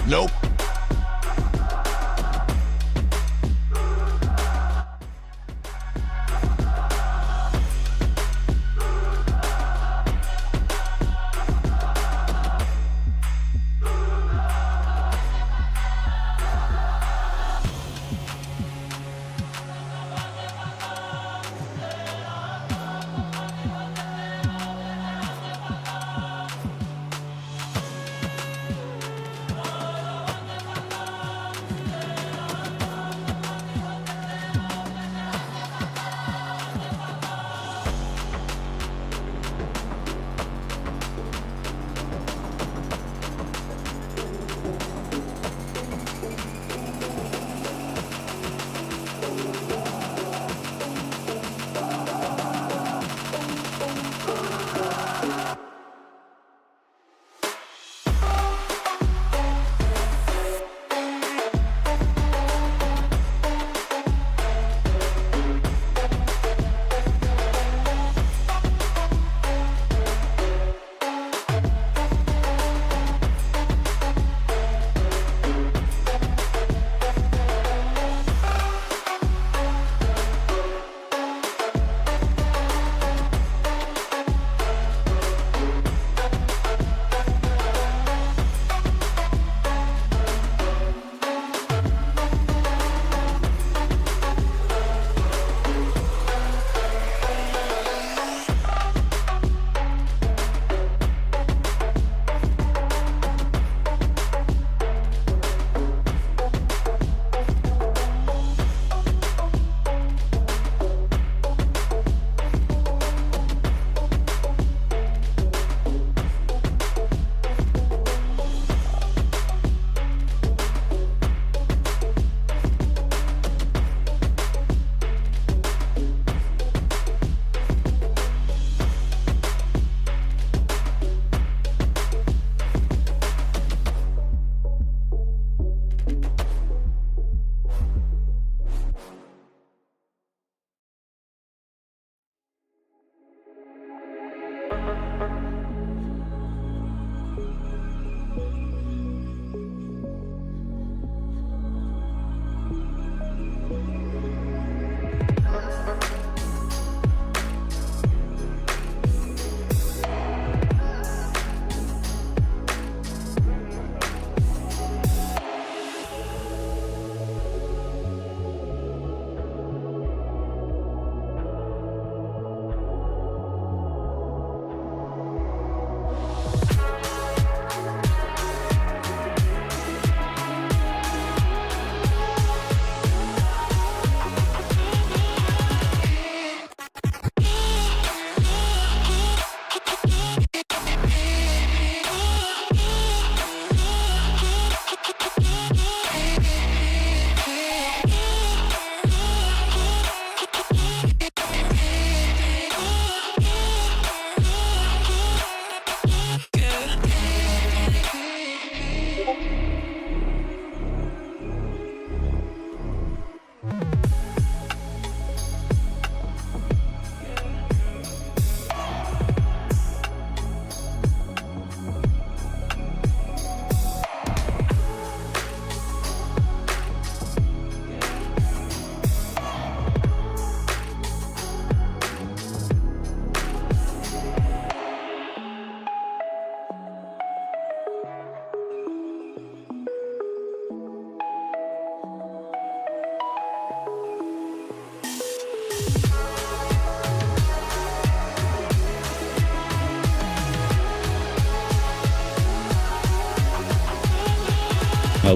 Nope.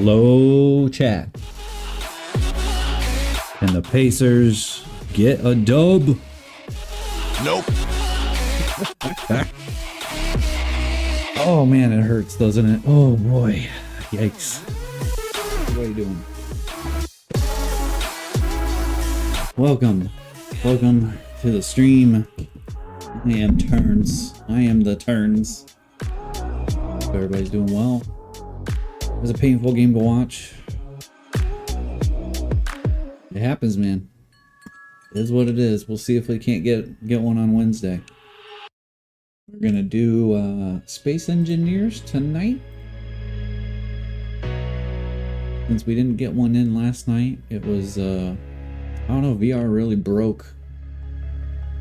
Hello, chat. Can the Pacers get a dub? Nope. Oh man, it hurts, doesn't it? Oh boy. Yikes. What are you doing? Welcome. Welcome to the stream. I am Turns. I am the Turns. Hope everybody's doing well. It was a painful game to watch. It happens, man. It is what it is. We'll see if we can't get one on Wednesday. We're gonna do Space Engineers tonight. since we didn't get one in last night, it was, I don't know, VR really broke.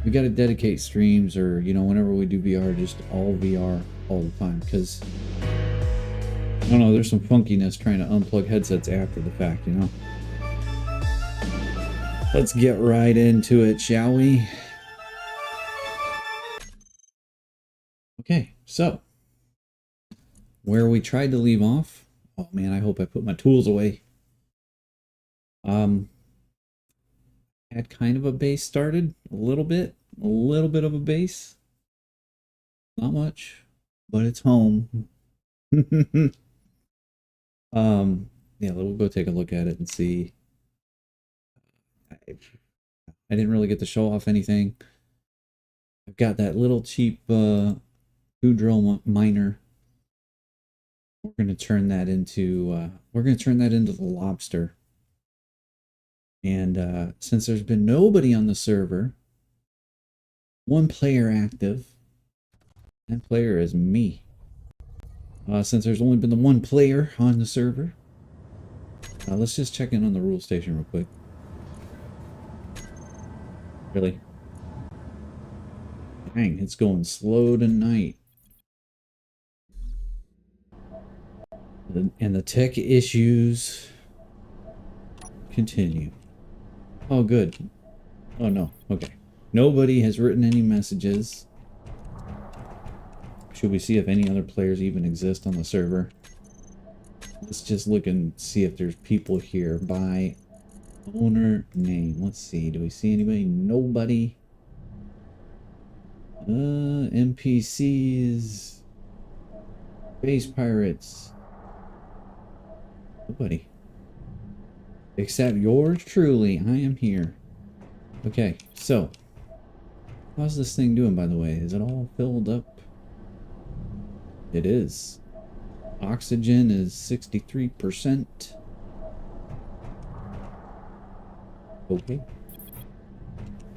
We got to dedicate streams, or, you know, whenever we do VR, just all VR all the time, because, I don't know, there's some funkiness trying to unplug headsets after the fact, you know? Let's get right into it, shall we? Okay, so, where we tried to leave off, oh man, I hope I put my tools away. Had kind of a base started, a little bit of a base. Not much, but it's home. Yeah, we'll go take a look at it and see. I didn't really get to show off anything. I've got that little cheap 2-drill miner. We're gonna turn that into the lobster. And since there's been nobody on the server, one player active. That player is me. Since there's only been the one player on the server, let's just check in on the rule station real quick. Really? Dang, it's going slow tonight. And the tech issues continue. Oh, good. Oh, no. Okay. Nobody has written any messages. Should we see if any other players even exist on the server? Let's just look and see if there's people here by owner name. Let's see. Do we see anybody? Nobody. NPCs. Base pirates. Nobody. Except yours truly. I am here. Okay, so. How's this thing doing, by the way? Is it all filled up? It is. Oxygen is 63%. Okay.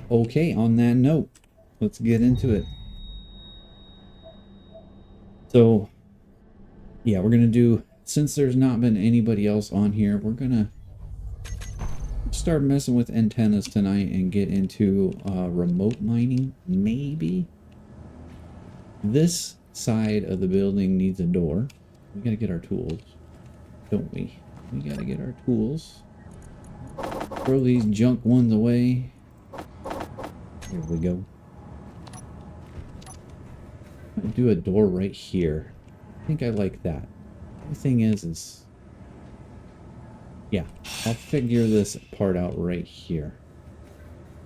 Okay, on that note, let's get into it. So, yeah, we're going to do, since there's not been anybody else on here, we're going to start messing with antennas tonight and get into remote mining, maybe. This side of the building needs a door. We gotta get our tools, don't we? We gotta get our tools. Throw these junk ones away. Here we go. I'm gonna do a door right here. I think I like that. The thing is yeah, I'll figure this part out right here.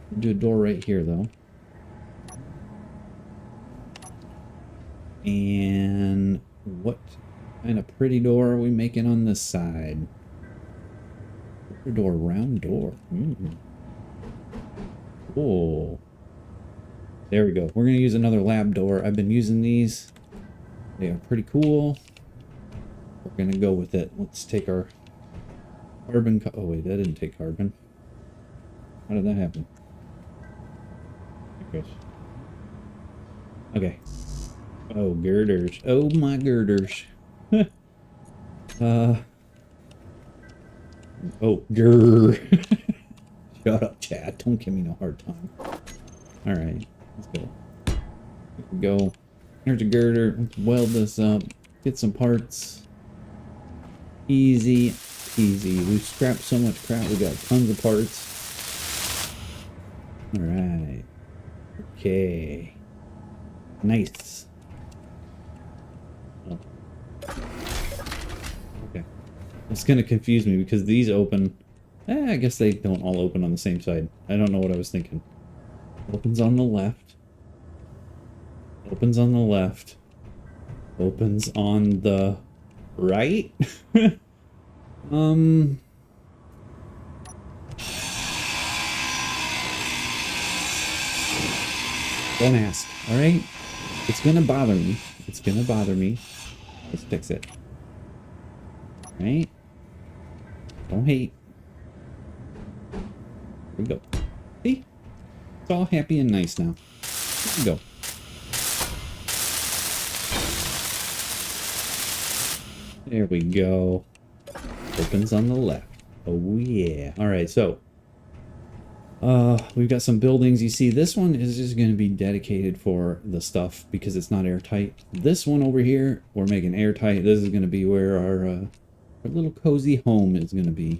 I'll do a door right here though. And what kind of pretty door are we making on this side? Door, round door. Oh, there we go. We're gonna use another lab door. I've been using these. They are pretty cool. We're gonna go with it. Let's take our carbon. Oh wait, that didn't take carbon. How did that happen? Okay. Oh, girders. Oh, my girders. Oh, grr. Shut up, Chad. Don't give me no hard time. Alright, let's go. Here we go. Here's a girder. Let's weld this up. Get some parts. Easy peasy. We've scrapped so much crap. We got tons of parts. Alright. Okay. Nice. Okay. It's gonna confuse me because these open. I guess they don't all open on the same side. I don't know what I was thinking. Opens on the left. Opens on the left. Opens on the right. Don't ask, alright? It's gonna bother me. It's gonna bother me. Let's fix it. Alright? Don't hate. Here we go. See? It's all happy and nice now. Here we go. There we go. Opens on the left. Oh yeah. Alright, so we've got some buildings. You see, this one is just going to be dedicated for the stuff because it's not airtight. This one over here, we're making airtight. This is going to be where our little cozy home is going to be.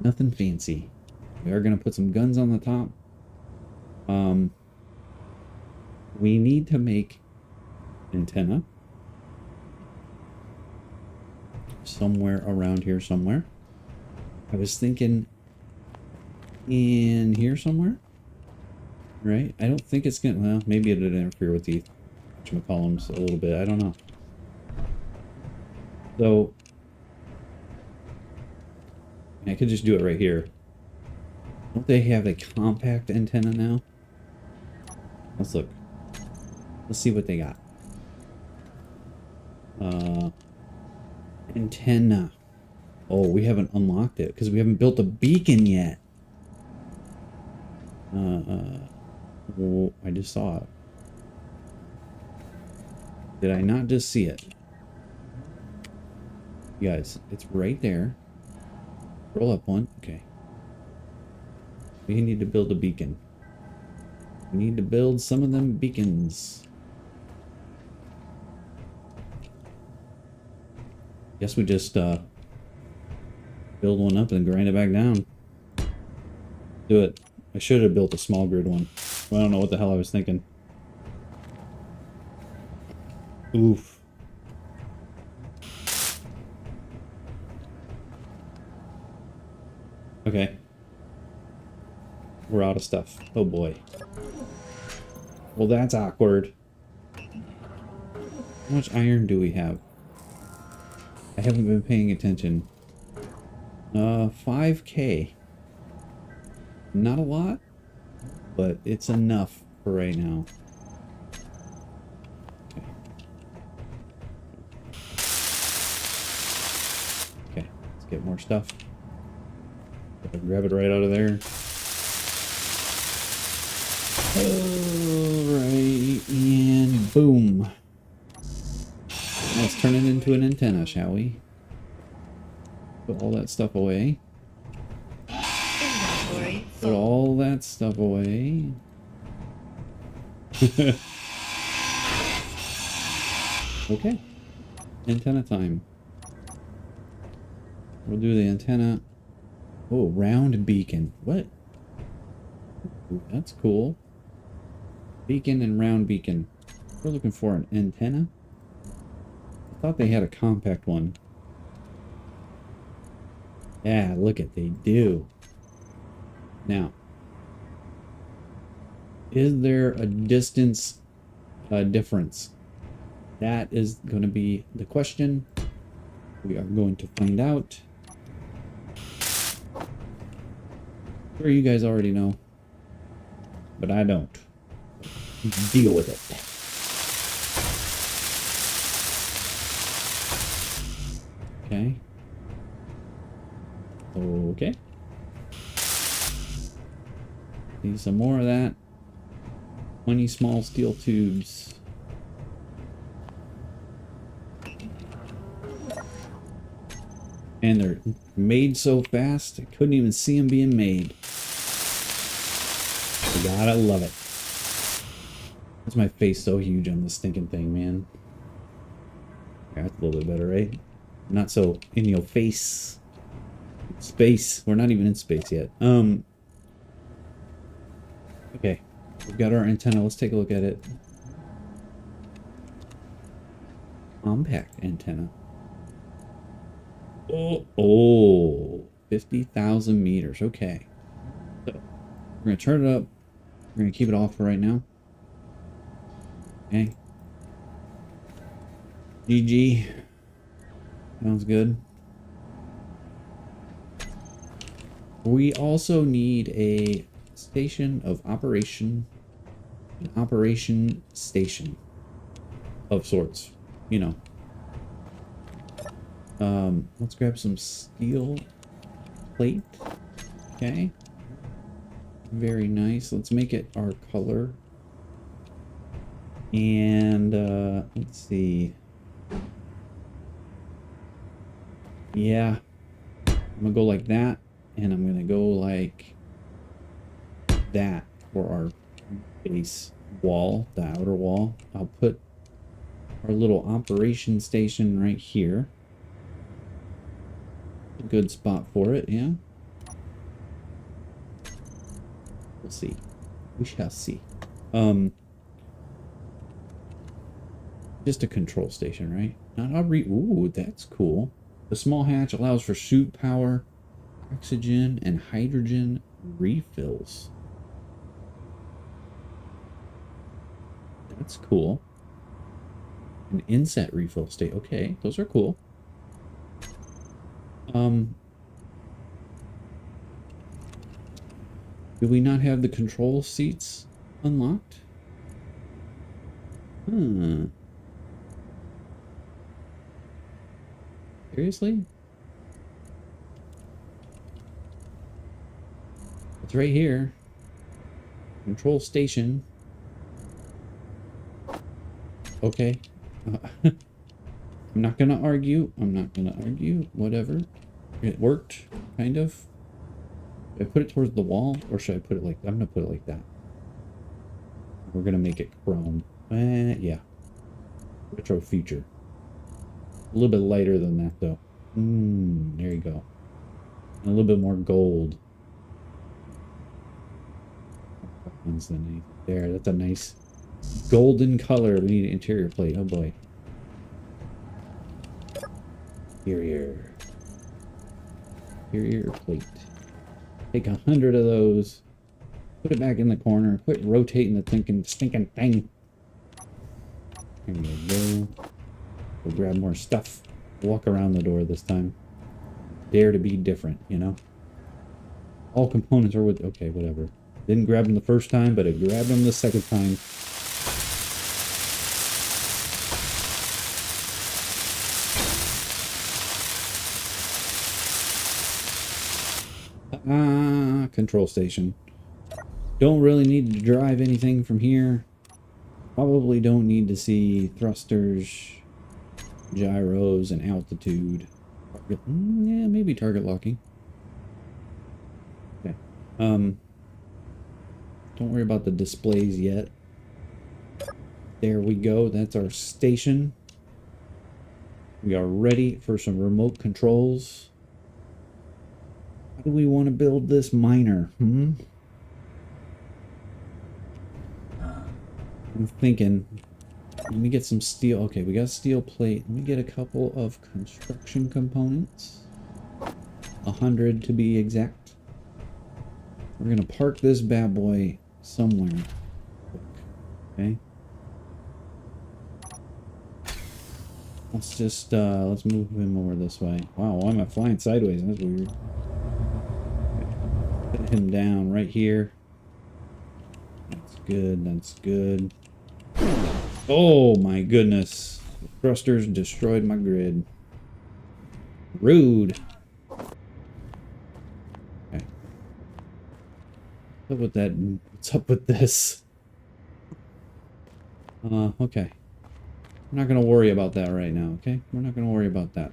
Nothing fancy. We are going to put some guns on the top. We need to make antenna somewhere around here somewhere. I was thinking in here somewhere, right? I don't think it's gonna, well, maybe it'll interfere with the whatchamacallums a little bit. I don't know. So I could just do it right here. Don't they have a compact antenna now? Let's look. Let's see what they got. Antenna. Oh, we haven't unlocked it because we haven't built a beacon yet. Oh, I just saw it. Did I not just see it? You guys, it's right there. Roll up one. Okay. We need to build a beacon. We need to build some of them beacons. Guess we just build one up and grind it back down. Do it. I should have built a small grid one. I don't know what the hell I was thinking. Oof. Okay. We're out of stuff. Oh boy. Well, that's awkward. How much iron do we have? I haven't been paying attention. 5K. Not a lot, but it's enough for right now. Okay, let's get more stuff. Grab it right out of there. Alright, and boom. Let's turn it into an antenna, shall we? Put all that stuff away. Put all that stuff away. Okay. Antenna time. We'll do the antenna. Oh, round beacon. What? Ooh, that's cool. Beacon and round beacon. We're looking for an antenna. I thought they had a compact one. Yeah, look at they do. Now, is there a distance difference? That is going to be the question. We are going to find out. Sure, you guys already know, but I don't. Deal with it. Okay. Okay. Need some more of that. 20 small steel tubes. And they're made so fast, I couldn't even see them being made. You gotta love it. Why's my face so huge on this stinking thing, man? Yeah, that's a little bit better, right? Not so in your face. Space. We're not even in space yet. Okay. We've got our antenna. Let's take a look at it. Compact antenna. Oh, 50,000 meters. Okay. So, we're going to turn it up. We're going to keep it off for right now. Okay. GG. Sounds good. We also need a station of operation. An operation station. Of sorts. You know. Let's grab some steel plate. Okay. Very nice. Let's make it our color. And, let's see. Yeah. I'm gonna go like that, and I'm gonna go like that for our base wall, the outer wall. I'll put our little operation station right here. A good spot for it, yeah. We'll see. We shall see. Just a control station, right? Not a ooh, that's cool. The small hatch allows for suit power, oxygen, and hydrogen refills. That's cool. An inset refill state. Okay, those are cool. Do we not have the control seats unlocked? Seriously? It's right here. Control station. Okay. I'm not gonna argue. Whatever. It worked, kind of. Should I put it towards the wall, or should I put it like... I'm gonna put it like that. We're gonna make it chrome. Yeah. Retro future. A little bit lighter than that, though. There you go. And a little bit more gold. There, that's a nice golden color. We need an interior plate. Oh boy. Interior plate. Take 100 of those. Put it back in the corner. Quit rotating the stinking thing. There we go. We'll grab more stuff. Walk around the door this time. Dare to be different, you know? All components are with... Okay, whatever. Didn't grab them the first time, but I grabbed them the second time. Control station. Don't really need to drive anything from here. Probably don't need to see thrusters, gyros, and altitude. Yeah, maybe target locking. Okay. Don't worry about the displays yet. There we go. That's our station. We are ready for some remote controls. How do we want to build this miner? I'm thinking, let me get some steel. Okay, we got steel plate. Let me get a couple of construction components. 100 to be exact. We're gonna park this bad boy somewhere. Okay. Let's just let's move him over this way. Wow, why am I flying sideways? That's weird. Put him down right here. That's good. That's good. Oh my goodness. The thrusters destroyed my grid. Rude. Okay. What's up with that? What's up with this? Okay. We're not gonna worry about that right now, okay? We're not gonna worry about that.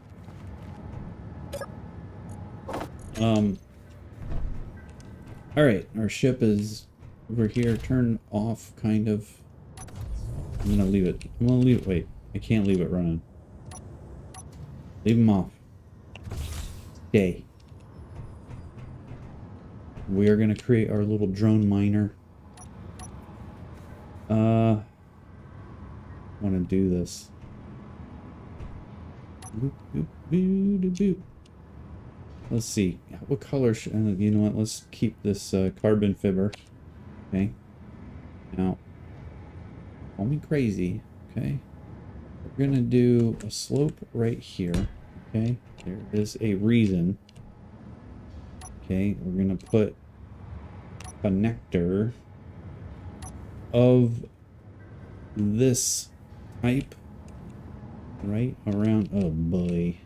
Alright, our ship is over here, turned off, kind of. I'm gonna leave it. I'm gonna leave it. Wait, I can't leave it running. Leave them off. Okay. We are gonna create our little drone miner. I want to do this. Let's see. What color should... you know what? Let's keep this carbon fiber. Okay. Now, call me crazy. Okay. We're going to do a slope right here. Okay. There is a reason. Okay. We're going to put a connector of this type right around... Oh boy.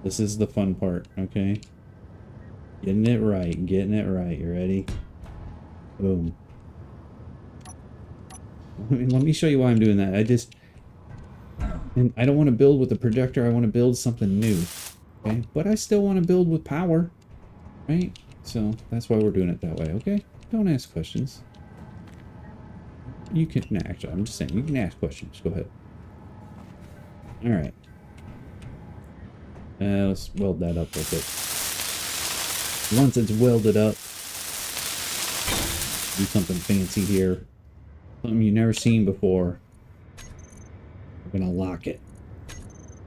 This is the fun part, okay? Getting it right, getting it right. You ready? Boom. Let me show you why I'm doing that. And I don't want to build with a projector. I want to build something new. Okay, but I still want to build with power. Right? So that's why we're doing it that way, okay? Don't ask questions. You can, nah, actually, I'm just saying, you can ask questions. Go ahead. Alright. Let's weld that up real quick. Once it's welded up, do something fancy here. Something you've never seen before. We're gonna lock it.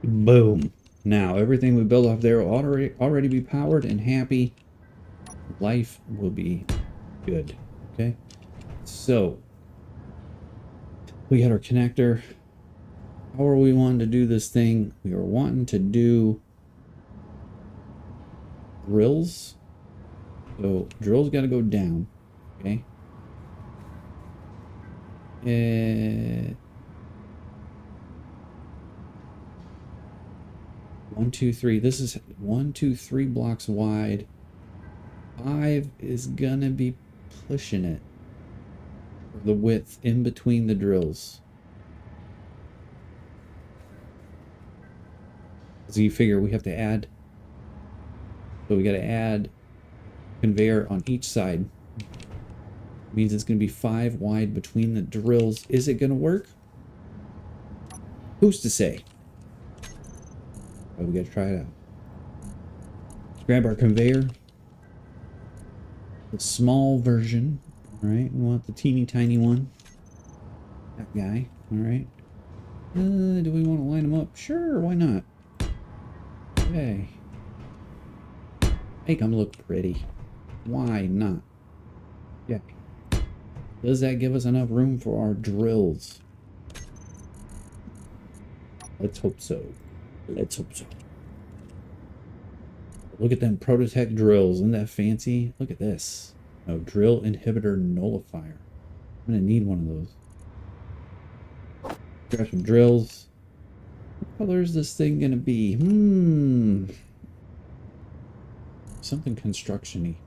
Boom. Now, everything we build off there will already be powered and happy. Life will be good. Okay? So, we got our connector. How are we wanting to do this thing? We are wanting to do drills. So drills got to go down. Okay. 1, 2, 3. This is 1, 2, 3 blocks wide. 5 is gonna be pushing it. The width in between the drills. So you figure we have to add, so we got to add conveyor on each side. Means it's going to be 5 wide between the drills. Is it going to work? Who's to say? But we got to try it out. Let's grab our conveyor. The small version. All right, we want the teeny tiny one. That guy. All right. Do we want to line them up? Sure, why not? Okay. Make them look pretty. Why not? Yeah. Does that give us enough room for our drills? Let's hope so. Let's hope so. Look at them Prototech drills. Isn't that fancy? Look at this. Oh, drill inhibitor nullifier. I'm gonna need one of those. Grab some drills. What color is this thing gonna be? Something construction-y.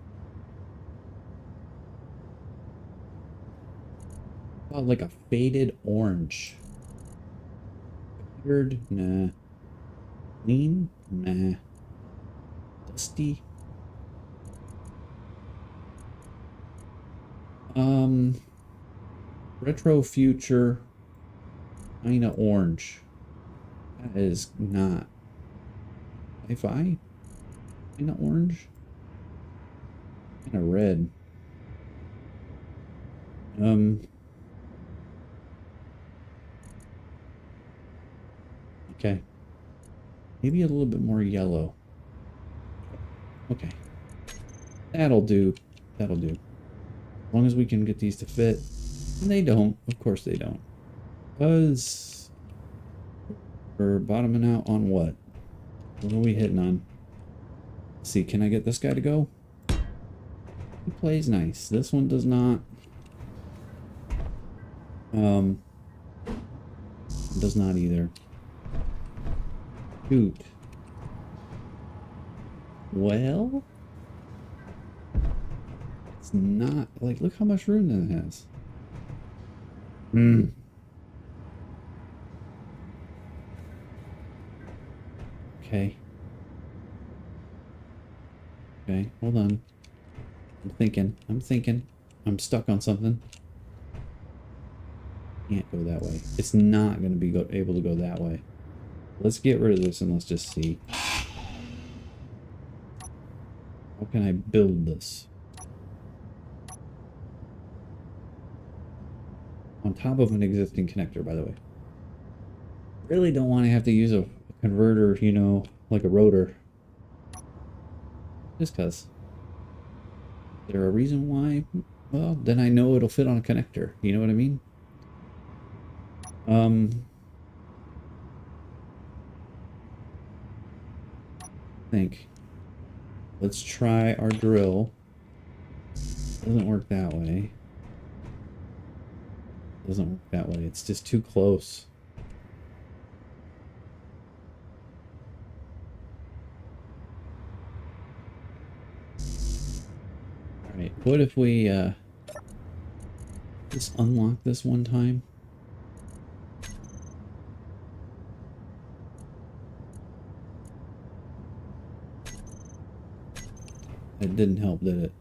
Oh, like a faded orange. Weird? Nah. Clean? Nah. Dusty? Retro future. Kinda orange. That is not. Hi-fi? Kinda orange? Kinda red. Okay. Maybe a little bit more yellow. Okay. That'll do. That'll do. As long as we can get these to fit. And they don't. Of course they don't. Because we're bottoming out on what? What are we hitting on? Let's see, can I get this guy to go? He plays nice. This one does not. Does not either. Shoot. Well, it's not like, look how much room that has. Okay. Okay, hold on. I'm thinking. I'm stuck on something. Can't go that way. It's not going to be able to go that way. Let's get rid of this and let's just see. How can I build this? On top of an existing connector, by the way. Really don't want to have to use a converter, you know, like a rotor. Just cause. Is there a reason why? Well, then I know it'll fit on a connector. You know what I mean? Think. Let's try our drill. Doesn't work that way. Doesn't work that way. It's just too close. Alright, what if we just unlock this one time? It didn't help, did it?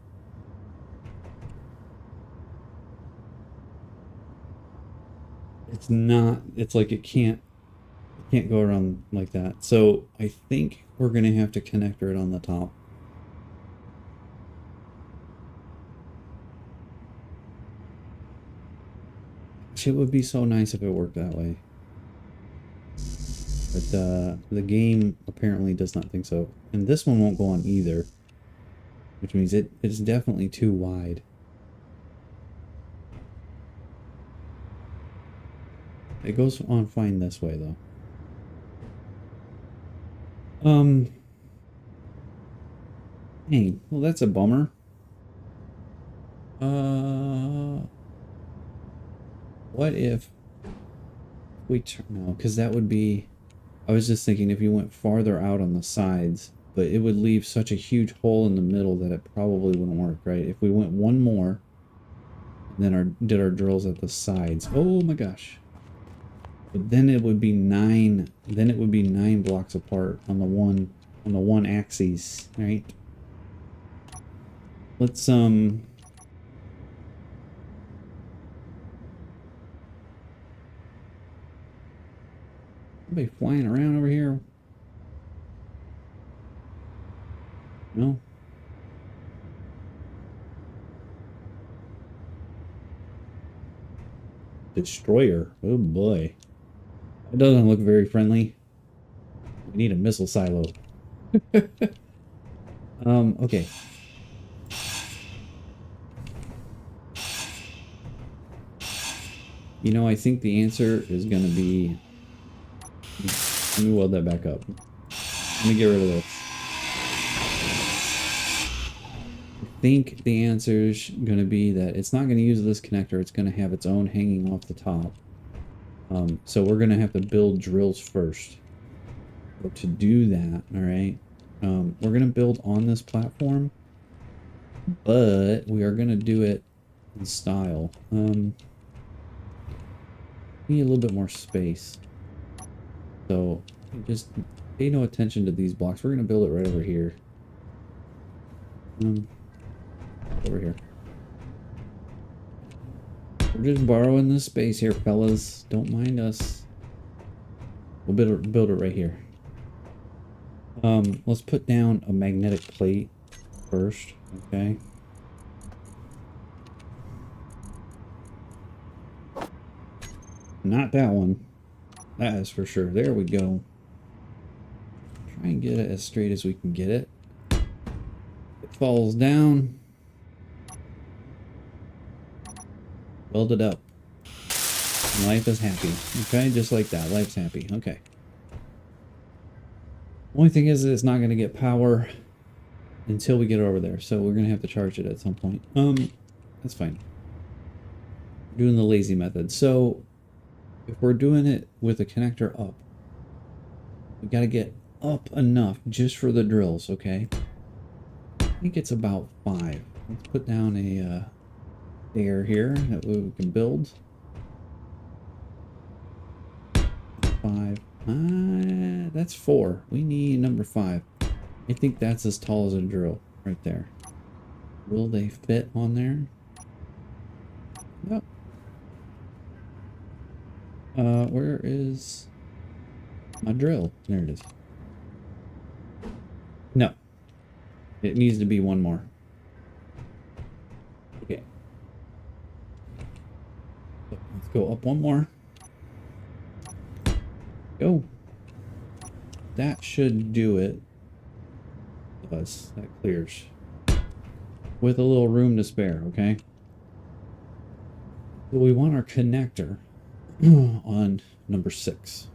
It's not, it's like it can't go around like that. So I think we're gonna have to connector it on the top. It would be so nice if it worked that way. But the game apparently does not think so. And this one won't go on either. Which means it is definitely too wide. It goes on fine this way though. Dang, well that's a bummer. What if we turn, no, because that would be, I was just thinking if you went farther out on the sides, but it would leave such a huge hole in the middle that it probably wouldn't work, right? If we went one more, and then did our drills at the sides. Oh my gosh. But then it would be 9, then it would be 9 blocks apart on the one axis, right? Let's somebody flying around over here? No. Destroyer. Oh boy. It doesn't look very friendly. We need a missile silo. Okay. You know, I think the answer is gonna be, let me weld that back up. Let me get rid of this. I think the answer is going to be that it's not going to use this connector. It's going to have its own hanging off the top. So we're going to have to build drills first. But to do that, all right, we're going to build on this platform, but we are going to do it in style. Need a little bit more space. So just pay no attention to these blocks. We're going to build it right over here. Over here. We're just borrowing this space here, fellas. Don't mind us. We'll build it right here. Let's put down a magnetic plate first, okay? Not that one. That is for sure. There we go. Try and get it as straight as we can get it. It falls down. Weld it up. And life is happy. Okay, just like that. Life's happy. Okay. Only thing is that it's not going to get power until we get over there. So we're going to have to charge it at some point. That's fine. We're doing the lazy method. So if we're doing it with a connector up, we got to get up enough just for the drills, okay? I think it's about 5. Let's put down a air here that we can build. 5. That's 4. We need number 5. I think that's as tall as a drill right there. Will they fit on there? Yep. Where is my drill? There it is. No. It needs to be one more. Okay. Let's go up one more. Go. That should do it. Plus, that clears. With a little room to spare, okay? So we want our connector on number 6.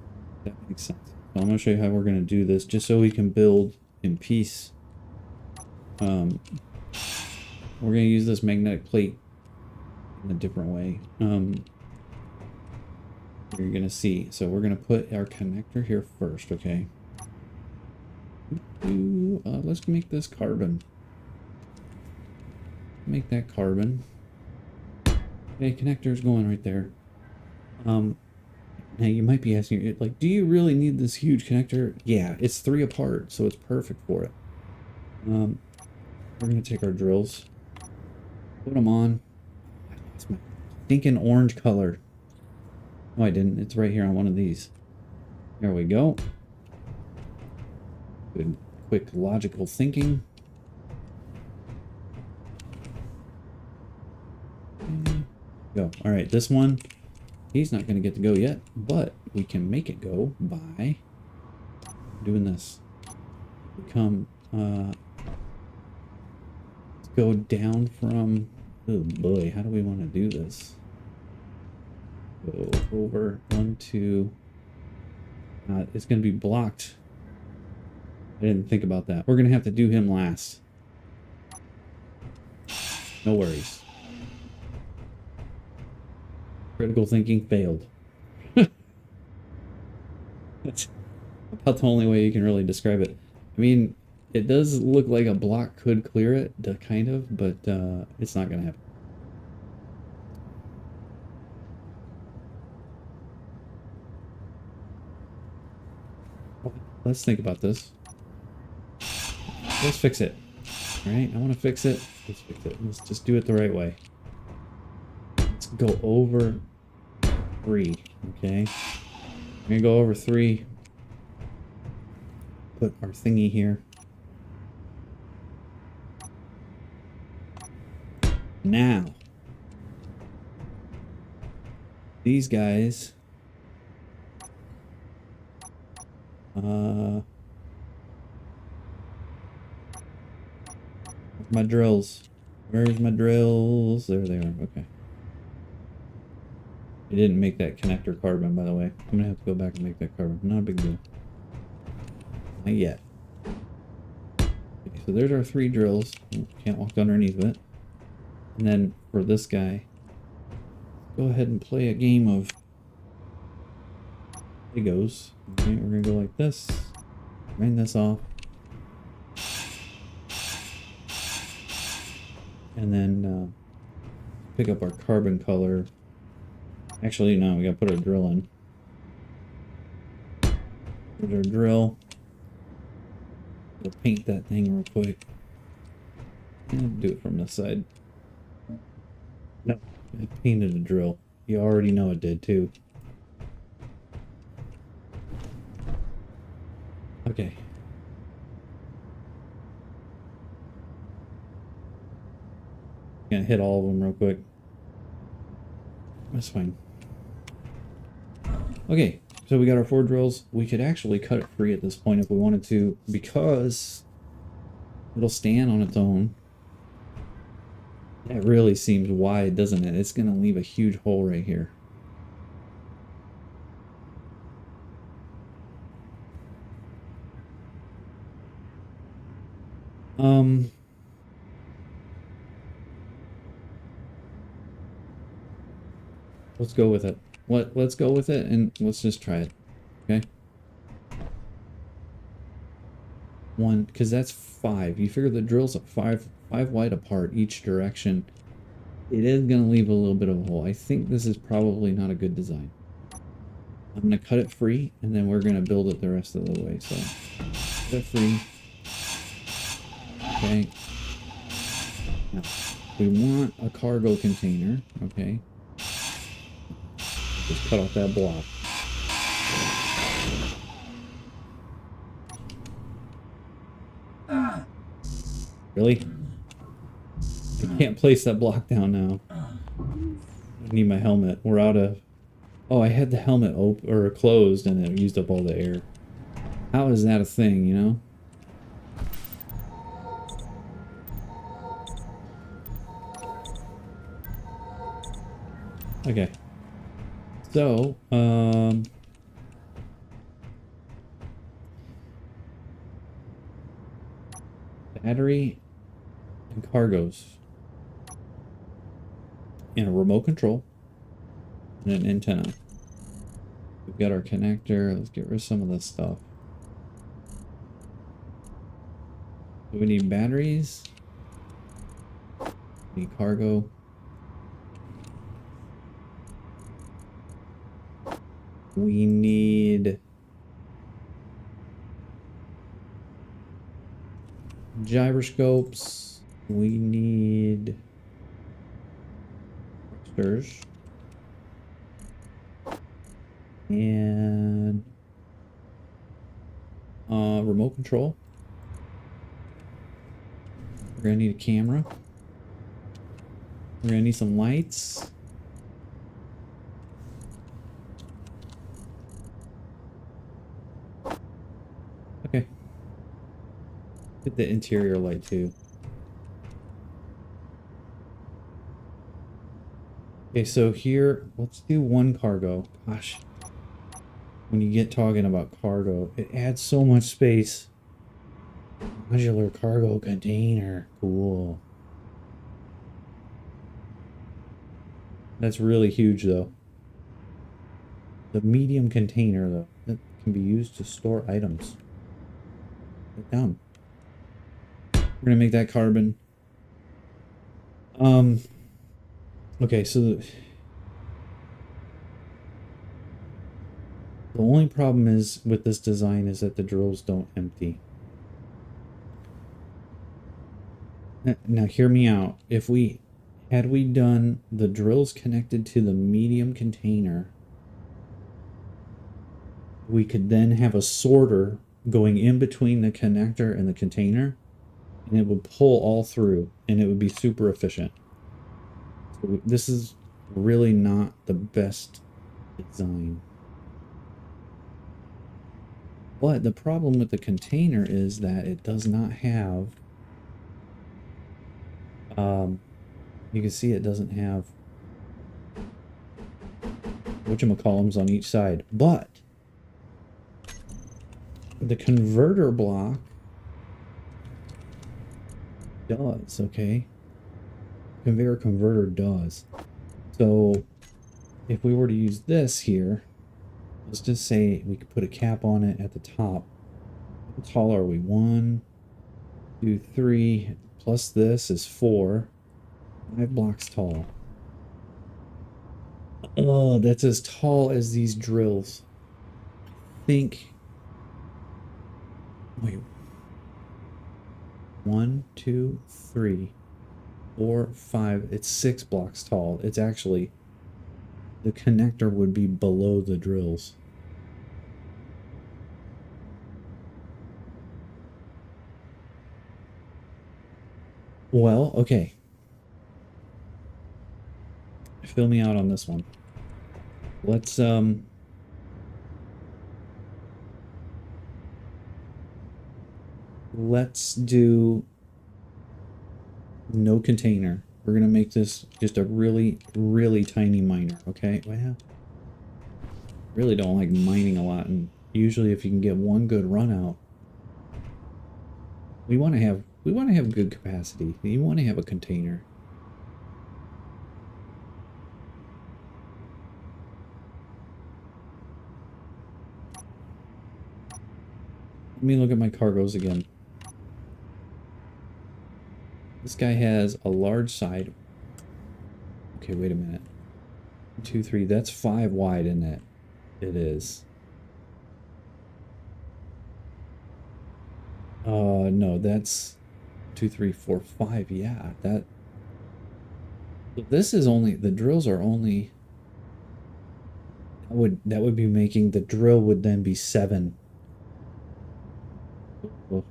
That makes sense. So I'm going to show you how we're going to do this, just so we can build in peace. We're going to use this magnetic plate in a different way. You're going to see. So we're going to put our connector here first, okay? Let's make this carbon. Make that carbon. Okay, connector's going right there. Now you might be asking, like, do you really need this huge connector? Yeah, it's 3 apart, so it's perfect for it. We're gonna take our drills, put them on. It's my stinking orange color. No, I didn't. It's right here on one of these. There we go. Good, quick, logical thinking. Go. All right, this one, he's not gonna get to go yet, but we can make it go by doing this. We come, let's go down from, oh boy, how do we want to do this? Go over 1, 2, it's going to be blocked. I didn't think about that. We're going to have to do him last. No worries. Critical thinking failed. That's about the only way you can really describe it. I mean, it does look like a block could clear it, kind of, but it's not going to happen. Let's think about this. Let's fix it. All right, I want to fix it. Let's fix it. Let's just do it the right way. Let's go over 3, okay? I'm going to go over 3. Put our thingy here. Now, these guys, my drills. Where's my drills? There they are. Okay. I didn't make that connector carbon, by the way. I'm gonna have to go back and make that carbon. Not a big deal. Not yet. Okay, so there's our 3 drills. Can't walk underneath of it. And then for this guy, go ahead and play a game of Legos. Okay, we're gonna go like this. Drain this off. And then pick up our carbon color. Actually, no, we gotta put our drill in. Put our drill. We'll paint that thing real quick. And do it from this side. No, I painted a drill. You already know it did too. Okay. Gonna hit all of them real quick. That's fine. Okay, so we got our 4 drills. We could actually cut it free at this point if we wanted to, because it'll stand on its own. That really seems wide, doesn't it? It's gonna leave a huge hole right here. Let's go with it. Let's go with it and let's just try it. Okay. 1, because that's 5. You figure the drill's at 5 wide apart each direction. It is gonna leave a little bit of a hole. I think this is probably not a good design. I'm gonna cut it free and then we're gonna build it the rest of the way. So cut it free. Okay. Now we want a cargo container. Okay. Just cut off that block. Really? I can't place that block down now. I need my helmet. We're out of... Oh, I had the helmet open or closed and it used up all the air. How is that a thing, you know? Okay. So, battery and cargos and a remote control and an antenna. We've got our connector. Let's get rid of some of this stuff. So we need batteries. We need cargo. We need gyroscopes. We need thrusters and remote control. We're gonna need a camera. We're gonna need some lights. Okay. Get the interior light too. Okay, so here, let's do one cargo. Gosh, when you get talking about cargo, it adds so much space. Modular cargo container. Cool. That's really huge though. The medium container though, that can be used to store items. Put it down. We're gonna make that carbon. Okay, so the only problem is with this design is that the drills don't empty. Now hear me out. If we had we done the drills connected to the medium container, we could then have a sorter going in between the connector and the container, and it would pull all through, and it would be super efficient. So this is really not the best design. But the problem with the container is that it does not have, you can see it doesn't have whatchamacallums on each side, but the converter block does, okay? Conveyor converter does. So if we were to use this here, let's just say we could put a cap on it at the top. How tall are we? 1, 2, 3, plus this is 4. 5 blocks tall. Oh, that's as tall as these drills. I think. Wait. 1, 2, 3, 4, 5. It's 6 blocks tall. It's actually, the connector would be below the drills. Well, okay. Fill me out on this one. Let's do no container. We're gonna make this just a really, really tiny miner, okay? Well, really don't like mining a lot, and usually if you can get one good run out, we want to have good capacity. You want to have a container. Let me look at my cargoes again. This guy has a large side. Okay, wait a minute. 1, 2, 3. That's 5 wide, isn't it? It is. No, that's 2, 3, 4, 5. Yeah, that. This is only, the drills are only. That would be making, the drill would then be 7. Oh.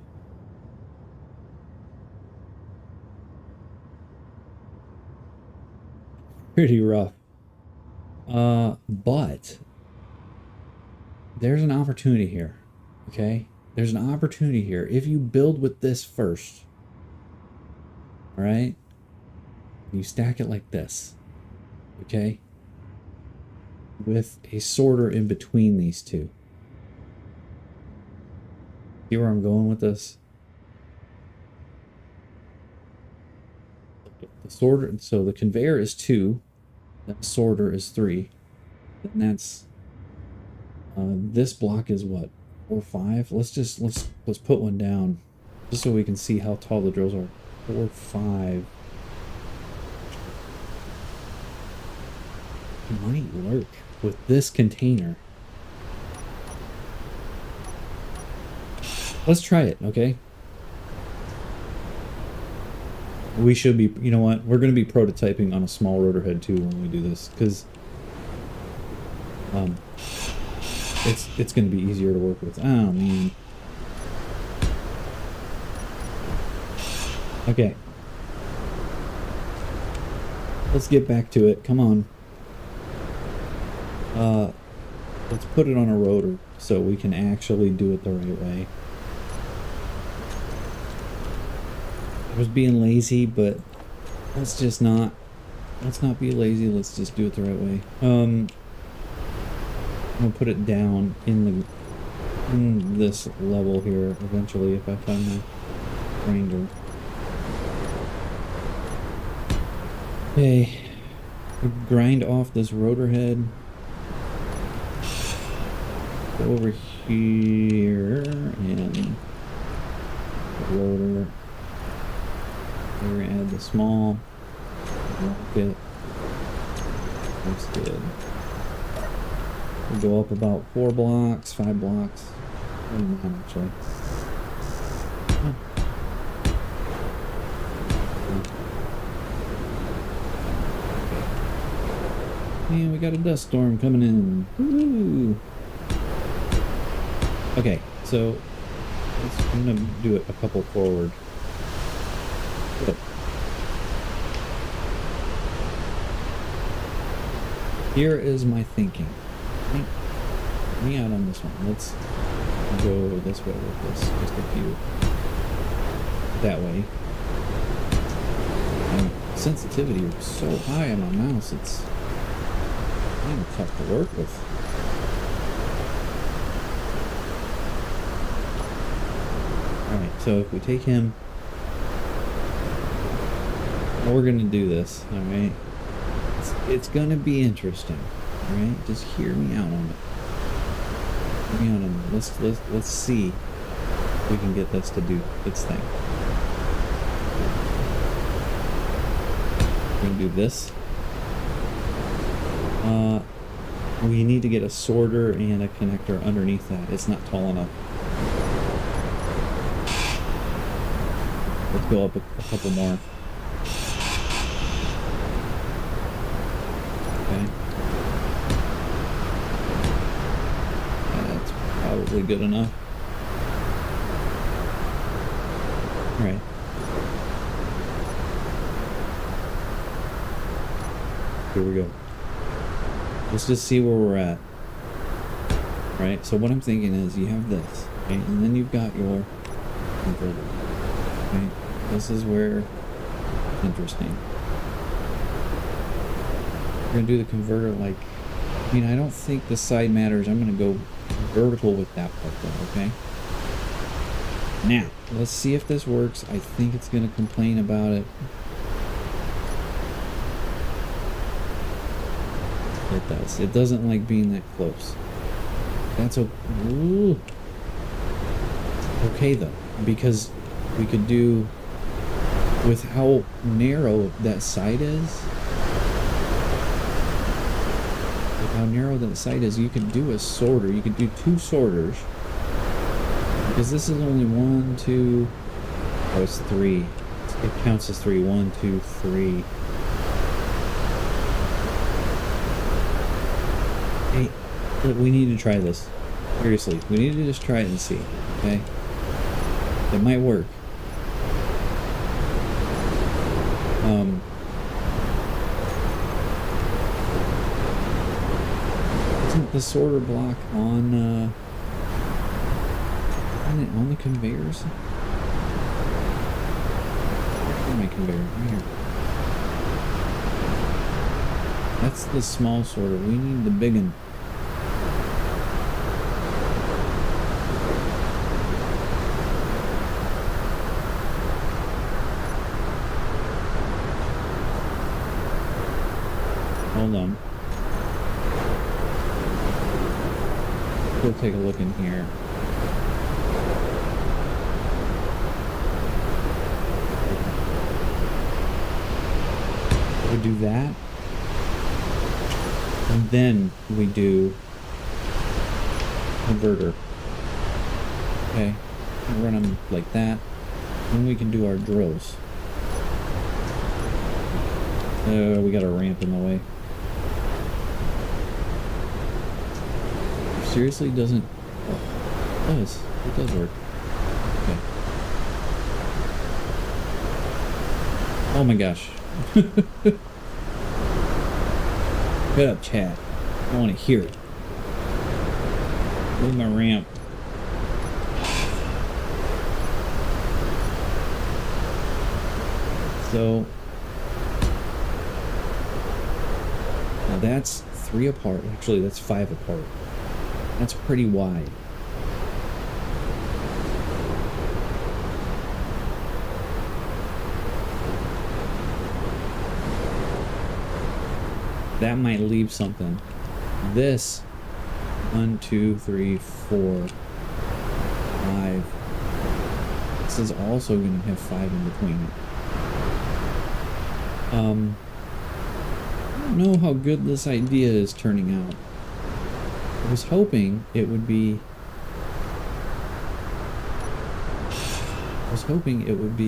Pretty rough. But there's an opportunity here, okay? There's an opportunity here. If you build with this first, all right? You stack it like this, okay? With a sorter in between these two. See where I'm going with this? The sorter, so the conveyor is 2, that sorter is 3, and that's this block is what, 4, 5. Let's put one down just so we can see how tall the drills are. 4, 5. It might work with this container. Let's try it, okay? We should be, you know what? We're going to be prototyping on a small rotor head too when we do this, because it's going to be easier to work with. Oh man. Okay. Let's get back to it. Come on. Let's put it on a rotor so we can actually do it the right way. I was being lazy, but let's not be lazy. Let's just do it the right way. I'm gonna put it down in this level here eventually if I find my grinder. Okay, we grind off this rotor head. Go over here and rotor. We're gonna add the small rocket. That's good. We'll go up about 4 blocks, 5 blocks. Actually. Oh. And we got a dust storm coming in. Woo! Okay, so I'm gonna do it a couple forward. Good. Here is my thinking. Me out on this one. Let's go this way with this. Just a few. That way. And sensitivity is so high on my mouse, it's kind of tough to work with. Alright, so if we take him, we're gonna do this, alright? It's gonna be interesting, alright? Just hear me out on it. Hear me out on it. Let's see if we can get this to do its thing. We're gonna do this. We need to get a sorter and a connector underneath that. It's not tall enough. Let's go up a couple more. Okay. That's probably good enough. Alright. Here we go. Let's just see where we're at. Right? So what I'm thinking is you have this, right? And then you've got your converter. Right? This is where it's interesting. We're gonna do the converter like, I mean, I don't think the side matters. I'm gonna go vertical with that part though, okay? Now, let's see if this works. I think it's gonna complain about it. It does. It doesn't like being that close. That's okay though, because we could do with how narrow that side is. With how narrow that side is, you could do a sorter. You could do 2 sorters because this is only 1, 2. Oh, it's 3. It counts as 3. 1, 2, 3. Hey, look, we need to try this. Seriously, we need to just try it and see, okay? It might work. Isn't the sorter block on the conveyors? Where's my conveyor? Right here. That's the small sorter. We need the big one. Hold on. We'll take a look in here. We do that. And then we do converter. Okay, run them like that. Then we can do our drills. We got a ramp in the way. Seriously doesn't... Oh, it does. It does work. Okay. Oh my gosh. Shut up, chat. I want to hear it. Move my ramp. So... Now that's 3 apart. Actually, that's 5 apart. That's pretty wide. That might leave something. This 1, 2, 3, 4, 5. This is also going to have 5 in between it. I don't know how good this idea is turning out. I was hoping it would be...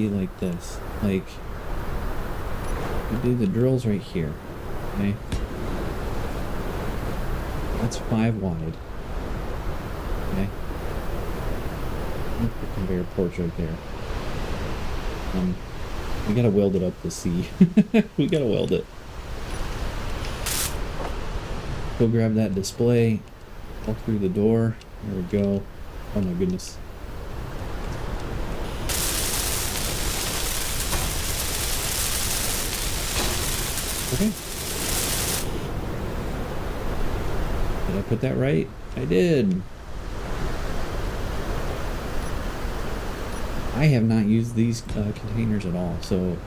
like this. Like, we do the drills right here. Okay? That's 5 wide. Okay? Put the conveyor porch right there. We gotta weld it up to C. We gotta weld it. Go grab that display. Walk through the door. There we go. Oh my goodness. Okay. Did I put that right? I did. I have not used these containers at all, so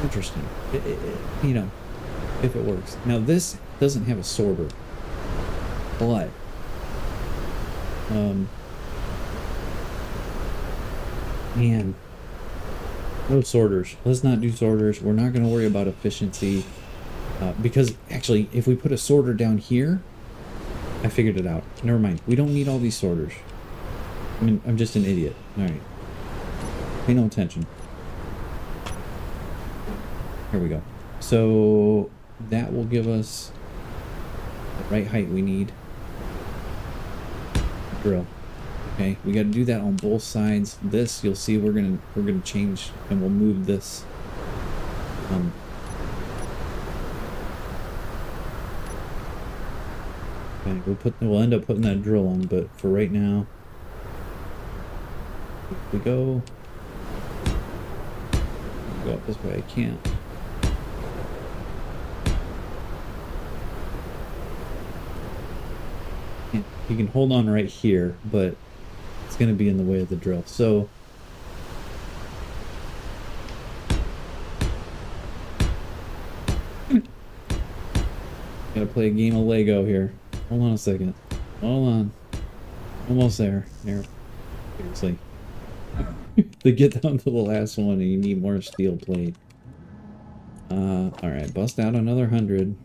interesting. You know, if it works. Now this doesn't have a sorter, but man, no sorters. Let's not do sorters. We're not going to worry about efficiency because actually, if we put a sorter down here, I figured it out. Never mind. We don't need all these sorters. I mean, I'm just an idiot. All right. Pay no attention. Here we go. So that will give us the right height we need. Drill. Okay, we got to do that on both sides. This, you'll see, we're gonna change, and we'll move this. Okay, we'll end up putting that drill on, but for right now, if we go up this way. I can't. You can hold on right here, but it's going to be in the way of the drill. So gotta play a game of Lego here. Hold on a second. Hold on. Almost there. There. Seriously. To get down to the last one, you need more steel plate. Alright, bust out another 100.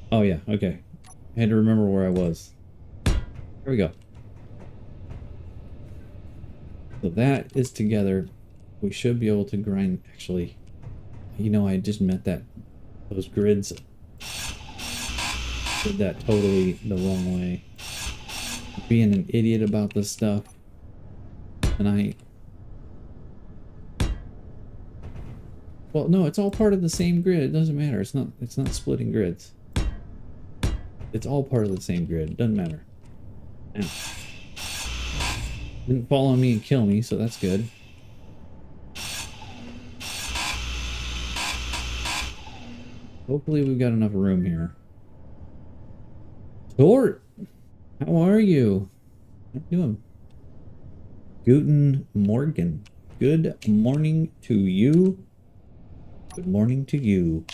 Oh yeah, okay. I had to remember where I was. Here we go. So that is together. We should be able to grind, actually. You know, I just meant that. Those grids. Did that totally the wrong way. Being an idiot about this stuff tonight. Well, no, it's all part of the same grid. It doesn't matter. It's not splitting grids. It's all part of the same grid. It doesn't matter. Now, didn't fall on me and kill me, so that's good. Hopefully we've got enough room here. Tort! How are you? How you doing? Guten Morgen. Good morning to you. Good morning to you.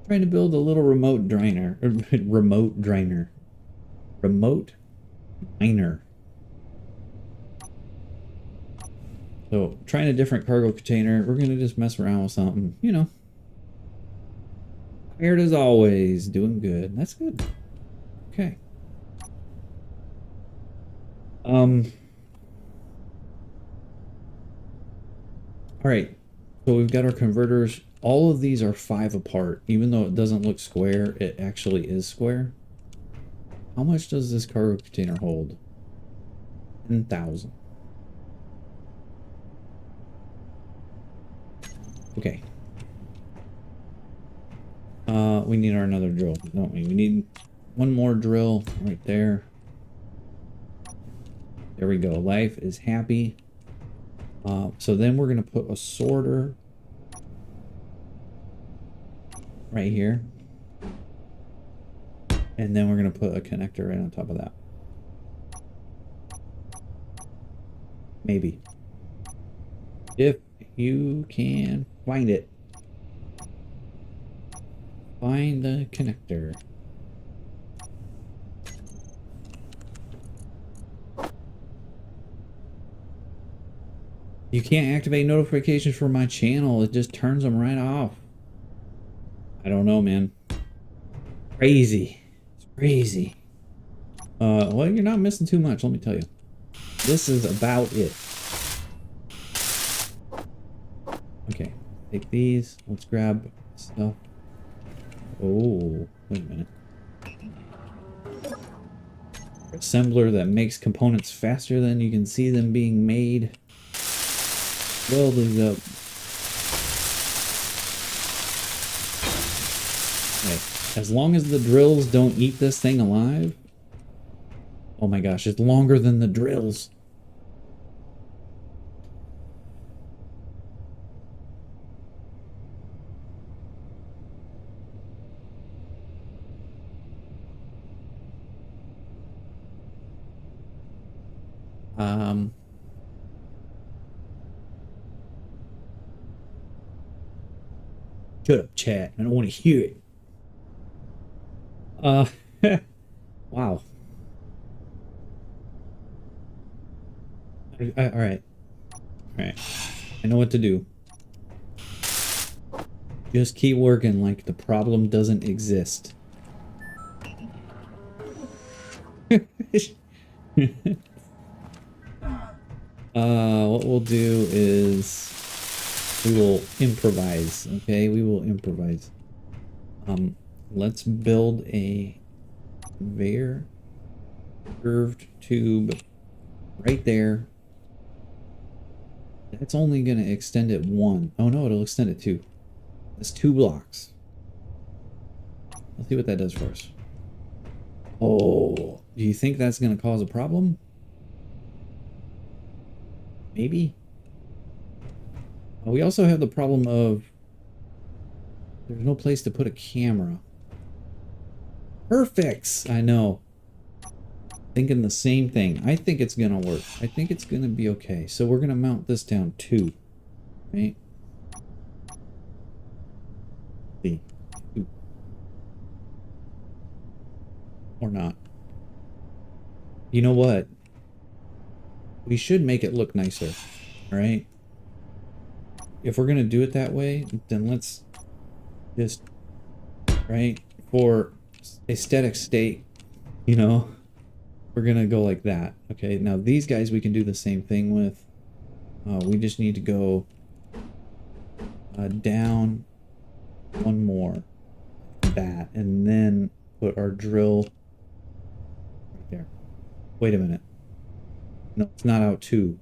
Trying to build a little remote driner. Remote driner. Remote miner. So, trying a different cargo container. We're gonna just mess around with something, you know. Tired as always. Doing good. That's good. Okay. All right. So we've got our converters. All of these are 5 apart. Even though it doesn't look square, it actually is square. How much does this cargo container hold? 10,000. Okay. We need our another drill, don't we? We need one more drill right there. There we go. Life is happy. So then we're going to put a sorter right here. And then we're going to put a connector right on top of that. Maybe. If you can find it. Find the connector. You can't activate notifications for my channel. It just turns them right off. I don't know, man. Crazy. It's crazy. Well, you're not missing too much, let me tell you. This is about it. Okay, take these. Let's grab stuff. Oh, wait a minute. Assembler that makes components faster than you can see them being made. Weld these up. Okay. As long as the drills don't eat this thing alive. Oh my gosh, it's longer than the drills. Shut up, chat. I don't want to hear it. Wow. All right. All right. I know what to do. Just keep working like the problem doesn't exist. What we'll do is we will improvise, okay? We will improvise. Let's build a conveyor curved tube right there. That's only going to extend it 1. Oh no, it'll extend it 2. That's 2 blocks. Let's see what that does for us. Oh, do you think that's going to cause a problem? Maybe. We also have the problem of there's no place to put a camera. Perfect. I know. Thinking the same thing. I think it's gonna work. I think it's gonna be okay. So we're gonna mount this down 2. Right? See. 2. Or not. You know what? We should make it look nicer. Alright? If we're gonna do it that way, then let's just, right, for aesthetic state, you know, we're gonna go like that. Okay, now these guys we can do the same thing with. We just need to go down 1 more, that, and then put our drill right there. Wait a minute. No, it's not out 2.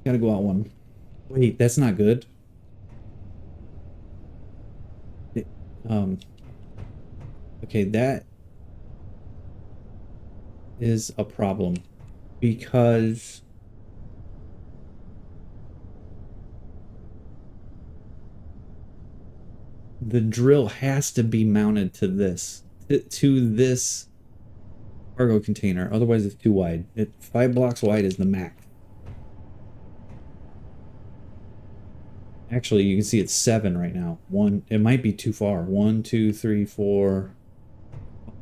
Gotta go out 1. Wait, that's not good. Okay, that is a problem because the drill has to be mounted to this, to this cargo container. Otherwise, it's too wide. 5 blocks wide is the max. Actually, you can see it's 7 right now. It might be too far. 1, 2, 3, 4,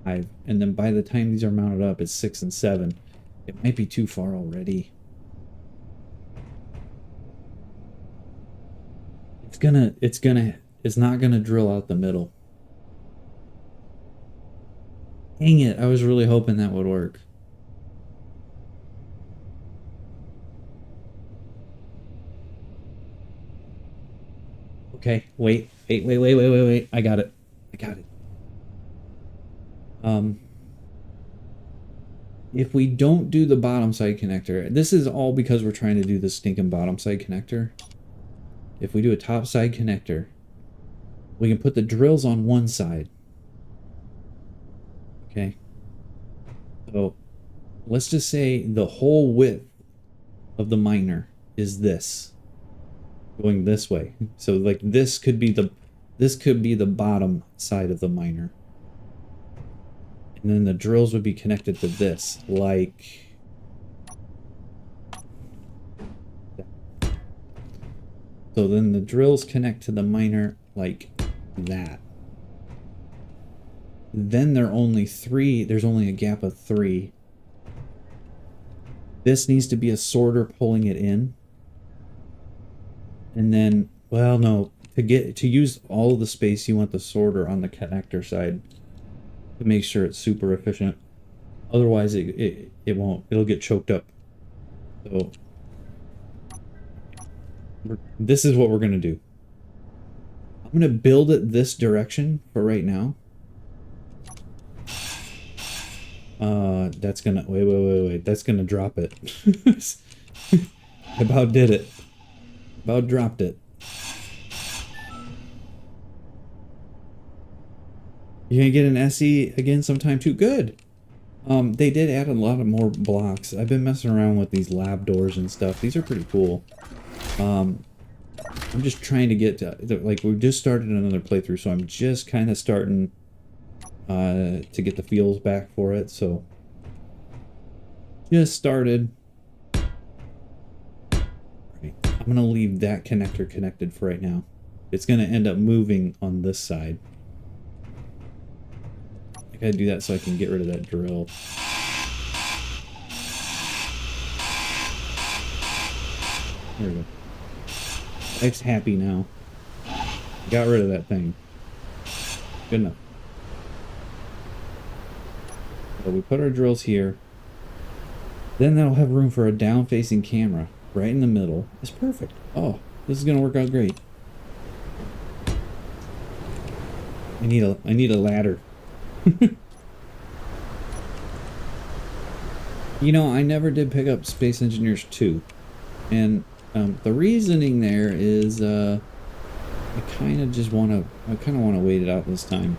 5. And then by the time these are mounted up, it's 6 and 7. It might be too far already. It's not gonna drill out the middle. Dang it, I was really hoping that would work. Okay, wait. I got it. I got it. If we don't do the bottom side connector, this is all because we're trying to do the stinking bottom side connector. If we do a top side connector, we can put the drills on one side. Okay. So let's just say the whole width of the miner is this, going this way. So like this could be the bottom side of the miner. And then the drills would be connected to this, like that. So then the drills connect to the miner like that. Then there's only a gap of 3. This needs to be a sorter pulling it in. And then, well, no, to use all of the space, you want the sorter on the connector side to make sure it's super efficient. Otherwise, it won't. It'll get choked up. So this is what we're gonna do. I'm gonna build it this direction for right now. That's gonna wait. That's gonna drop it. About did it. About dropped it. You gonna get an SE again sometime too? Good. They did add a lot of more blocks. I've been messing around with these lab doors and stuff. These are pretty cool. I'm just trying to get to, like, we've just started another playthrough, so I'm just kind of starting to get the feels back for it, so just started. Right. I'm gonna leave that connector connected for right now. It's gonna end up moving on this side. I gotta do that so I can get rid of that drill. There we go. Life's happy now. Got rid of that thing. Good enough. So we put our drills here. Then that'll have room for a down-facing camera right in the middle. It's perfect. Oh, this is gonna work out great. I need a ladder. You know, I never did pick up Space Engineers 2, and the reasoning there is I kind of want to wait it out this time.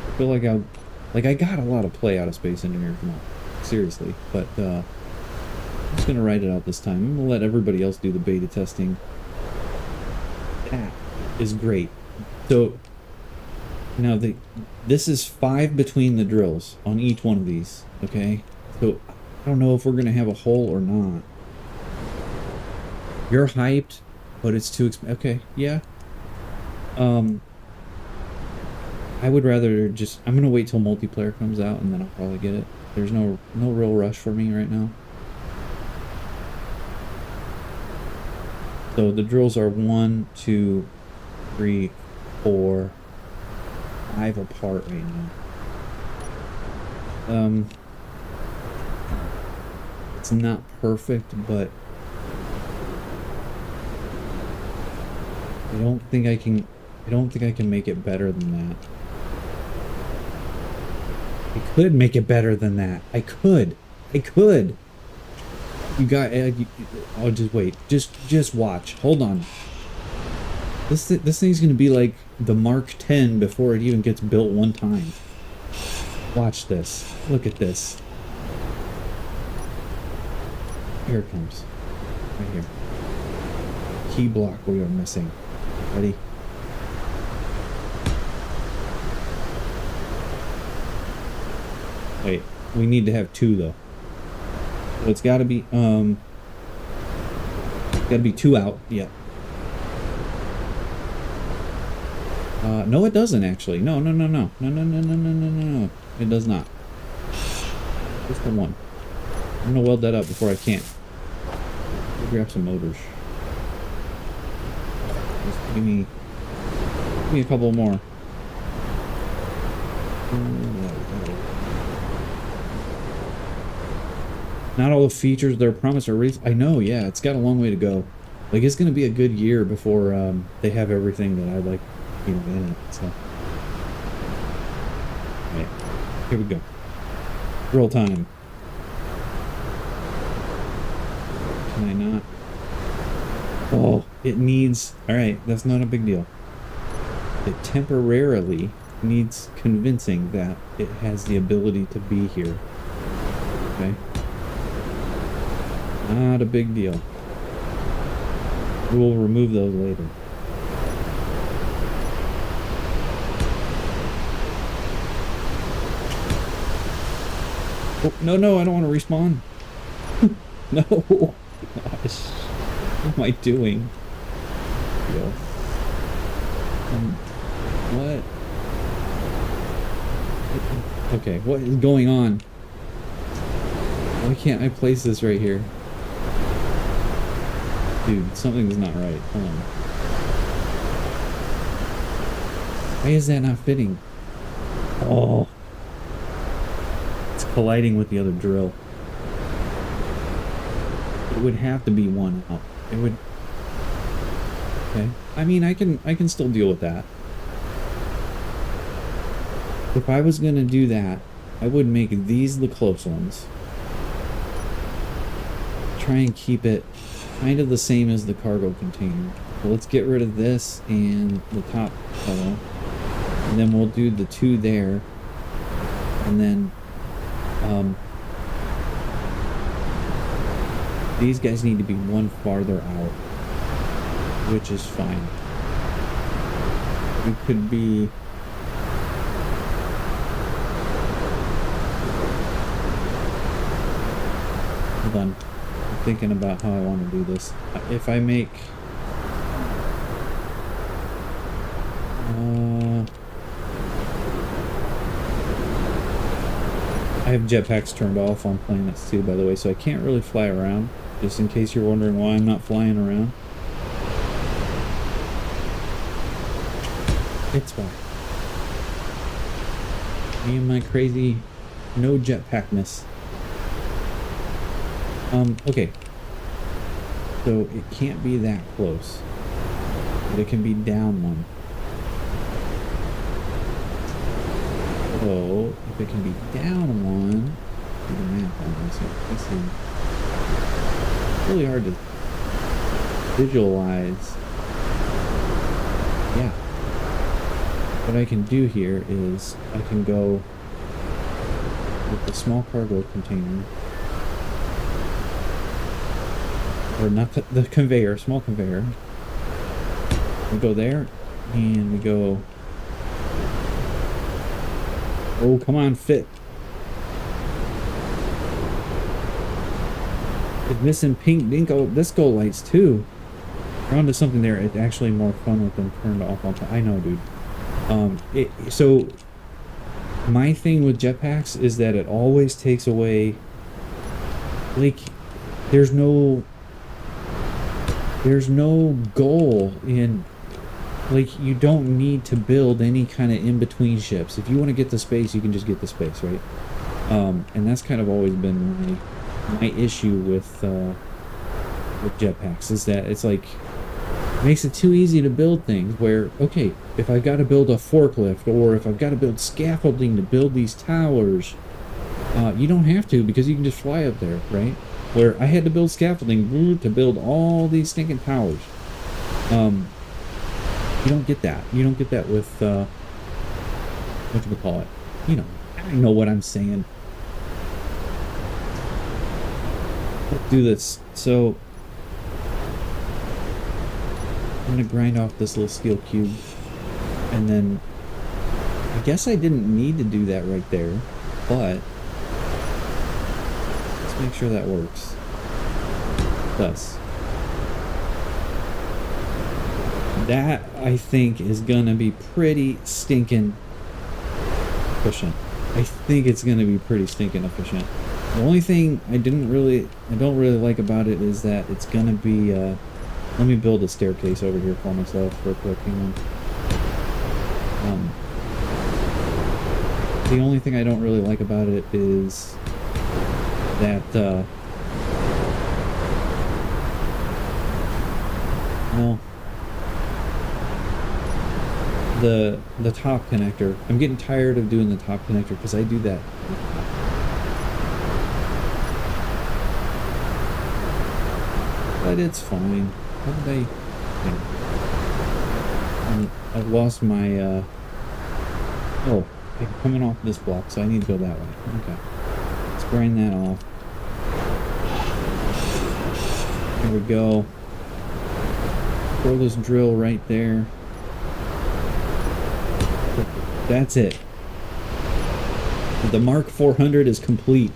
I feel like I got a lot of play out of Space Engineers, seriously, but I'm just gonna write it out this time. I'm gonna let everybody else do the beta testing. That is great. So now this is 5 between the drills on each one of these. Okay, so I don't know if we're gonna have a hole or not. You're hyped, but it's too expensive. Okay, yeah. I would rather just, I'm gonna wait till multiplayer comes out and then I'll probably get it. There's no real rush for me right now. So the drills are 1, 2, 3, 4, 5 apart right now. It's not perfect, but I don't think I can make it better than that. I could make it better than that. I could. You got. Oh, just wait. Just watch. Hold on. This thing's gonna be like the Mark 10 before it even gets built one time. Watch this. Look at this. Here it comes. Right here. Key block we are missing. Ready? Wait, we need to have 2 though. So it's gotta be 2 out, yeah. No it doesn't actually. No. It does not. Just the 1. I'm gonna weld that up before I can't. I'll grab some motors. Just give me a couple more. Not all the features they're promised are released. I know, yeah, it's got a long way to go. Like, it's gonna be a good year before they have everything that I like, you know, in it. So, alright, here we go. Roll time. Can I not? Oh, it needs. Alright, that's not a big deal. It temporarily needs convincing that it has the ability to be here. Okay? Not a big deal. We will remove those later. Oh, no, I don't want to respawn. No. Gosh. What am I doing? What? Okay, what is going on? Why can't I place this right here? Dude, something's not right. Hold on. Why is that not fitting? Oh. It's colliding with the other drill. It would have to be one out. It would. Okay. I mean, I can still deal with that. If I was gonna do that, I would make these the close ones. Try and keep it kind of the same as the cargo container. So let's get rid of this and the top fellow. And then we'll do the two there. And then these guys need to be one farther out, which is fine. We could be hold on. I'm thinking about how I want to do this. If I make I have jetpacks turned off on planets too, by the way, so I can't really fly around, just in case you're wondering why I'm not flying around. It's fine. Me and my crazy no jetpackness. Okay. So it can't be that close, but it can be down one. So if it can be down one, do the math on this. This is really hard to visualize. Yeah. What I can do here is I can go with the small cargo container, or not the conveyor, small conveyor. We go there, and we go. Oh, come on, fit. It's missing pink disco lights too. We're onto something there. It's actually more fun with them turned off all the time. I know, dude. So my thing with jetpacks is that it always takes away, like, there's no goal in, like, you don't need to build any kind of in-between ships. If you want to get to space, you can just get to space, right? And that's kind of always been my issue with jetpacks, is that it's like, it makes it too easy to build things where, okay, if I've got to build a forklift, or if I've got to build scaffolding to build these towers, you don't have to, because you can just fly up there, right? Where I had to build scaffolding to build all these stinking towers. You don't get that. You don't get that with, what do we call it? You know, I know what I'm saying. Let's do this. So, I'm going to grind off this little steel cube. And then, I guess I didn't need to do that right there. But, let's make sure that works. Thus. That, I think, is gonna be pretty stinking efficient. I think it's gonna be pretty stinking efficient. The only thing I don't really like about it is that it's gonna be, let me build a staircase over here for myself real quick. Hang on. The only thing I don't really like about it is that, well, the top connector. I'm getting tired of doing the top connector because I do that. But it's fine. How did I've lost my, oh, I'm coming off this block, so I need to go that way. Okay. Let's grind that off. There we go. Throw this drill right there. That's it. The Mark 400 is complete.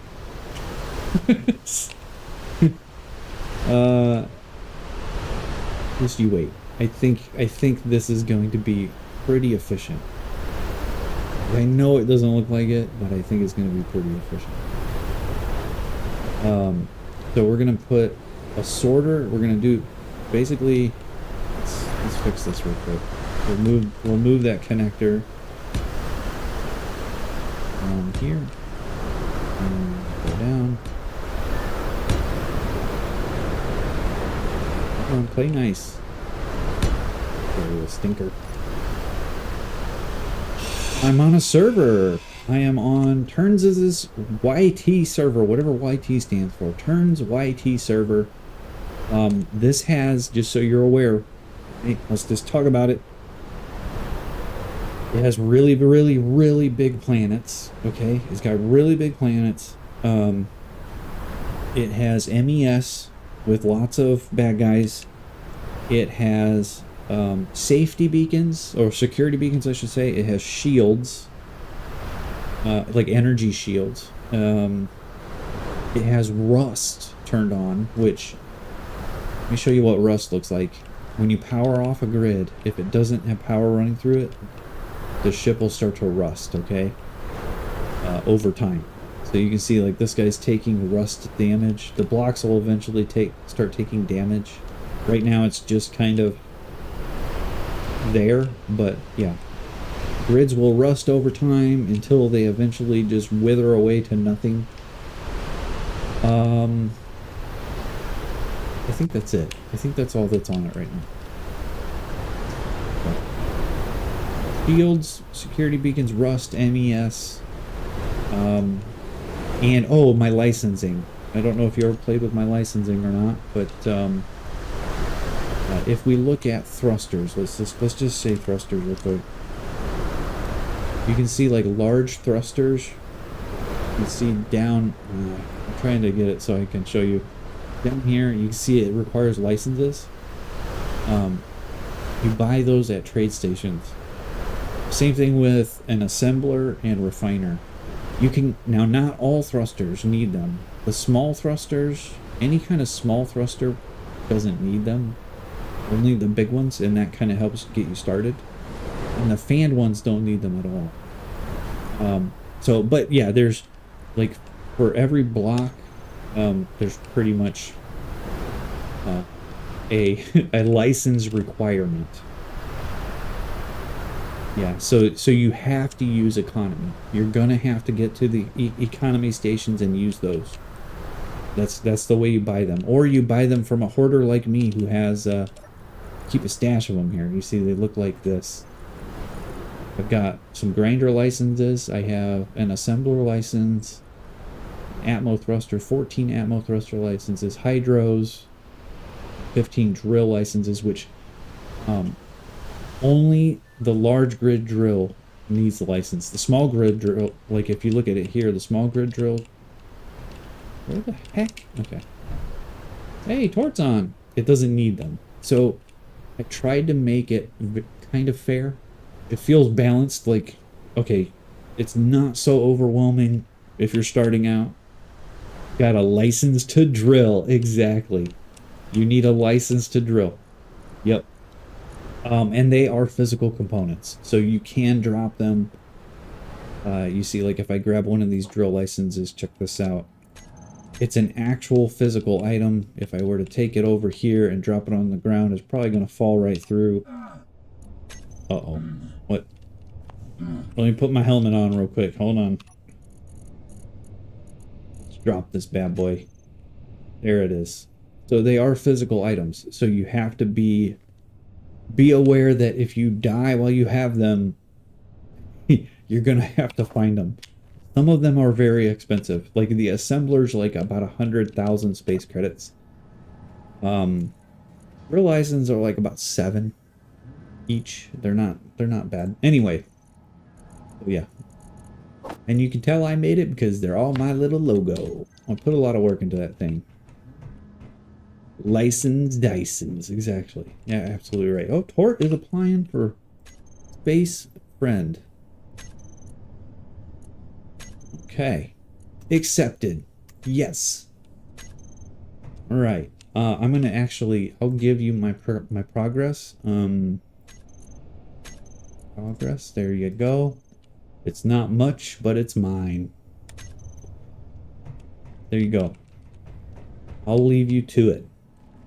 Just you wait. I think this is going to be pretty efficient. I know it doesn't look like it, but I think it's going to be pretty efficient. So we're going to put a sorter. We're going to do basically. Let's fix this real quick. We'll move that connector here and go down. Come on, play nice. There a stinker. I'm on a server. I am on Turns' YT server, whatever YT stands for. Turns YT server. This has, just so you're aware, hey, let's just talk about it. It has really, really, really big planets. Okay, it's got really big planets. It has MES with lots of bad guys. It has safety beacons, or security beacons, I should say. It has shields, like energy shields. It has rust turned on, which, let me show you what rust looks like. When you power off a grid, if it doesn't have power running through it, the ship will start to rust, okay? Over time. So you can see, like, this guy's taking rust damage. The blocks will eventually start taking damage. Right now it's just kind of there, but yeah. Grids will rust over time until they eventually just wither away to nothing. I think that's it. I think that's all that's on it right now. Shields, security beacons, rust, MES, and oh, my licensing. I don't know if you ever played with my licensing or not, but if we look at thrusters, let's just say thrusters real quick. You can see like large thrusters. You can see down. I'm trying to get it so I can show you. Down here, you can see it requires licenses. You buy those at trade stations. Same thing with an assembler and refiner. You can, now not all thrusters need them. The small thrusters, any kind of small thruster doesn't need them. Only the big ones, and that kind of helps get you started. And the fanned ones don't need them at all. So, but yeah, there's like for every block, there's pretty much a license requirement. Yeah, so you have to use economy. You're gonna have to get to the economy stations and use those. That's the way you buy them, or you buy them from a hoarder like me who has keep a stash of them here. You see, they look like this. I've got some grinder licenses. I have an assembler license, Atmo thruster, 14 Atmo thruster licenses, hydros, 15 drill licenses, which only the large grid drill needs the license. The small grid drill, like if you look at it here, the small grid drill, where the heck? Okay. Hey, torts on. It doesn't need them. So I tried to make it kind of fair. It feels balanced, like, okay, it's not so overwhelming if you're starting out. Got a license to drill, exactly. You need a license to drill. Yep. And they are physical components, so you can drop them. You see, like if I grab one of these drill licenses, check this out. It's an actual physical item. If I were to take it over here and drop it on the ground, it's probably going to fall right through. Uh-oh. What? Let me put my helmet on real quick. Hold on. Let's drop this bad boy. There it is. So they are physical items. So you have to be aware that if you die while you have them, you're gonna have to find them. Some of them are very expensive. Like the assembler's like about 100,000 space credits. Real license are like about 7 each. They're not bad. Anyway. So yeah. And you can tell I made it because they're all my little logo. I put a lot of work into that thing. License Dysons, exactly. Yeah, absolutely right. Oh, Tort is applying for Space Friend. Okay. Accepted. Yes. All right. I'm gonna actually. I'll give you my progress. Progress. There you go. It's not much, but it's mine. There you go. I'll leave you to it.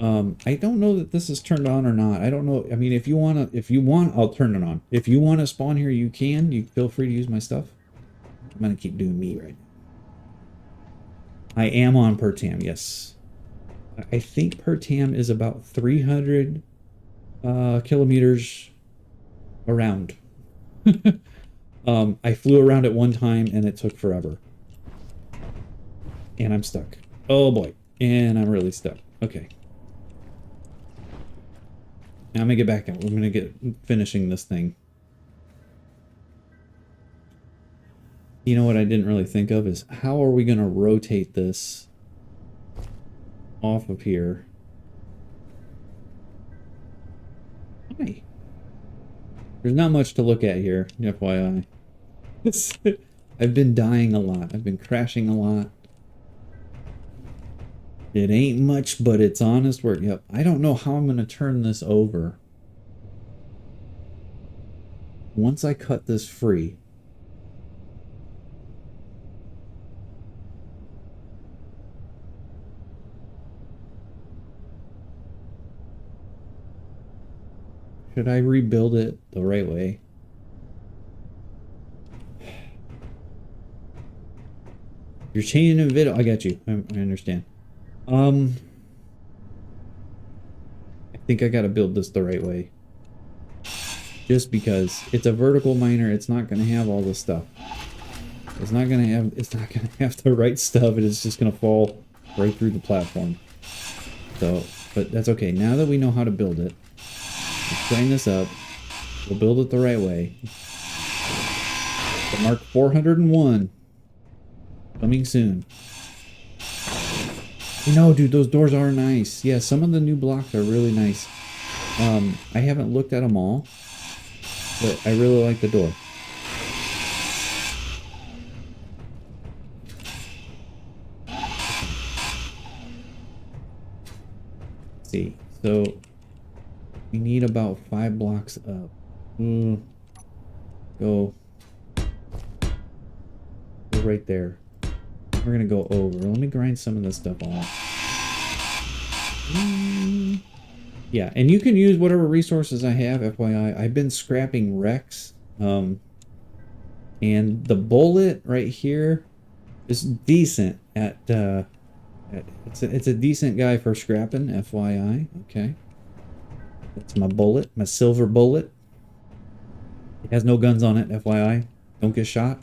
I don't know that this is turned on or not. I don't know. I mean, if you want, I'll turn it on. If you want to spawn here, you can. You feel free to use my stuff. I'm gonna keep doing me right now. I am on per tam, yes. I think per tam is about 300 kilometers around. I flew around it one time and it took forever. And I'm stuck. Oh boy. And I'm really stuck. Okay. Now I'm gonna get back out. We're gonna get finishing this thing. You know what I didn't really think of is how are we gonna rotate this off of here? Hi. There's not much to look at here, FYI. I've been dying a lot. I've been crashing a lot. It ain't much, but it's honest work. Yep. I don't know how I'm going to turn this over. Once I cut this free. Should I rebuild it the right way? You're changing the video. I got you. I understand. I think I gotta build this the right way. Just because it's a vertical miner, it's not gonna have all this stuff. It's not gonna have the right stuff, and it's just gonna fall right through the platform. So, but that's okay. Now that we know how to build it, let's grind this up. We'll build it the right way. The Mark 401 coming soon. You know, dude, those doors are nice. Yeah, some of the new blocks are really nice. I haven't looked at them all, but I really like the door. Let's see, so we need about 5 blocks up. Go right there. We're gonna go over. Let me grind some of this stuff off. Yeah, and you can use whatever resources I have, FYI. I've been scrapping Rex. And the bullet right here is decent at it's a decent guy for scrapping, FYI. Okay. That's my bullet, my silver bullet. It has no guns on it, FYI. Don't get shot.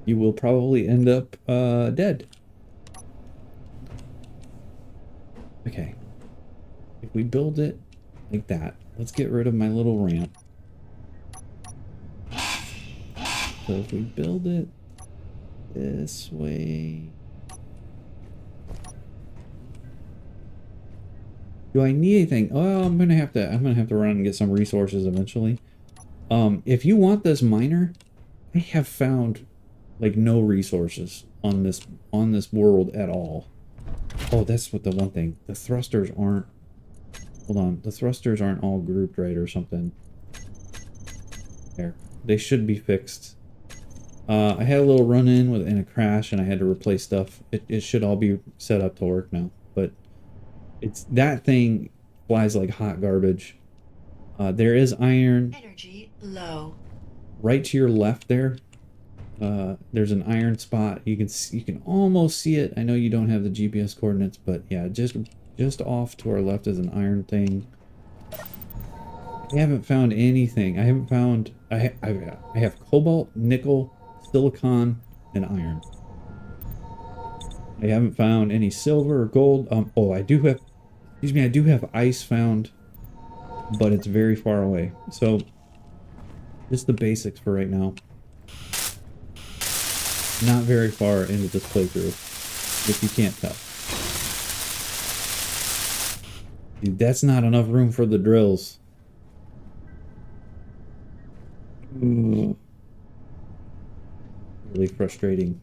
You will probably end up dead. Okay. If we build it like that, let's get rid of my little ramp. So if we build it this way. Do I need anything? Oh, I'm gonna have to run and get some resources eventually. If you want this miner, I have found like no resources on this world at all. Oh, that's what the one thing. The thrusters aren't. Hold on, the thrusters aren't all grouped right or something. There, they should be fixed. I had a little run-in and a crash, and I had to replace stuff. It should all be set up to work now, but it's that thing flies like hot garbage. There is iron Energy low. right to your left there. There's an iron spot. You can almost see it. I know you don't have the GPS coordinates, but yeah, just off to our left is an iron thing. I haven't found anything. I haven't found. I have cobalt, nickel, silicon, and iron. I haven't found any silver or gold. Oh, I do have. Excuse me. I do have ice found, but it's very far away. So, just the basics for right now. Not very far into this playthrough, if you can't tell. Dude, that's not enough room for the drills. Ooh. Really frustrating.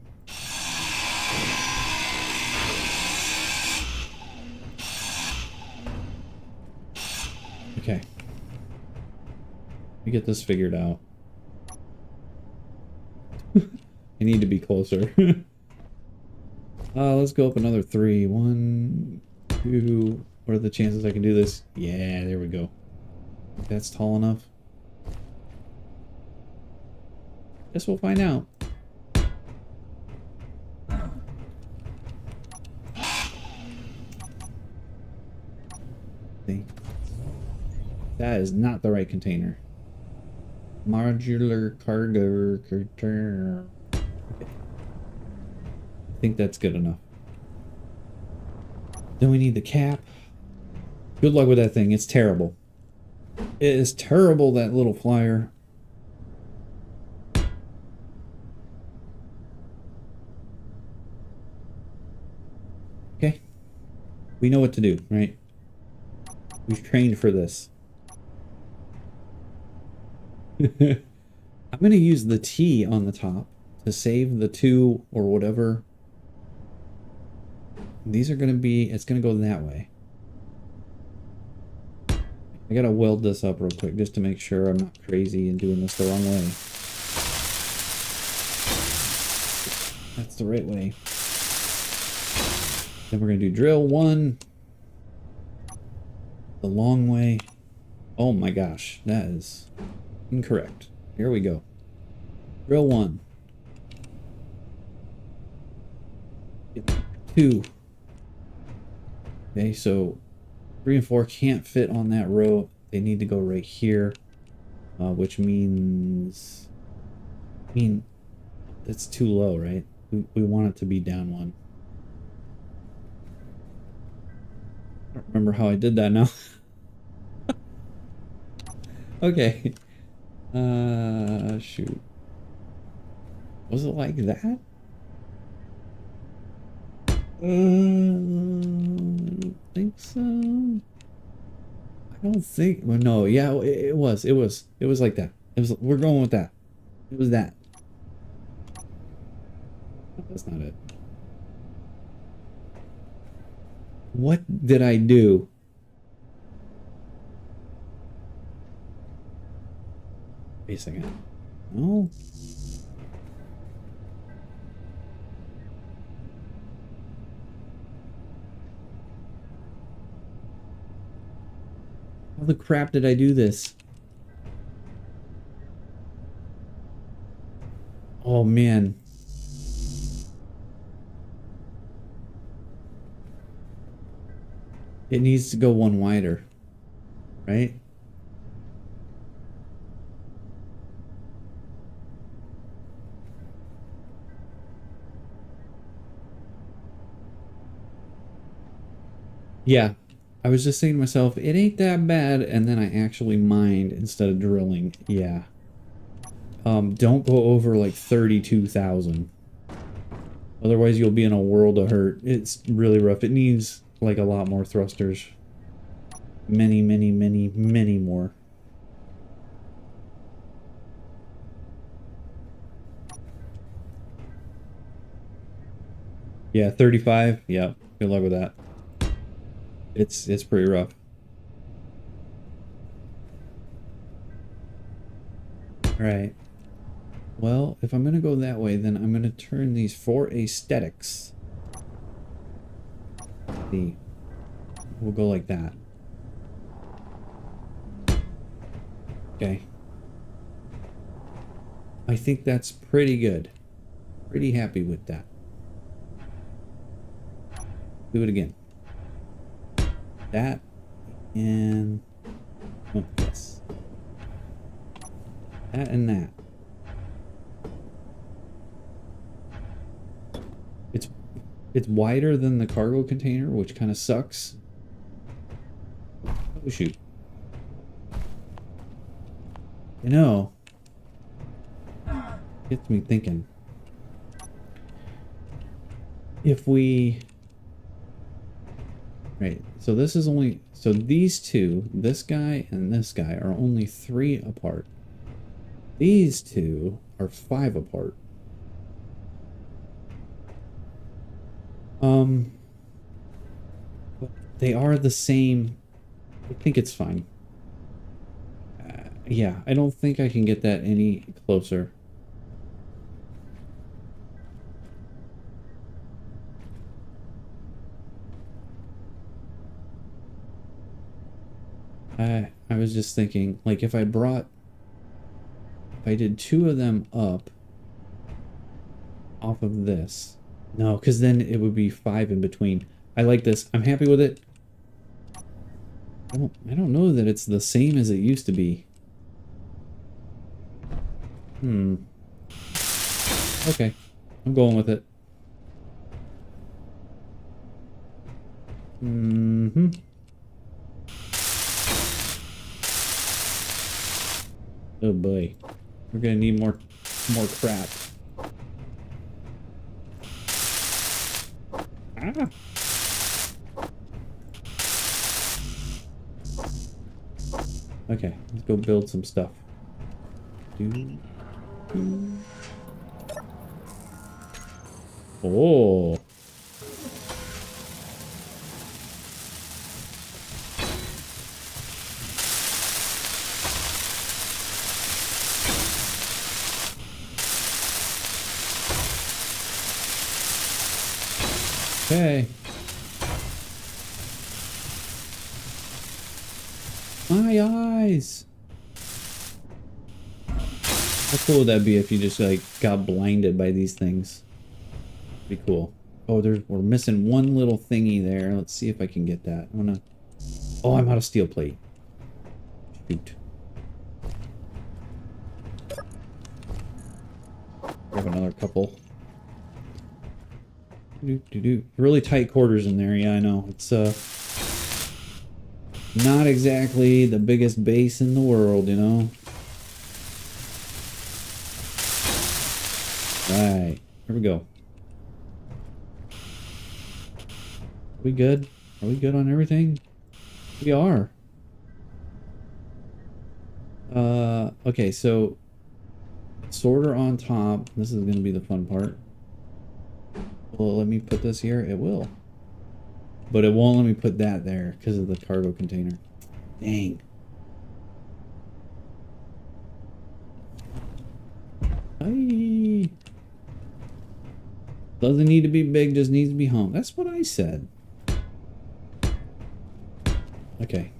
Okay. Let me get this figured out. I need to be closer. Let's go up another 3. 1, 2. What are the chances I can do this? Yeah, there we go. That's tall enough. Guess we'll find out. See? That is not the right container. Modular cargo container. Okay. I think that's good enough. Then we need the cap. Good luck with that thing. It's terrible. It is terrible, that little flyer. Okay. We know what to do, right? We've trained for this. I'm going to use the T on the top to save the 2 or whatever. These are going to be, it's going to go that way. I got to weld this up real quick just to make sure I'm not crazy and doing this the wrong way. That's the right way. Then we're going to do drill 1. The long way. Oh my gosh, that is incorrect. Here we go. Drill 1. 2. Okay, so 3 and 4 can't fit on that row. They need to go right here, which means, that's too low, right? We want it to be down 1. I don't remember how I did that now. Okay. Shoot. Was it like that? I don't think so. I don't think. Well, no. Yeah, it was. It was like that. It was. We're going with that. It was that. No, that's not it. What did I do? Wait a second. No. How the crap did I do this? Oh man. It needs to go 1 wider, right? Yeah, I was just saying to myself, it ain't that bad, and then I actually mined instead of drilling. Yeah. Don't go over like 32,000. Otherwise you'll be in a world of hurt. It's really rough. It needs like a lot more thrusters. Many, many, many, many more. Yeah, 35. Yeah, good luck with that. It's pretty rough. Alright. Well, if I'm going to go that way, then I'm going to turn these for aesthetics. See. We'll go like that. Okay. I think that's pretty good. Pretty happy with that. Do it again. That and oh, yes. That and that. It's wider than the cargo container, which kind of sucks. Oh shoot. You know, gets me thinking. If we... Right, so this is only... So these two, this guy and this guy, are only 3 apart. These two are 5 apart. But they are the same. I think it's fine. Yeah, I don't think I can get that any closer. I was just thinking, like, if I did 2 of them up off of this. No, because then it would be 5 in between. I like this. I'm happy with it. I don't know that it's the same as it used to be. Okay. I'm going with it. Oh boy. We're gonna need more crap. Ah. Okay, let's go build some stuff. Oh. Okay. My eyes. How cool would that be if you just like got blinded by these things? Pretty cool. Oh, we're missing one little thingy there. Let's see if I can get that. Oh, I'm out of steel plate. Shoot. Grab another couple. Really tight quarters in there. Yeah, I know. It's not exactly the biggest base in the world, you know. Right. Here we go. Are we good? Are we good on everything? We are. Okay, so sorter on top. This is going to be the fun part. Will it let me put this here? It will. But it won't let me put that there because of the cargo container. Dang. Hi. Doesn't need to be big, just needs to be home. That's what I said. Okay.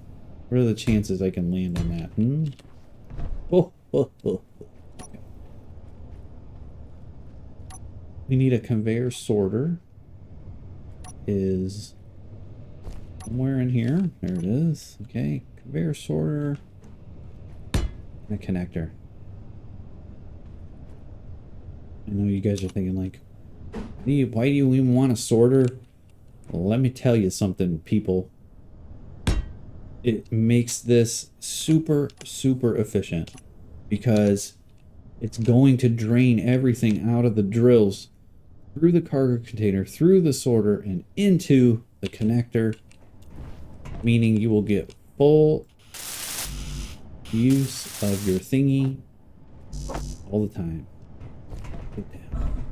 What are the chances I can land on that? Oh. Okay. We need a conveyor sorter. Is somewhere in here. There it is. Okay. Conveyor sorter. And a connector. I know you guys are thinking like, why do you even want a sorter? Well, let me tell you something, people. It makes this super, super efficient because it's going to drain everything out of the drills through the cargo container, through the sorter, and into the connector, meaning you will get full use of your thingy all the time. Get down.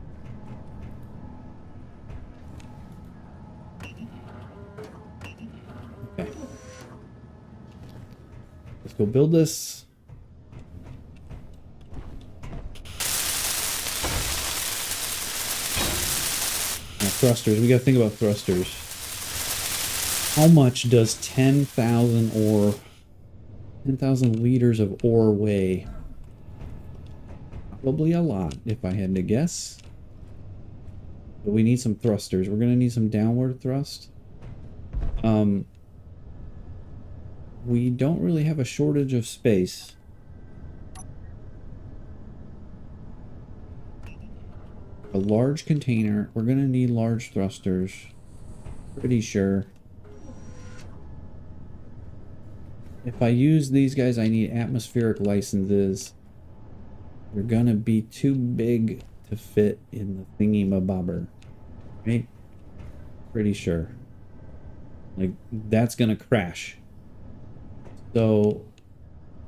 Okay. Let's go build this. Now, thrusters. We gotta think about thrusters. How much does 10,000 ore 10,000 liters of ore weigh? Probably a lot, if I had to guess. But we need some thrusters. We're gonna need some downward thrust. We don't really have a shortage of space. A large container. We're gonna need large thrusters. Pretty sure. If I use these guys, I need atmospheric licenses. They're gonna be too big to fit in the thingy-mabobber. Right? Pretty sure. Like, that's gonna crash. So,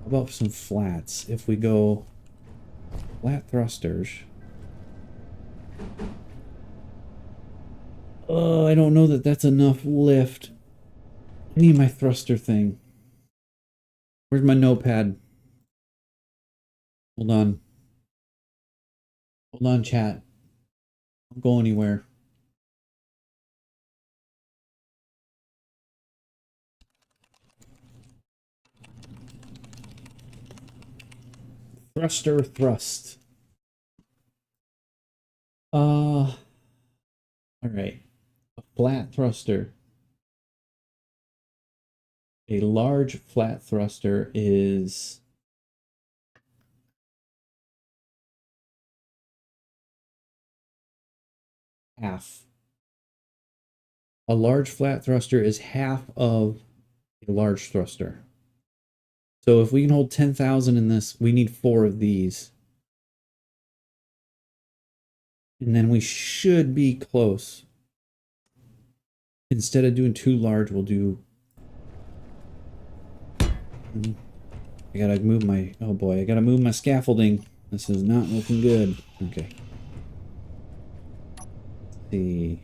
how about some flats? If we go flat thrusters. Oh, I don't know that that's enough lift. I need my thruster thing. Where's my notepad? Hold on. Hold on, chat. Don't go anywhere. Thruster thrust. All right. A flat thruster. A large flat thruster is half. A large flat thruster is half of a large thruster. So if we can hold 10,000 in this, we need 4 of these. And then we should be close. Instead of doing too large, we'll do... I gotta move my... Oh boy, I gotta move my scaffolding. This is not looking good. Okay. Let's see.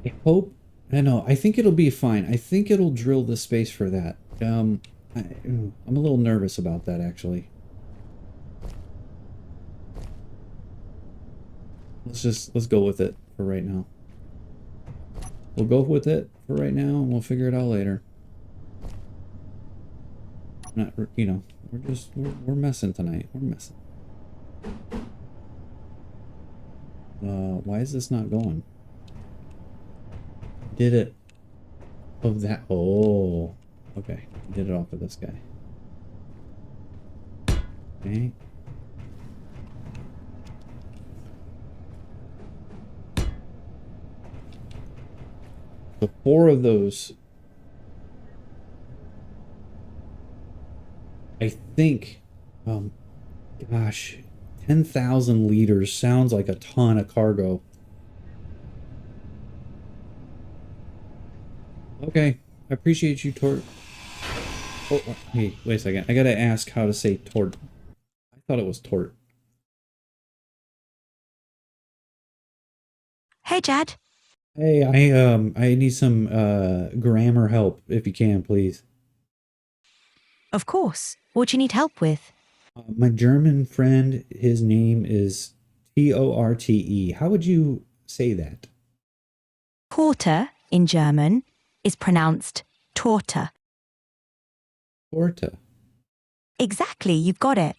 I hope... I know, I think it'll be fine. I think it'll drill the space for that. I'm a little nervous about that, actually. Let's go with it for right now. We'll go with it for right now, and we'll figure it out later. Not, you know, we're messing tonight. We're messing. Why is this not going? Did it of that? Oh, okay. Did it off of this guy. Okay. So 4 of those. I think, gosh, 10,000 liters sounds like a ton of cargo. Okay, I appreciate you, Tort. Oh, hey, wait a second. I gotta ask how to say Tort. I thought it was Tort. Hey, Jad. Hey, I need some grammar help if you can, please. Of course. What do you need help with? My German friend, his name is Torte. How would you say that? Torte in German is pronounced Torte. Torte. Exactly, you've got it.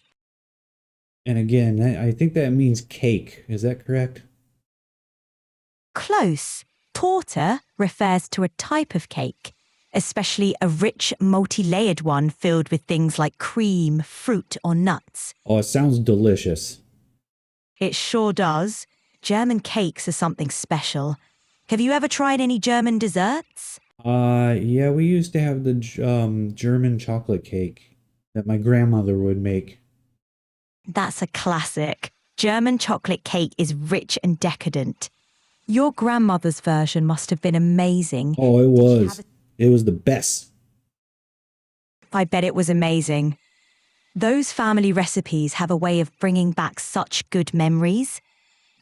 And again, I think that means cake. Is that correct? Close. Torte refers to a type of cake, especially a rich, multi-layered one filled with things like cream, fruit, or nuts. Oh, it sounds delicious. It sure does. German cakes are something special. Have you ever tried any German desserts? Yeah, we used to have the German chocolate cake that my grandmother would make. That's a classic. German chocolate cake is rich and decadent. Your grandmother's version must have been amazing. Oh, it was. It was the best. I bet it was amazing. Those family recipes have a way of bringing back such good memories.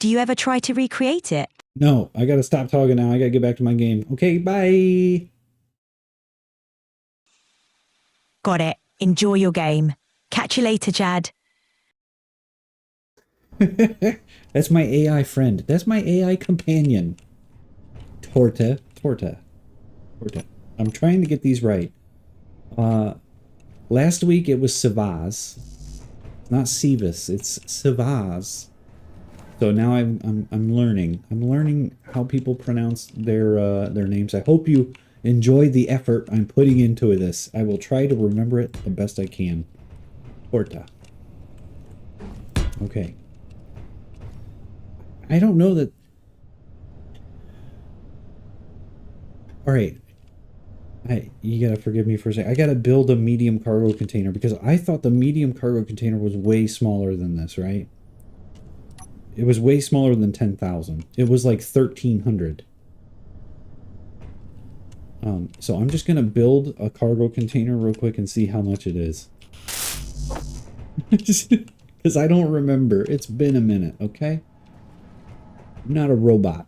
Do you ever try to recreate it? No, I gotta stop talking now. I gotta get back to my game. Okay, bye. Got it. Enjoy your game. Catch you later, Jad. That's my AI friend. That's my AI companion. Torta. I'm trying to get these right. Last week it was Savaz. Not Sivas, it's Savaz. So now I'm learning. I'm learning how people pronounce their names. I hope you enjoy the effort I'm putting into this. I will try to remember it the best I can. Torta. Okay. I don't know that... Alright. You gotta forgive me for a second. I gotta build a medium cargo container because I thought the medium cargo container was way smaller than this, right? It was way smaller than 10,000. It was like 1,300. So I'm just gonna build a cargo container real quick and see how much it is. Because I don't remember. It's been a minute, okay? I'm not a robot.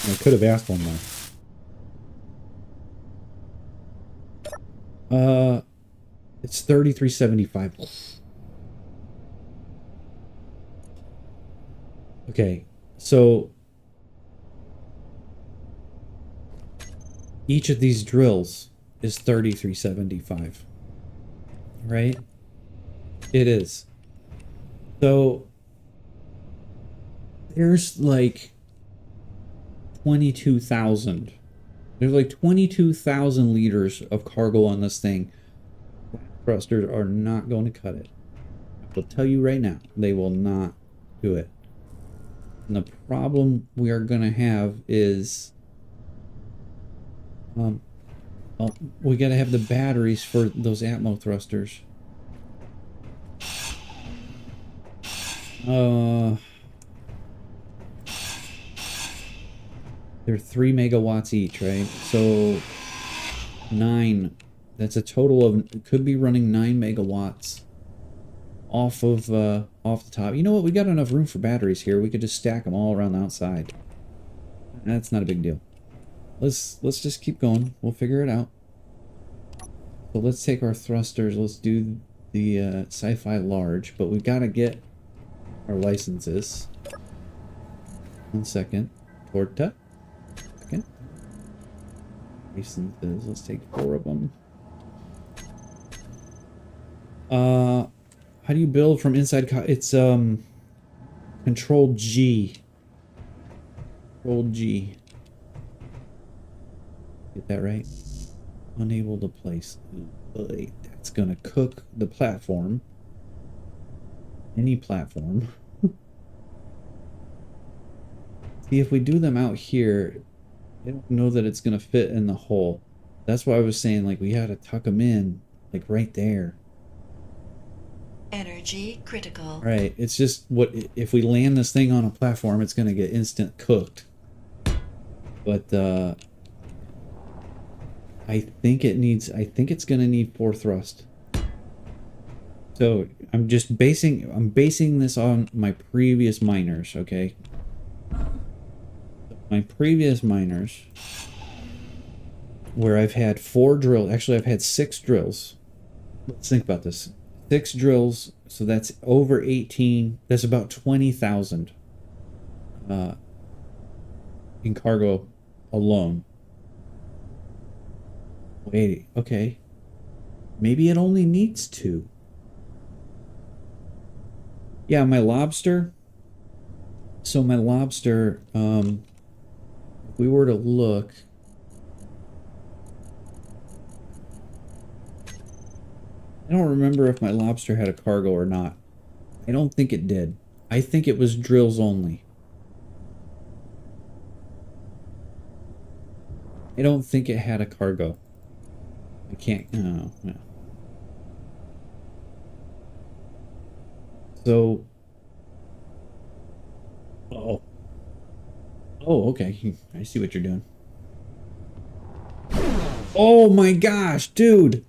I could have asked one more. It's 33.75. Okay, so each of these drills is 33.75, right? It is. So there's like 22,000. There's like 22,000 liters of cargo on this thing. Thrusters are not going to cut it. I will tell you right now, they will not do it. And the problem we are going to have is we got to have the batteries for those Atmo thrusters. They're 3 megawatts each, right? So 9. That's a total of, it could be running 9 megawatts off the top. You know what? We got enough room for batteries here. We could just stack them all around the outside. That's not a big deal. Let's just keep going. We'll figure it out. So let's take our thrusters. Let's do the sci-fi large, but we gotta get our licenses. 1 second. Torta. Second. Licenses. Let's take 4 of them. How do you build from inside? It's Control G. Control G. Get that right? Unable to place. That's gonna cook the platform. Any platform. See, if we do them out here, I don't know that it's gonna fit in the hole. That's why I was saying, like, we had to tuck them in, like, right there. Energy critical. Right. It's just what if we land this thing on a platform, it's gonna get instant cooked. But I think it's gonna need 4 thrust. So I'm basing this on my previous miners, okay? My previous miners, where I've had 4 drills, actually I've had 6 drills. Let's think about this. 6 drills, so that's over 18. That's about 20,000 in cargo alone. Wait, okay. Maybe it only needs 2. Yeah, my lobster. So my lobster, if we were to look, I don't remember if my lobster had a cargo or not. I don't think it did. I think it was drills only. I don't think it had a cargo. I can't, no. So, oh, okay. I see what you're doing. Oh my gosh, dude.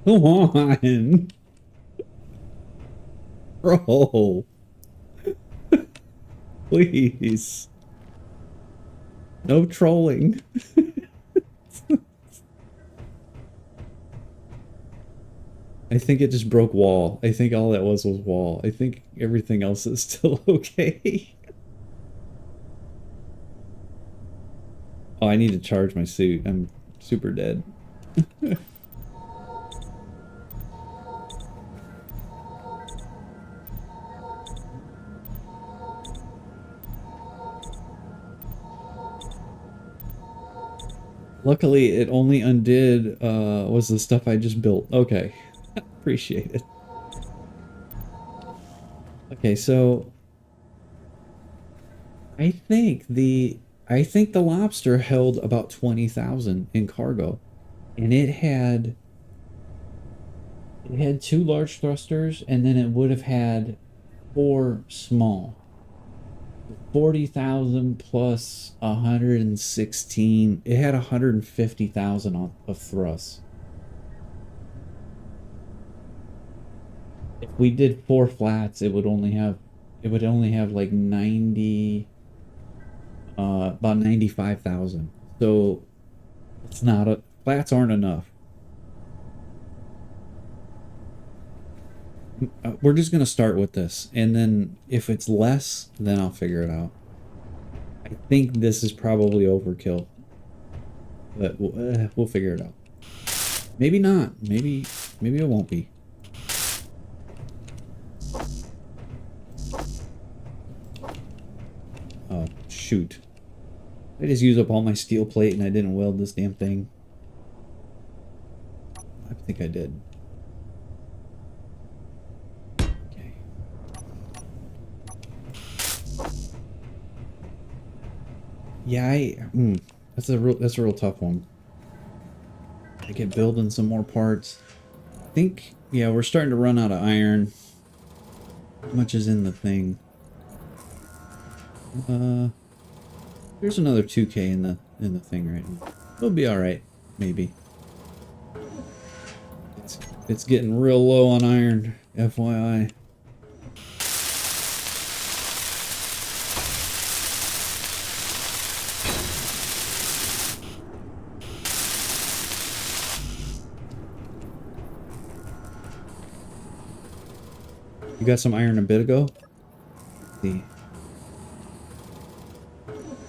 Come on. Bro. Please. No trolling. I think it just broke wall. I think all that was wall. I think everything else is still okay. Oh, I need to charge my suit. I'm super dead. Luckily, it only undid was the stuff I just built. Okay. Appreciate it. Okay, so I think the lobster held about 20,000 in cargo, and it had two large thrusters, and then it would have had 4 small. 40,000 plus 116. It had 150,000 of thrust. If we did 4 flats, it would only have like 90 about 95,000. So it's not a flats aren't enough. We're just gonna start with this, and then if it's less, then I'll figure it out. I think this is probably overkill, but we'll figure it out. Maybe not. Maybe it won't be. Oh shoot! I just used up all my steel plate, and I didn't weld this damn thing. I think I did. Yeah, that's a real tough one. I get building some more parts. I think, yeah, we're starting to run out of iron. How much is in the thing? There's another 2K in the thing right now. We'll be all right, maybe. It's getting real low on iron, FYI. You got some iron a bit ago? Let's see.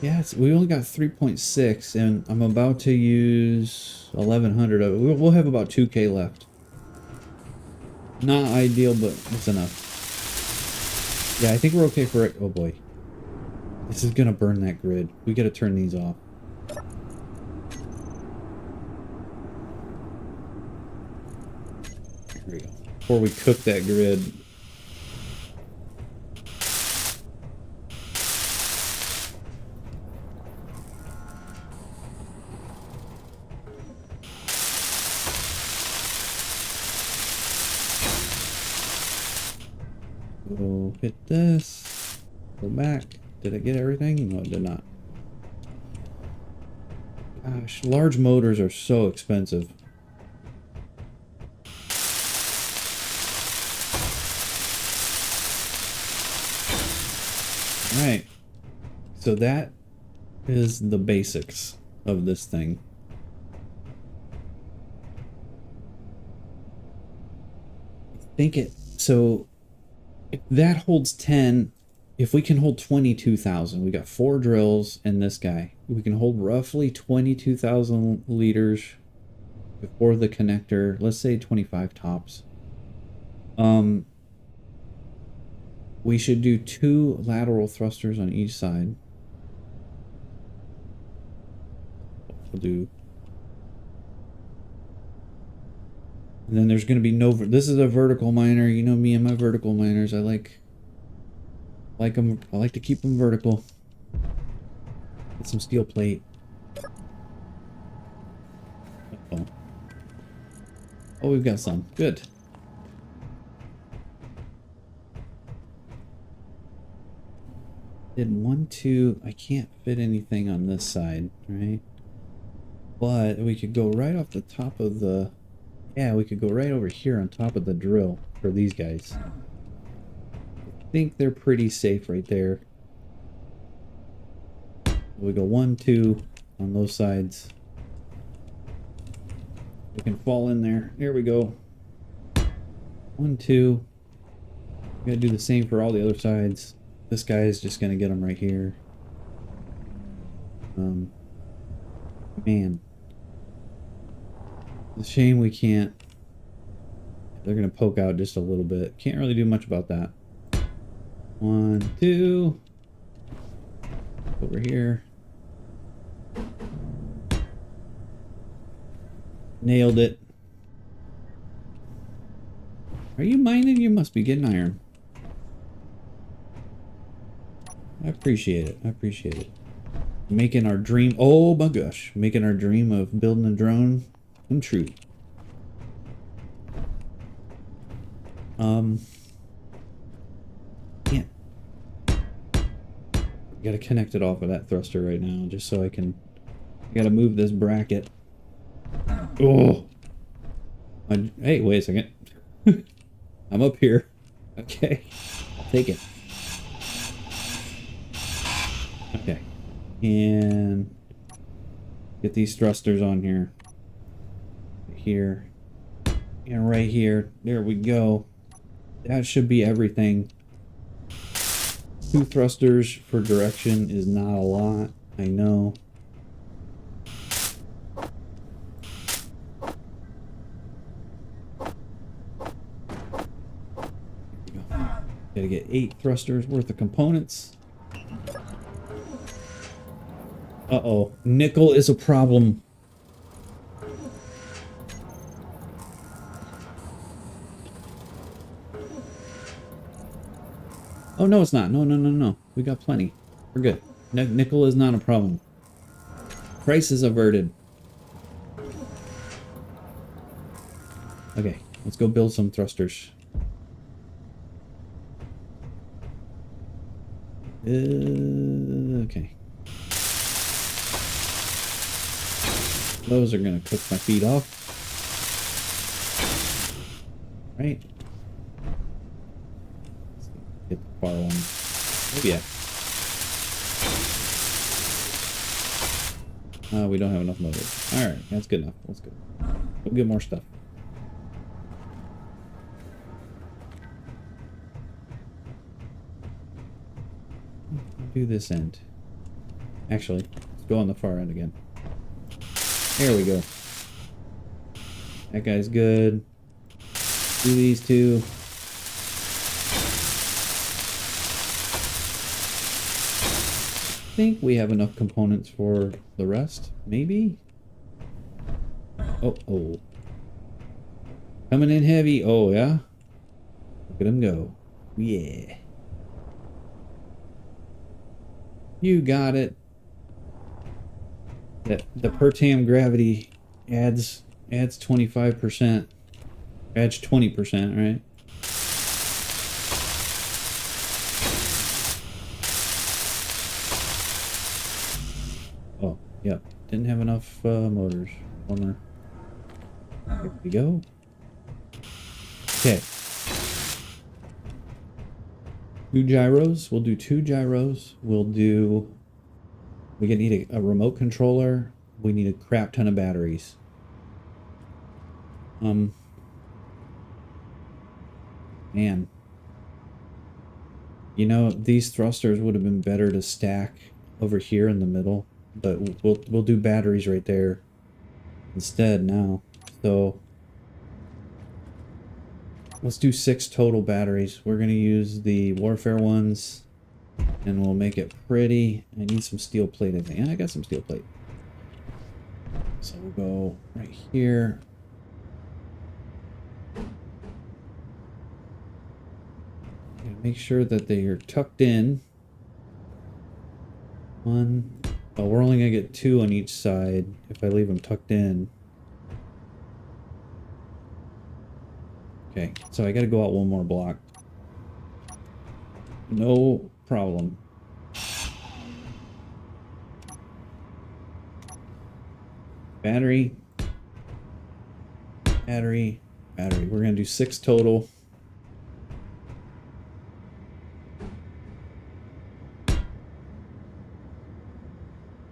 Yeah, we only got 3.6, and I'm about to use 1,100 of it. We'll have about 2K left. Not ideal, but it's enough. Yeah, I think we're okay for it. Oh boy. This is gonna burn that grid. We gotta turn these off. There we go. Before we cook that grid. Go hit this. Go back. Did I get everything? No, I did not. Gosh, large motors are so expensive. Alright. So that is the basics of this thing. I think it... So... If that holds 10, if we can hold 22,000, we got 4 drills and this guy. We can hold roughly 22,000 liters before the connector. Let's say 25 tops. We should do 2 lateral thrusters on each side. We'll do. And then there's going to be no... This is a vertical miner. You know me and my vertical miners. I like them. I like to keep them vertical. Get some steel plate. Uh-oh. Oh, we've got some. Good. Did 1, 2... I can't fit anything on this side, right? But we could go right off the top of the... Yeah, we could go right over here on top of the drill for these guys. I think they're pretty safe right there. We go 1, 2 on those sides. We can fall in there. Here we go. 1, 2. We gotta do the same for all the other sides. This guy is just gonna get them right here. Man. It's a shame we can't. They're going to poke out just a little bit. Can't really do much about that. 1, 2. Over here. Nailed it. Are you mining? You must be getting iron. I appreciate it. I appreciate it. Making our dream. Oh my gosh. Making our dream of building a drone come true. Yeah. Gotta connect it off of that thruster right now, just so I can. I gotta move this bracket. Oh. Hey, wait a second. I'm up here. Okay. I'll take it. Okay. And get these thrusters on here. Here. And right here. There we go. That should be everything. 2 thrusters for direction is not a lot. I know. Gotta get 8 thrusters worth of components. Uh-oh. Nickel is a problem. Oh, no, it's not. No, no, no, no. We got plenty. We're good. Nickel is not a problem. Crisis averted. Okay, let's go build some thrusters. Okay. Those are gonna cook my feet off. Right. Get the far one. Oh, yeah. We don't have enough motors. Alright, that's good enough. That's good. We'll get more stuff. Do this end. Actually, let's go on the far end again. There we go. That guy's good. Do these 2. I think we have enough components for the rest. Maybe? Oh, oh. Coming in heavy. Oh, yeah? Look at him go. Yeah. You got it. The per tam gravity adds 25%. Adds 20%, right? Oh, yep. Didn't have enough motors. Bummer. There we go. Okay. 2 gyros. We'll do 2 gyros. We'll do... We're gonna need a remote controller. We need a crap ton of batteries. Man. You know, these thrusters would have been better to stack over here in the middle, but we'll do batteries right there instead now. So let's do 6 total batteries. We're gonna use the warfare ones, and we'll make it pretty. I need some steel plate, I think. Yeah, I got some steel plate. So we'll go right here. Make sure that they are tucked in. 1. Oh, we're only gonna get 2 on each side if I leave them tucked in. Okay, so I gotta go out 1 more block. No problem. Battery. Battery. Battery. We're gonna do 6 total.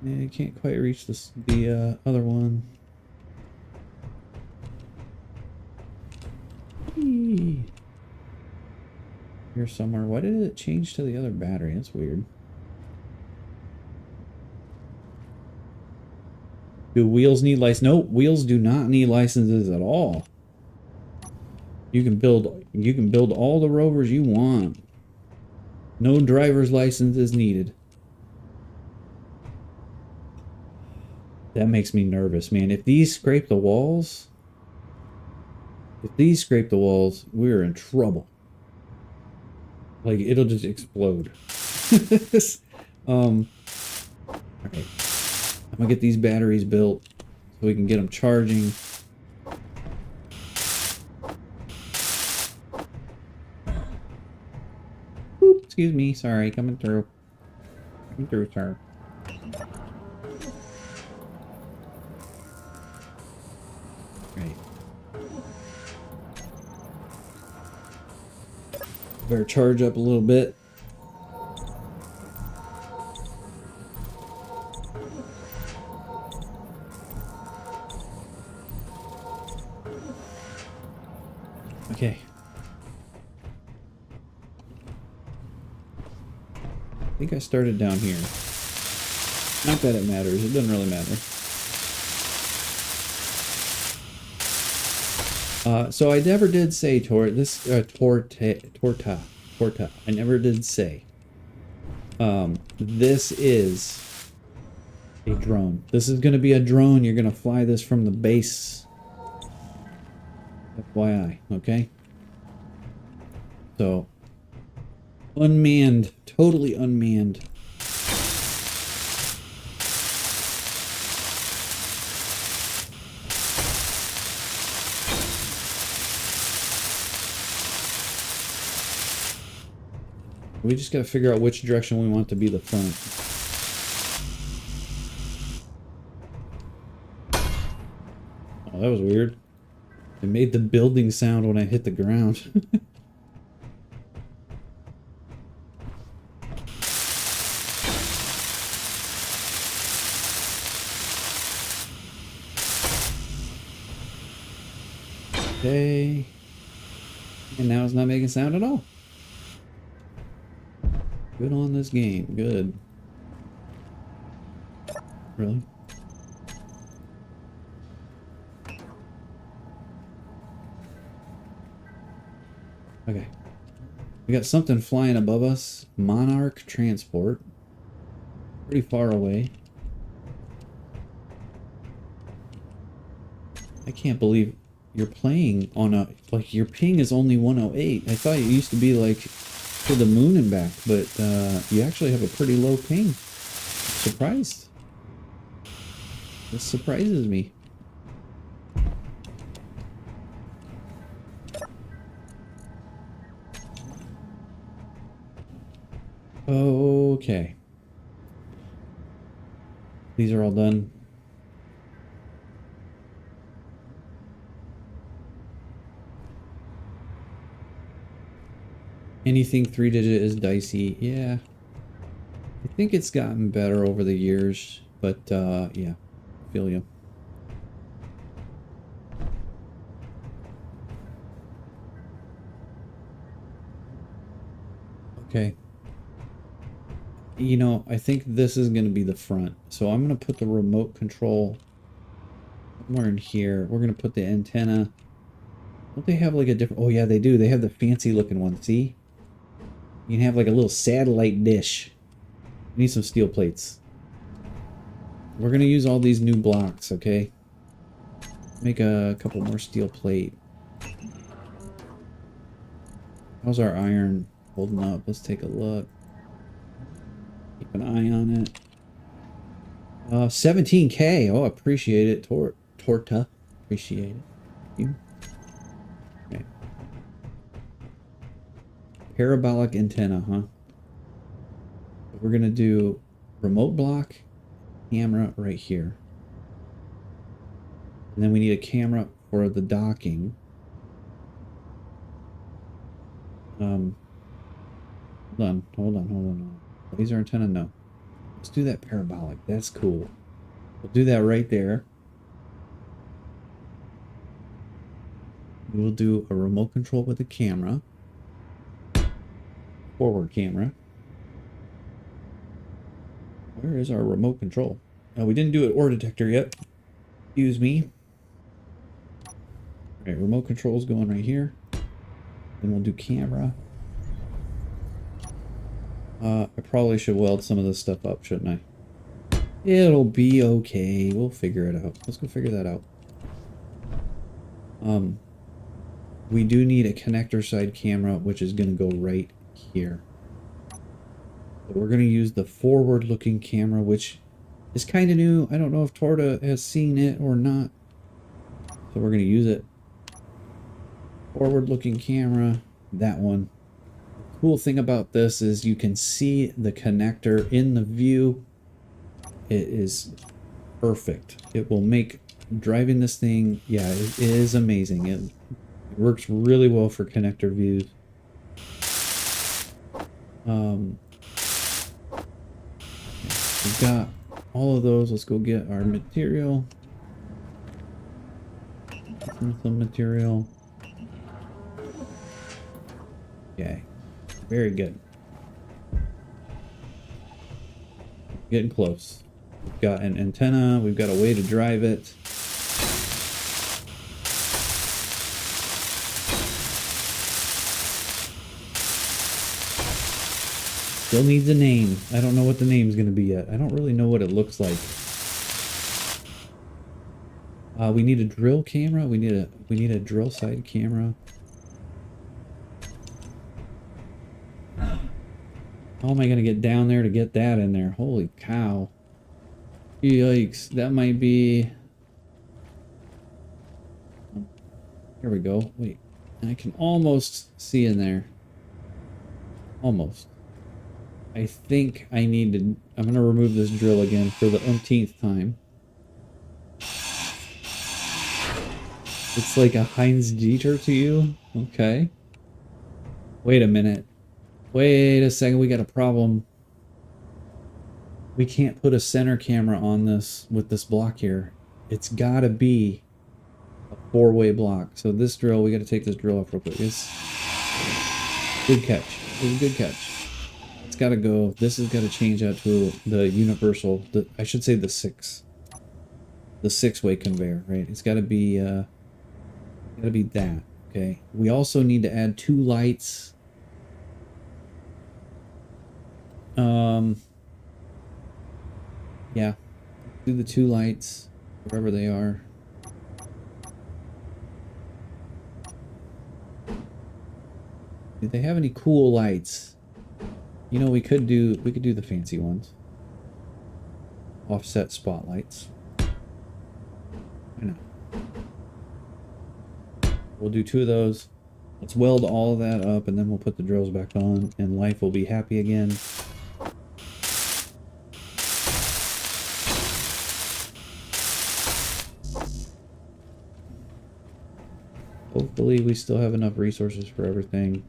Yeah, I can't quite reach the other one. Eee. Here somewhere. Why did it change to the other battery? That's weird. Do wheels need license? No, wheels do not need licenses at all. You can build all the rovers you want. No driver's license is needed. That makes me nervous, man. If these scrape the walls, we're in trouble. Like, it'll just explode. Okay. I'm gonna get these batteries built so we can get them charging. Oop, excuse me, sorry, coming through. Coming through, sir. Right. Better charge up a little bit. Okay. I think I started down here. Not that it matters. It doesn't really matter. So I never did say torta. I never did say. This is a drone. This is going to be a drone. You're going to fly this from the base. FYI, okay? So, unmanned, totally unmanned. We just gotta figure out which direction we want to be the front. Oh, that was weird. It made the building sound when I hit the ground. Okay. And now it's not making sound at all. Good on this game. Good. Really? Okay. We got something flying above us. Monarch transport. Pretty far away. I can't believe you're playing on a... Like, your ping is only 108. I thought it used to be, like, to the moon and back, but you actually have a pretty low ping. I'm surprised. This surprises me. Okay. These are all done. Anything 3-digit is dicey. Yeah. I think it's gotten better over the years, but yeah. Feel you. Okay. You know, I think this is going to be the front. So I'm going to put the remote control somewhere in here. We're going to put the antenna. Don't they have like a different... Oh yeah, they do. They have the fancy looking one. See? You can have like a little satellite dish. We need some steel plates. We're going to use all these new blocks, okay? Make a couple more steel plate. How's our iron holding up? Let's take a look. Keep an eye on it. 17K. Oh, appreciate it. Torta. Appreciate it. Thank you. Okay. Parabolic antenna, huh? We're going to do remote block, camera right here. And then we need a camera for the docking. Hold on. Laser antenna, no. Let's do that parabolic. That's cool. We'll do that right there. We'll do a remote control with a camera. Forward camera. Where is our remote control? Oh, we didn't do an ore detector yet. Excuse me. All right, remote control's going right here. Then we'll do camera. I probably should weld some of this stuff up, shouldn't I? It'll be okay. We'll figure it out. Let's go figure that out. We do need a connector side camera, which is going to go right here. So we're going to use the forward-looking camera, which is kind of new. I don't know if Torta has seen it or not. So we're going to use it. Forward-looking camera, that one. Cool thing about this is you can see the connector in the view. It is perfect. It will make driving this thing, yeah, it is amazing. It works really well for connector views. We've got all of those. Let's go get our material. Some material. Okay, very good. Getting close. We've got an antenna. We've got a way to drive it. Still needs a name. I don't know what the name's going to be yet. I don't really know what it looks like. We need a drill camera. We need a drill side camera. How am I going to get down there to get that in there? Holy cow. Yikes. That might be... Here we go. Wait. I can almost see in there. Almost. I think I need to... I'm going to remove this drill again for the umpteenth time. It's like a Heinz Dieter to you? Okay. Wait a minute. Wait a second, we got a problem. We can't put a center camera on this with this block here. It's gotta be a four-way block. So this drill, we gotta take this drill off real quick. It's good catch. It's a good catch. It's gotta go. This has gotta change out to the universal, I should say the six-way conveyor, right? It's gotta be that. Okay. We also need to add 2 lights. Yeah, do the 2 lights, wherever they are. Do they have any cool lights? You know, we could do the fancy ones. Offset spotlights. I know. We'll do 2 of those. Let's weld all of that up, and then we'll put the drills back on, and life will be happy again. Hopefully we still have enough resources for everything.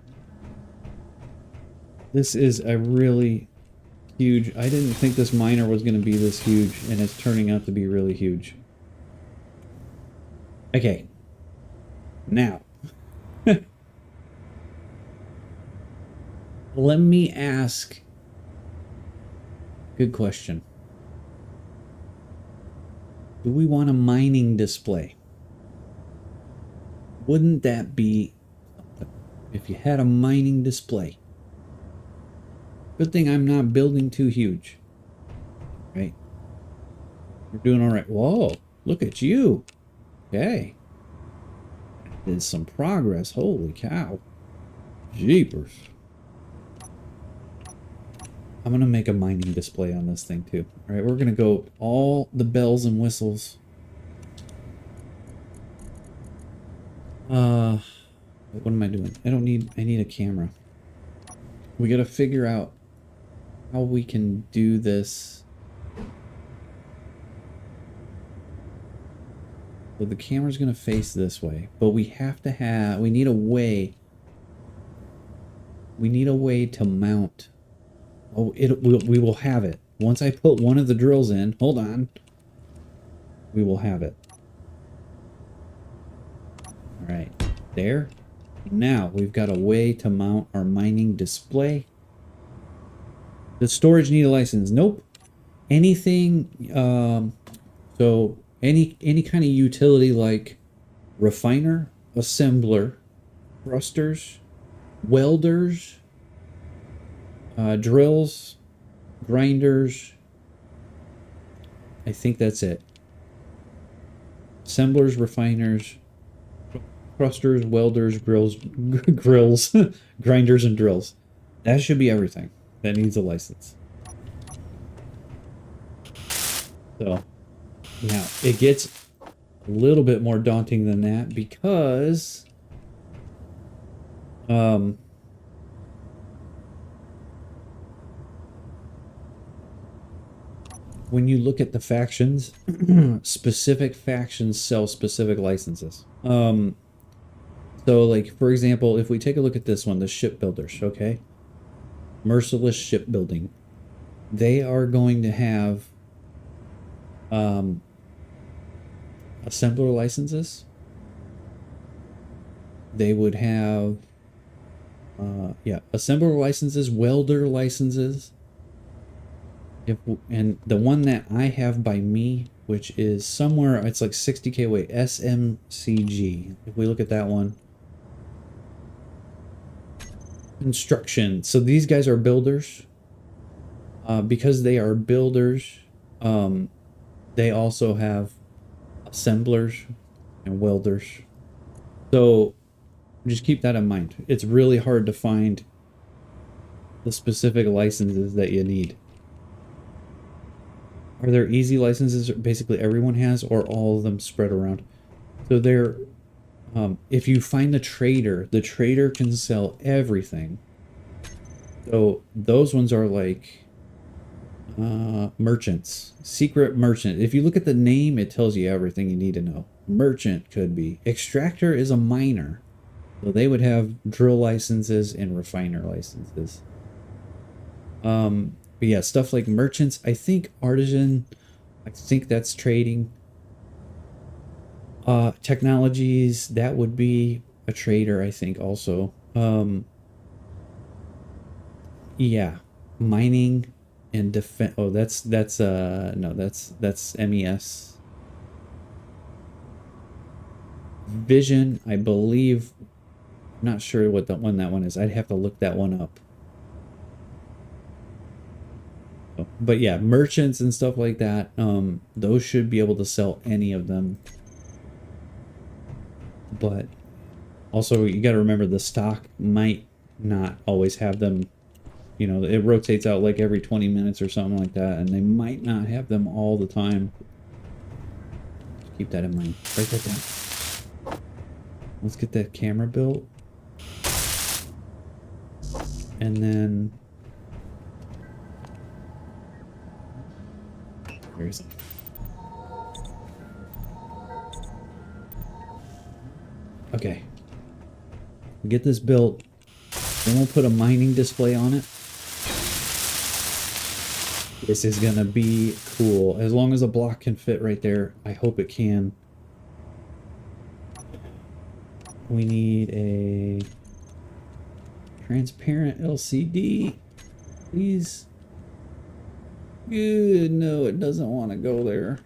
This is a really huge... I didn't think this miner was going to be this huge, and it's turning out to be really huge. Okay. Now. Let me ask... Good question. Do we want a mining display? Wouldn't that be something if you had a mining display? Good thing I'm not building too huge. Right? We're doing all right. Whoa, look at you. Okay. There's some progress. Holy cow. Jeepers. I'm going to make a mining display on this thing too. All right, we're going to go all the bells and whistles. What am I doing? I need a camera. We got to figure out how we can do this. So the camera's going to face this way, but we need a way to mount. Oh, we will have it. Once I put one of the drills in, hold on. We will have it. All right, there. Now we've got a way to mount our mining display. Does storage need a license? Nope. Anything, so any kind of utility like refiner, assembler, thrusters, welders, drills, grinders. I think that's it. Assemblers, refiners, thrusters, welders, grills, grinders, and drills. That should be everything that needs a license. So, now it gets a little bit more daunting than that because when you look at the factions, specific factions sell specific licenses. So like, for example, if we take a look at this one, the shipbuilders, okay? Merciless shipbuilding. They are going to have assembler licenses. They would have assembler licenses, welder licenses. And the one that I have by me, which is somewhere, it's like 60K away, SMCG. If we look at that one. Construction. So these guys are builders. Because they are builders, they also have assemblers and welders. So just keep that in mind. It's really hard to find the specific licenses that you need. Are there easy licenses basically everyone has, or all of them spread around? So they're, if you find the trader can sell everything. So those ones are like merchants, secret merchant. If you look at the name, it tells you everything you need to know. Merchant could be. Extractor is a miner. So they would have drill licenses and refiner licenses. But yeah, stuff like merchants, I think artisan, I think that's trading. Technologies, that would be a trader, I think also. Yeah, mining and defense. Oh, that's MES. Vision, I believe. I'm not sure what that one is. I'd have to look that one up. But yeah, merchants and stuff like that, those should be able to sell any of them. But also, you got to remember the stock might not always have them. You know, it rotates out like every 20 minutes or something like that, and they might not have them all the time. Keep that in mind. Write that down. Let's get that camera built. And then... where is it? Okay. Get this built. Then we'll put a mining display on it. This is gonna be cool. As long as a block can fit right there, I hope it can. We need a transparent LCD, please. Good, no, it doesn't want to go there.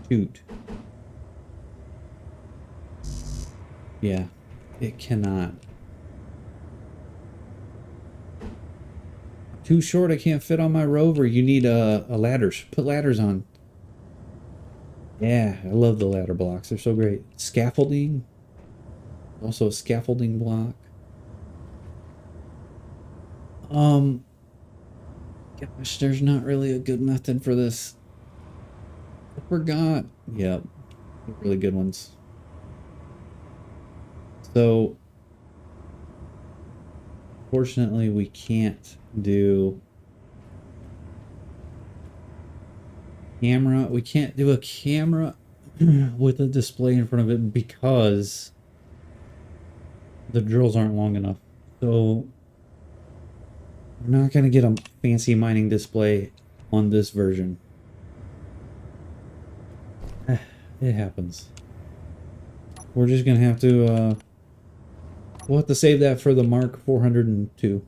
Shoot. Yeah, it cannot. Too short, I can't fit on my rover. You need a ladders. Put ladders on. Yeah, I love the ladder blocks. They're so great. Scaffolding. Also a scaffolding block. Gosh, there's not really a good method for this. I forgot. Yep. Really good ones. So, fortunately, we can't do camera. We can't do a camera with a display in front of it because the drills aren't long enough. So we're not going to get a fancy mining display on this version. It happens. We're just going to have to we'll have to save that for the Mark 402.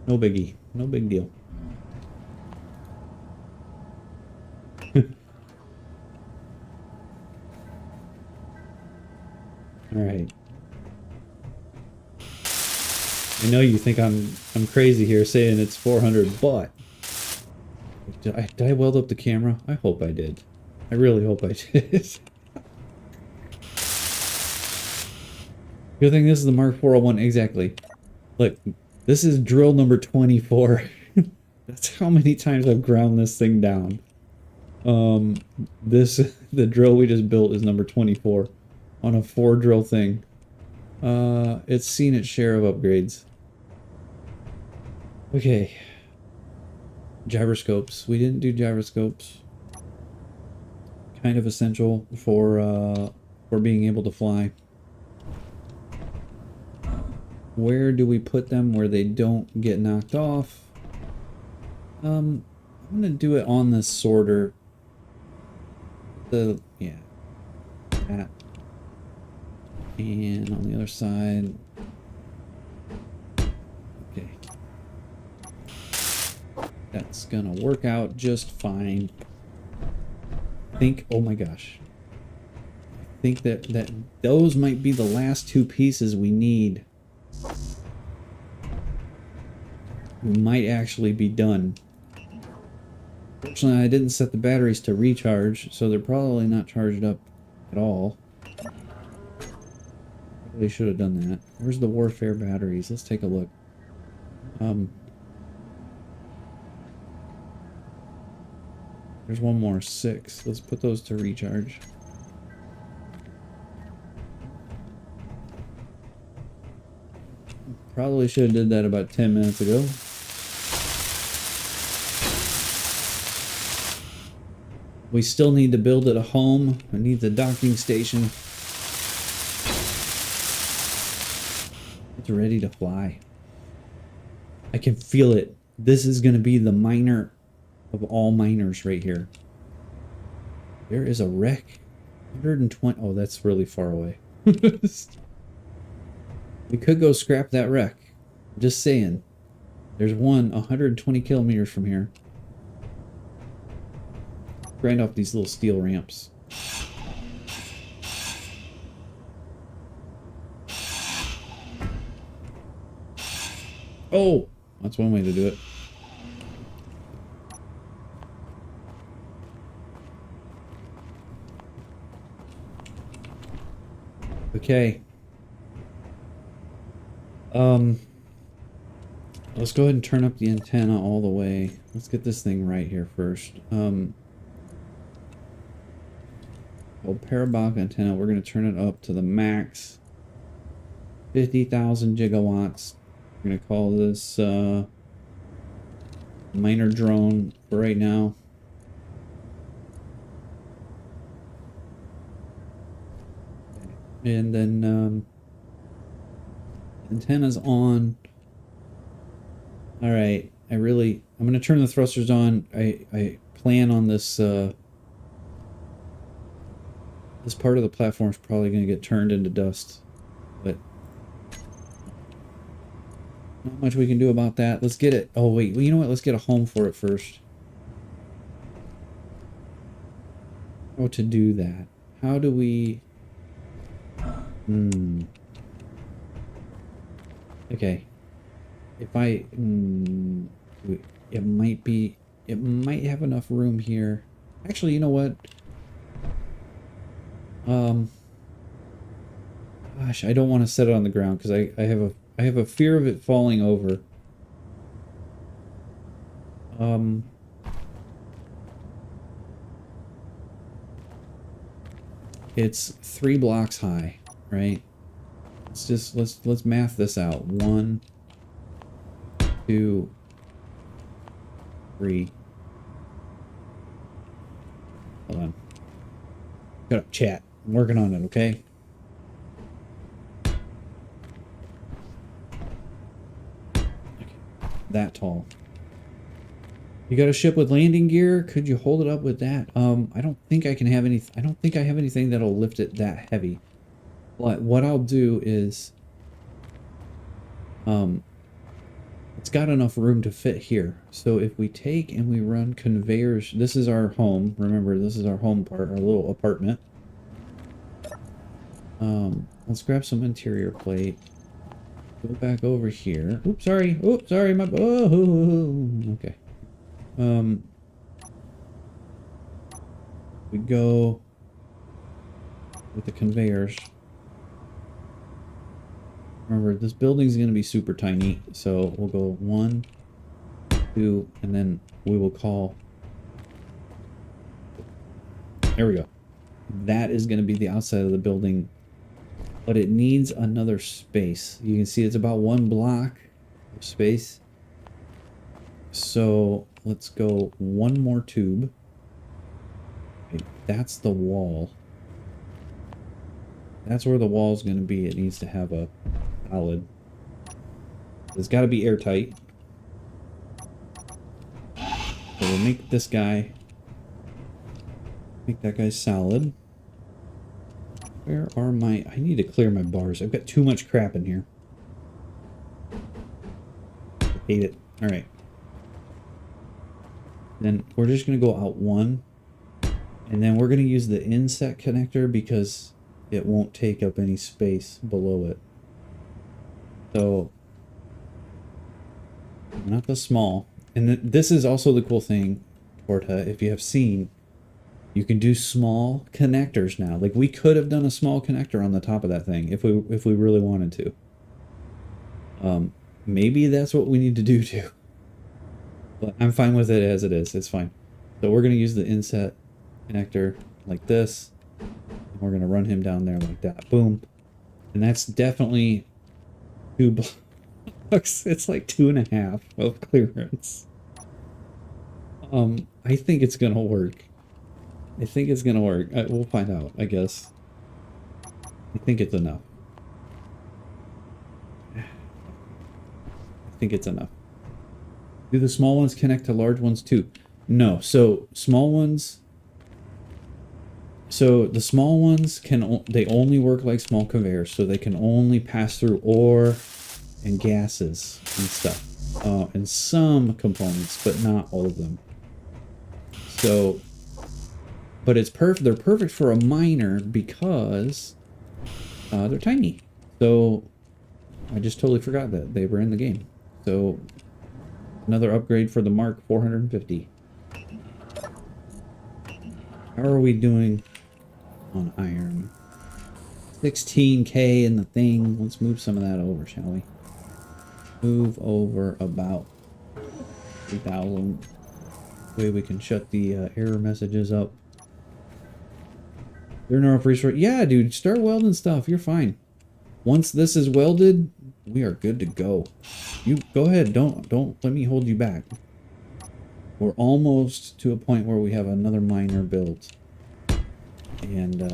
No biggie. No big deal. Alright. I know you think I'm crazy here saying it's 400, but did I weld up the camera? I hope I did. I really hope I did. Good thing this is the Mark 401, exactly. Look, this is drill number 24. That's how many times I've ground this thing down. The drill we just built is number 24 on a 4 drill thing. It's seen its share of upgrades. Okay. Gyroscopes. We didn't do gyroscopes. Kind of essential for being able to fly. Where do we put them where they don't get knocked off? I'm gonna do it on this sorter. Yeah. That. And on the other side. Okay. That's gonna work out just fine. Oh my gosh. I think that those might be the last 2 pieces we need. We might actually be done. Fortunately, I didn't set the batteries to recharge, so they're probably not charged up at all. Probably should have done that. Where's the Warfare batteries? Let's take a look. There's one more, 6. Let's put those to recharge. Probably should have did that about 10 minutes ago. We still need to build it a home. It needs a docking station. It's ready to fly. I can feel it. This is going to be the miner of all miners right here. There is a wreck. 120. Oh, that's really far away. We could go scrap that wreck. Just saying. There's one 120 kilometers from here. Grind off these little steel ramps. Oh! That's one way to do it. Okay. Let's go ahead and turn up the antenna all the way. Let's get this thing right here first. Parabolic antenna, we're going to turn it up to the max. 50,000 gigawatts. We're going to call this miner drone for right now. And then antenna's on. Alright, I'm going to turn the thrusters on. I plan on this this part of the platform is probably going to get turned into dust, but not much we can do about that. Let's get it. Oh wait, well, you know what? Let's get a home for it first. How to do that? How do we? Okay. If I, it might have enough room here. Actually, you know what? Gosh, I don't want to set it on the ground because I have a fear of it falling over. It's 3 blocks high, right? Let's math this out. 1, 2, 3. Hold on. Shut up, chat. I'm working on it, okay? That tall. You got a ship with landing gear? Could you hold it up with that? I don't think I can have any. I don't think I have anything that'll lift it that heavy. But what I'll do is, it's got enough room to fit here. So if we take and we run conveyors, this is our home. Remember, this is our home part, our little apartment. Let's grab some interior plate. Go back over here. Oops, sorry. Oops, sorry. My okay. We go with the conveyors. Remember, this building's going to be super tiny, so we'll go 1, 2, and then we will call. There we go. That is going to be the outside of the building, but it needs another space. You can see it's about 1 block of space. So let's go 1 more tube. Okay, that's the wall. That's where the wall's going to be. It needs to have a solid. It's got to be airtight. So we'll make this guy, make that guy solid. Where are my, I need to clear my bars. I've got too much crap in here. I hate it. All right. Then we're just going to go out 1. And then we're going to use the inset connector because it won't take up any space below it. So, not the small. And this is also the cool thing, Porta, if you have seen, you can do small connectors now. Like, we could have done a small connector on the top of that thing if we really wanted to. Maybe that's what we need to do too. But I'm fine with it as it is. It's fine. So we're going to use the inset connector like this. And we're going to run him down there like that. Boom. And that's definitely 2 blocks. It's like 2.5 of clearance. I think it's going to work. I think it's going to work. We'll find out, I guess. I think it's enough. I think it's enough. Do the small ones connect to large ones too? No. So small ones. So the small ones they only work like small conveyors, so they can only pass through ore and gases and stuff, and some components, but not all of them. So, but it's perfect. They're perfect for a miner because they're tiny. So I just totally forgot that they were in the game. So another upgrade for the Mark 450. How are we doing on iron? 16K in the thing. Let's move some of that over, shall we? Move over about 3,000. Way we can shut the error messages up. There are no resources. Yeah, dude, start welding stuff. You're fine. Once this is welded, we are good to go. You go ahead. Don't let me hold you back. We're almost to a point where we have another miner built, and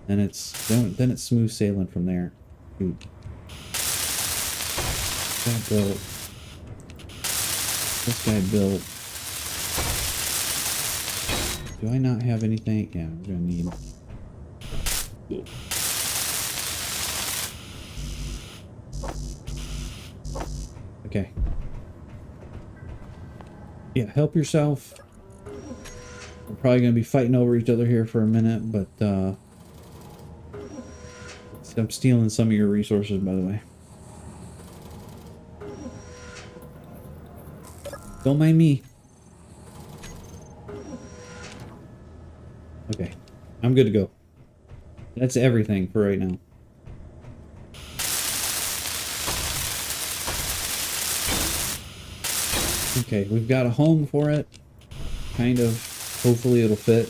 then it's smooth sailing from there. Dude. That built. This guy built. Do I not have anything? Yeah, we're gonna need. Okay. Yeah, help yourself. We're probably gonna be fighting over each other here for a minute, but I'm stealing some of your resources, by the way. Don't mind me. Okay, I'm good to go. That's everything for right now. Okay, we've got a home for it. Kind of. Hopefully it'll fit.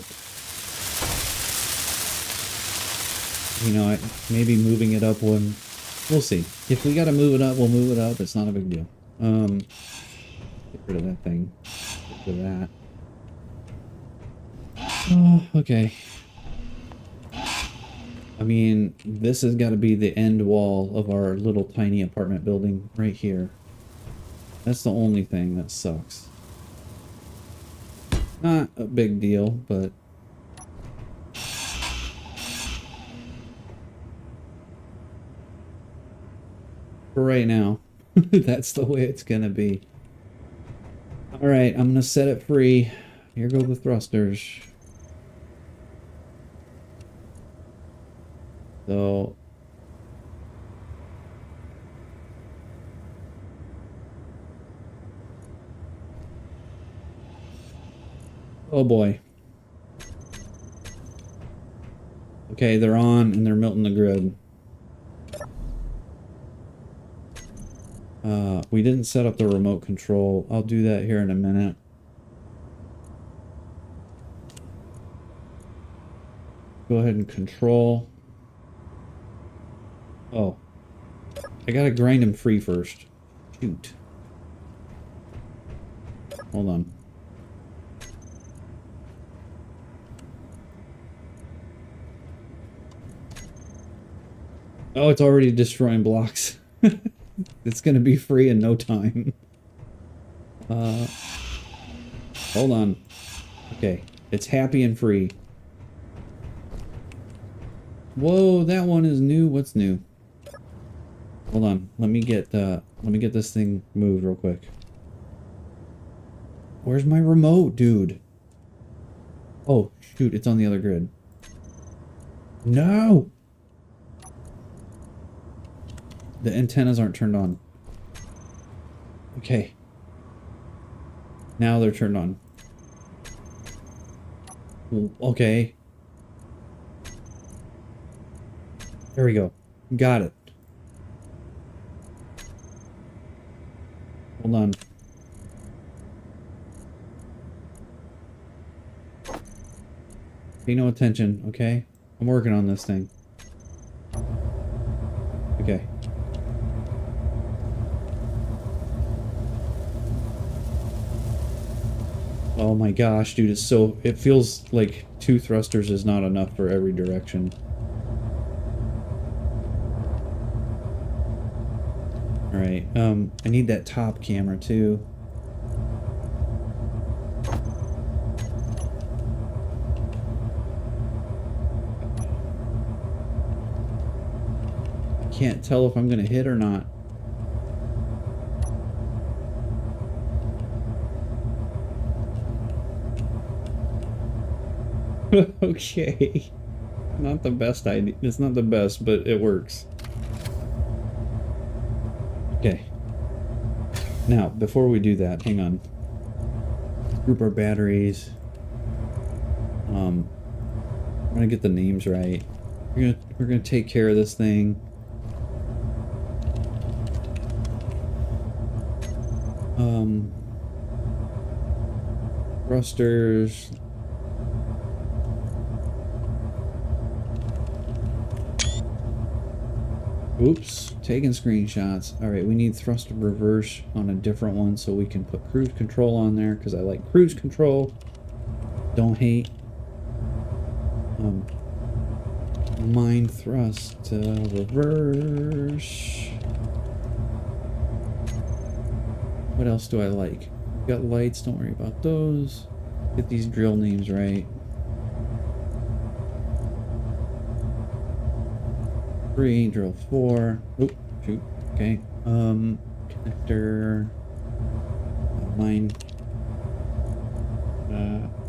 You know, maybe moving it up one. We'll see. If we gotta move it up, we'll move it up. It's not a big deal. Get rid of that thing. Get rid of that. Oh, okay. I mean, this has got to be the end wall of our little tiny apartment building right here. That's the only thing that sucks. Not a big deal, but... for right now, that's the way it's gonna be. Alright, I'm gonna set it free. Here go the thrusters. So oh boy. Okay, they're on and they're melting the grid. We didn't set up the remote control. I'll do that here in a minute. Go ahead and control. Oh. I gotta grind him free first. Shoot. Hold on. Oh, it's already destroying blocks. It's gonna be free in no time. Hold on. Okay, it's happy and free. Whoa, that one is new. What's new? Hold on. Let me get this thing moved real quick. Where's my remote, dude? Oh, shoot, it's on the other grid. No! The antennas aren't turned on. Okay. Now they're turned on. Okay. There we go. Got it. Hold on. Pay no attention, okay? I'm working on this thing. Okay. Oh my gosh, dude, it's so... It feels like 2 thrusters is not enough for every direction. Alright, I need that top camera too. I can't tell if I'm gonna hit or not. Okay. Not the best idea. It's not the best, but it works. Okay. Now, before we do that, hang on. Group our batteries. I'm gonna get the names right. We're gonna take care of this thing. Thrusters. Oops, taking screenshots. Alright, we need thruster reverse on a different one so we can put cruise control on there because I like cruise control. Don't hate. Mine thrust reverse. What else do I like? We've got lights, don't worry about those. Get these drill names right. 3, drill 4. Oop, shoot. Okay. Connector. Mine.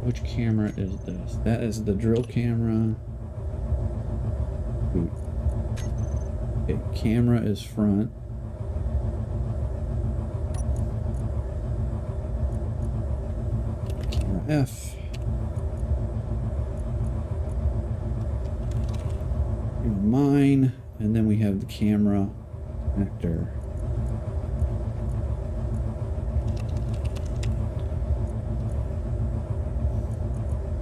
Which camera is this? That is the drill camera. Ooh. Okay, camera is front. Camera F. Camera mine. And then we have the camera connector.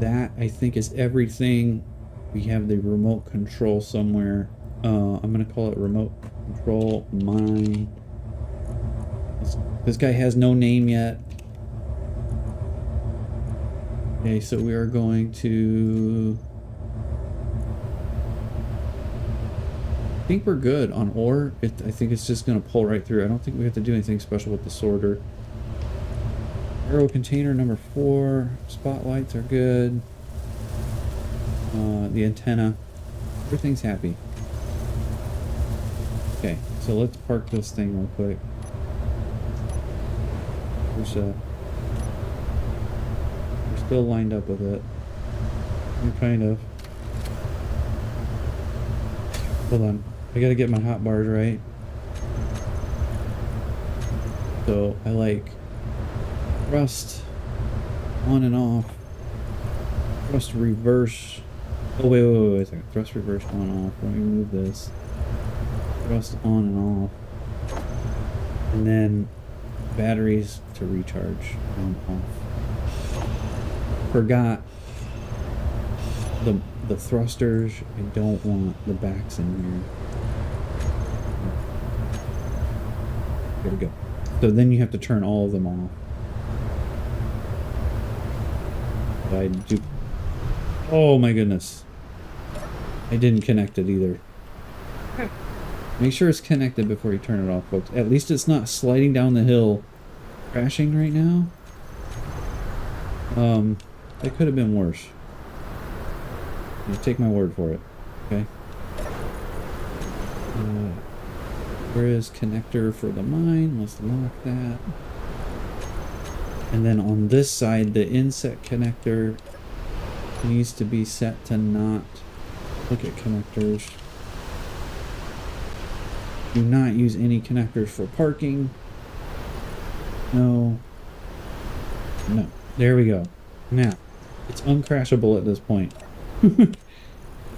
That, I think, is everything. We have the remote control somewhere. I'm going to call it remote control mine. This guy has no name yet. Okay, so we are going to... I think we're good on ore. I think it's just going to pull right through. I don't think we have to do anything special with the sorter. Aero container number 4. Spotlights are good. The antenna. Everything's happy. Okay, so let's park this thing real quick. We're still lined up with it. We're kind of. Hold on. I gotta get my hot bars right. So I like thrust on and off. Thrust reverse. Oh, wait a second. Thrust reverse on off. Let me move this. Thrust on and off. And then batteries to recharge on off. Forgot the thrusters. I don't want the backs in here. There we go. So then you have to turn all of them off. I do. Oh my goodness. I didn't connect it either. Make sure it's connected before you turn it off, folks. At least it's not sliding down the hill, crashing right now. It could have been worse. Just take my word for it, okay? Where is connector for the mine? Let's lock that. And then on this side, the inset connector needs to be set to not look at connectors. Do not use any connectors for parking. No. No. There we go. Now, it's uncrashable at this point.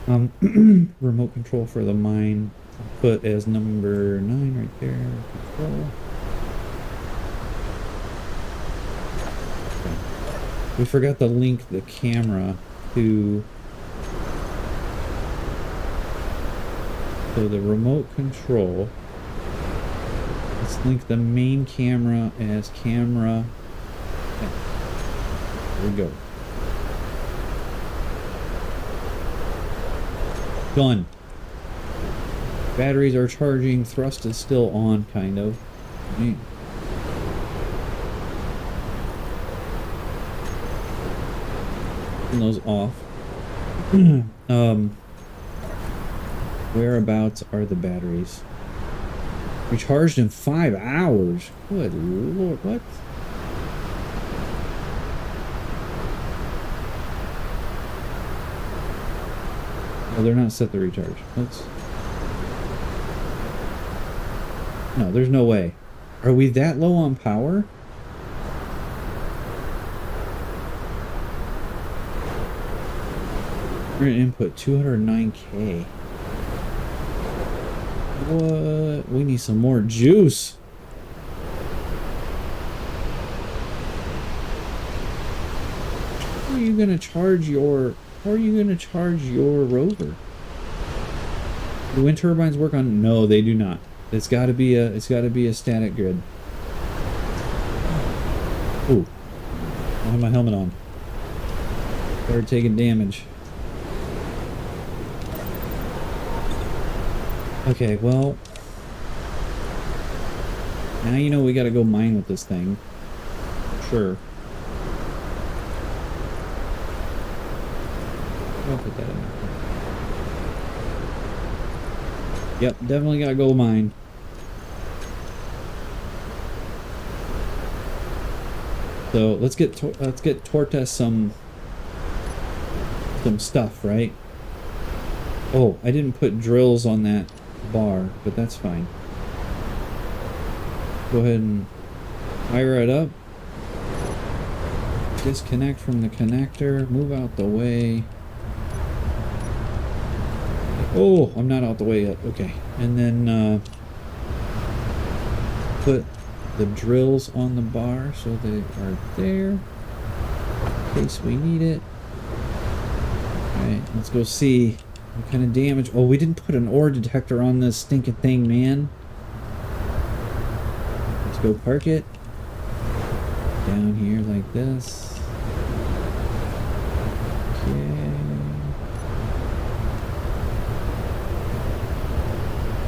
Remote control for the mine. I'll put as number 9 right there. Control. Okay. We forgot to link the camera to... So the remote control, let's link the main camera as camera. There we go. Done. Batteries are charging, thrust is still on, kind of. Right. Turn those off. Whereabouts are the batteries? Recharged in 5 hours. Good lord, what? Oh, they're not set to recharge. Let's... No, there's no way. Are we that low on power? We're gonna input 209K. What? We need some more juice. How are you gonna charge your... How are you gonna charge your rover? Do wind turbines work on... No, they do not. It's gotta be a static grid. Ooh. I have my helmet on. Started taking damage. Okay, well, now you know we gotta go mine with this thing. Sure. I'll put that in there. Yep, definitely gotta go mine. So let's get Torta some stuff, right? Oh, I didn't put drills on that bar, but that's fine. Go ahead and fire it up. Disconnect from the connector. Move out the way. Oh, I'm not out the way yet. Okay. And then put the drills on the bar so they are there in case we need it. Alright, let's go see what kind of damage. Oh, we didn't put an ore detector on this stinking thing, man. Let's go park it down here like this. Okay.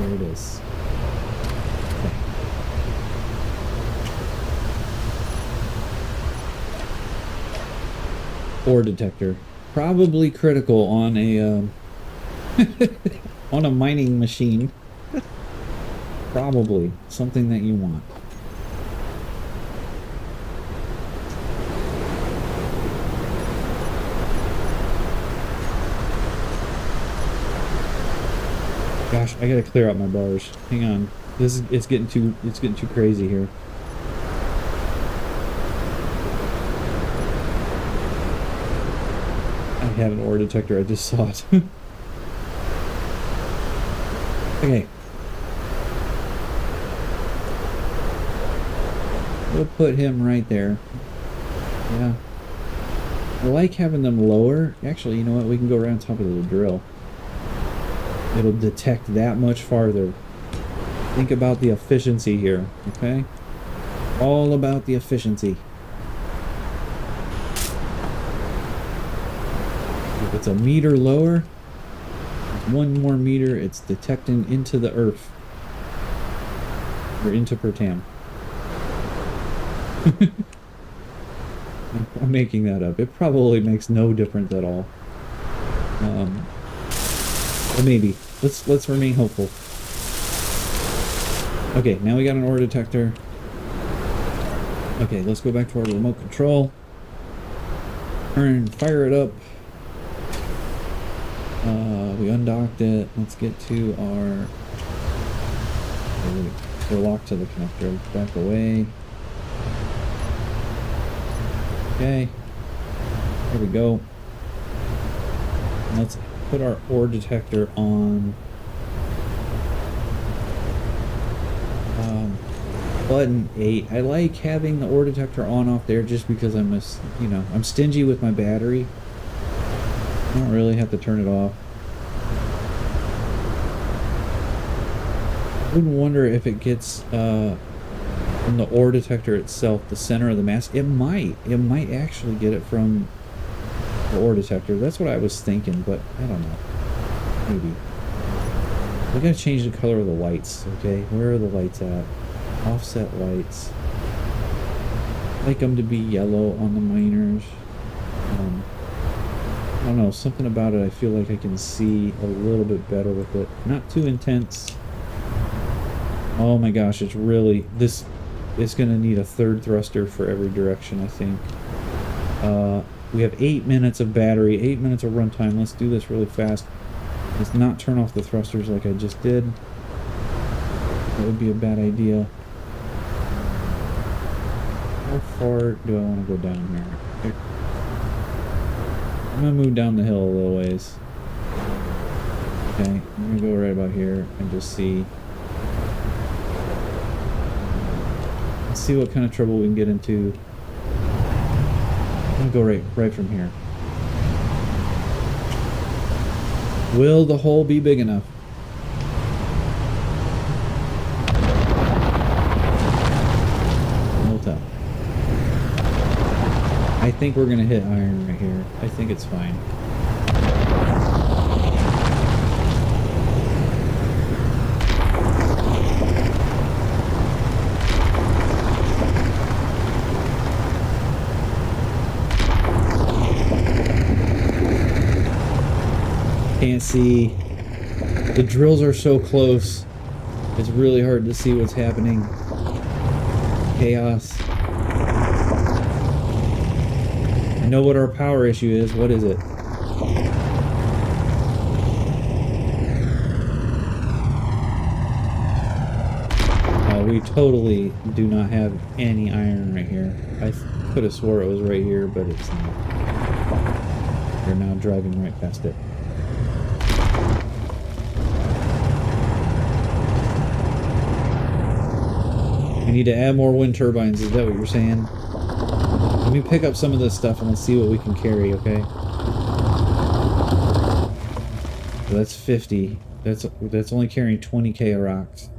There it is. Okay. Ore detector. Probably critical on a on a mining machine. Probably something that you want. Gosh, I gotta clear out my bars. Hang on. It's getting too crazy here. I had an ore detector, I just saw it. Okay. We'll put him right there. Yeah. I like having them lower. Actually, you know what? We can go around top of the drill. It'll detect that much farther. Think about the efficiency here, okay? All about the efficiency. If it's a meter lower, one more meter, it's detecting into the earth. Or into Pertam. I'm making that up. It probably makes no difference at all. Or maybe. Let's remain hopeful. Okay, now we got an ore detector. Okay, let's go back to our remote control. Fire it up. We undocked it. Let's get to our... We're locked to the connector. Back away. Okay. There we go. Let's put our ore detector on button 8. I like having the ore detector on off there just because I'm stingy with my battery. I don't really have to turn it off. I wouldn't wonder if it gets from the ore detector itself, the center of the mask. It might actually get it from the ore detector. That's what I was thinking, but I don't know. Maybe. We gotta change the color of the lights, okay? Where are the lights at? Offset lights. I like them to be yellow on the miners. I don't know, something about it I feel like I can see a little bit better with it. Not too intense. Oh my gosh, it's really... It's gonna need a third thruster for every direction, I think. We have 8 minutes of battery, 8 minutes of runtime. Let's do this really fast. Let's not turn off the thrusters like I just did. That would be a bad idea. How far do I want to go down here? I'm gonna move down the hill a little ways. Okay, I'm gonna go right about here and just see. Let's see what kind of trouble we can get into. I'm gonna go right from here. Will the hole be big enough? We'll tell. I think we're gonna hit iron right here. I think it's fine. Can't see. The drills are so close. It's really hard to see what's happening. Chaos. I know what our power issue is. What is it? We totally do not have any iron right here. I could have swore it was right here, but it's not. We're now driving right past it. We need to add more wind turbines, is that what you're saying? Let me pick up some of this stuff and let's see what we can carry, okay? So that's 50. That's only carrying 20k of rocks.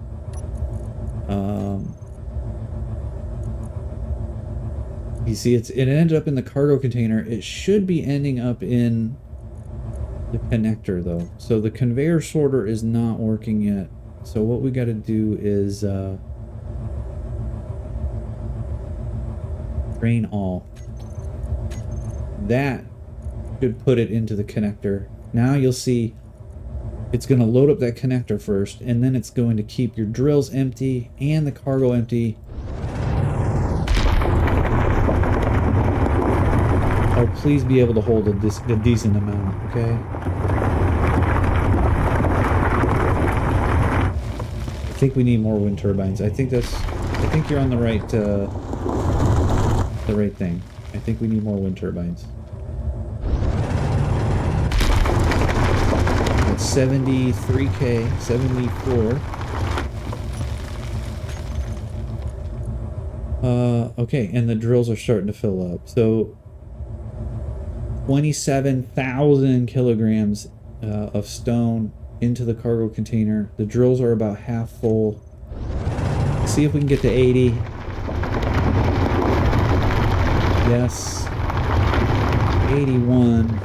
You see, it ended up in the cargo container. It should be ending up in the connector, though. So the conveyor sorter is not working yet. So what we got to do is drain all. That should put it into the connector. Now you'll see it's going to load up that connector first, and then it's going to keep your drills empty and the cargo empty. Oh, please be able to hold a decent amount, okay? think we need more wind turbines. I think you're on the right thing. I think we need more wind turbines. That's 73K, 74. Okay, and the drills are starting to fill up. So 27,000 kilograms of stone into the cargo container. The drills are about half full. See if we can get to 80. Yes. 81.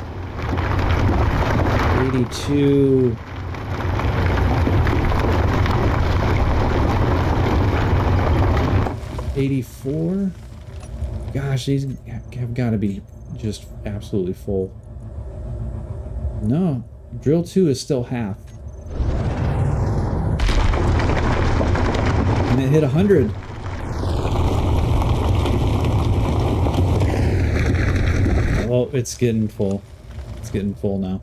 82. 84. Gosh, these have got to be just absolutely full. No, drill 2 is still half. And it hit 100. Oh, it's getting full. It's getting full now.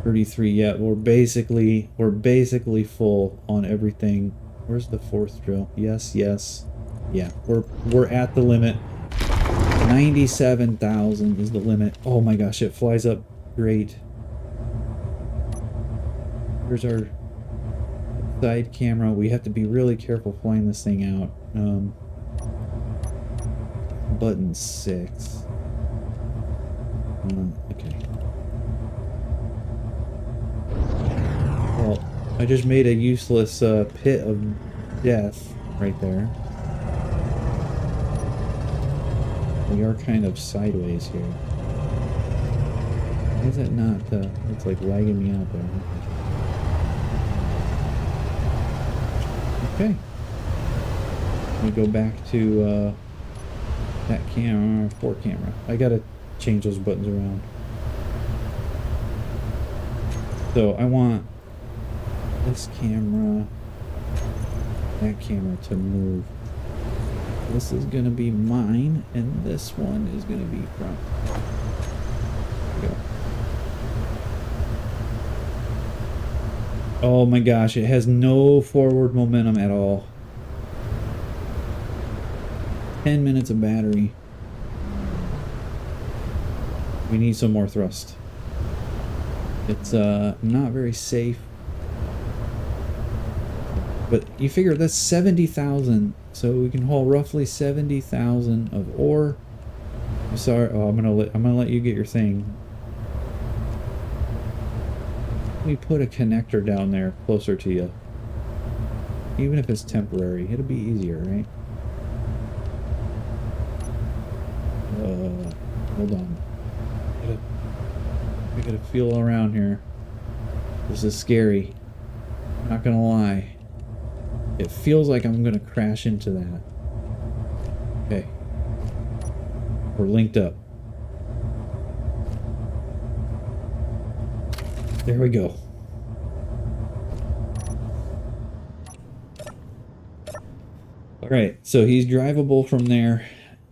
33. Yeah, we're basically full on everything. Where's the 4th drill? Yes, yes. Yeah, we're at the limit. 97,000 is the limit. Oh my gosh, it flies up great. Here's our side camera. We have to be really careful flying this thing out. Button 6. Okay. Well, I just made a useless pit of death right there. We are kind of sideways here. Why is it not? It's like lagging me out there. Okay. We go back to that camera, 4 camera. I gotta change those buttons around. So I want this camera, that camera to move. This is gonna be mine, and this one is gonna be from. There we go. Oh my gosh, it has no forward momentum at all. 10 minutes of battery. We need some more thrust. It's not very safe. But you figure that's 70,000, so we can haul roughly 70,000 of ore. I'm sorry. Oh, I'm gonna let you get your thing. We put a connector down there closer to you. Even if it's temporary, it'll be easier, right? Hold on. I gotta feel around here. This is scary. I'm not gonna lie. It feels like I'm gonna crash into that. Okay. We're linked up. There we go. Alright, so he's drivable from there.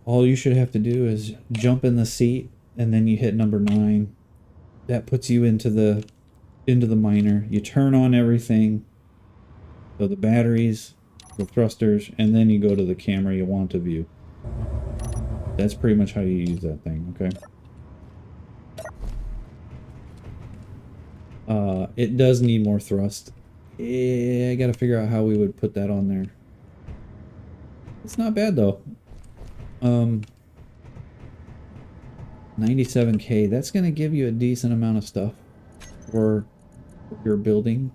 All you should have to do is jump in the seat, and then you hit number 9. That puts you into the miner. You turn on everything. So the batteries, the thrusters, and then you go to the camera you want to view. That's pretty much how you use that thing, okay? It does need more thrust. I gotta figure out how we would put that on there. It's not bad though. 97K, that's gonna give you a decent amount of stuff for your building.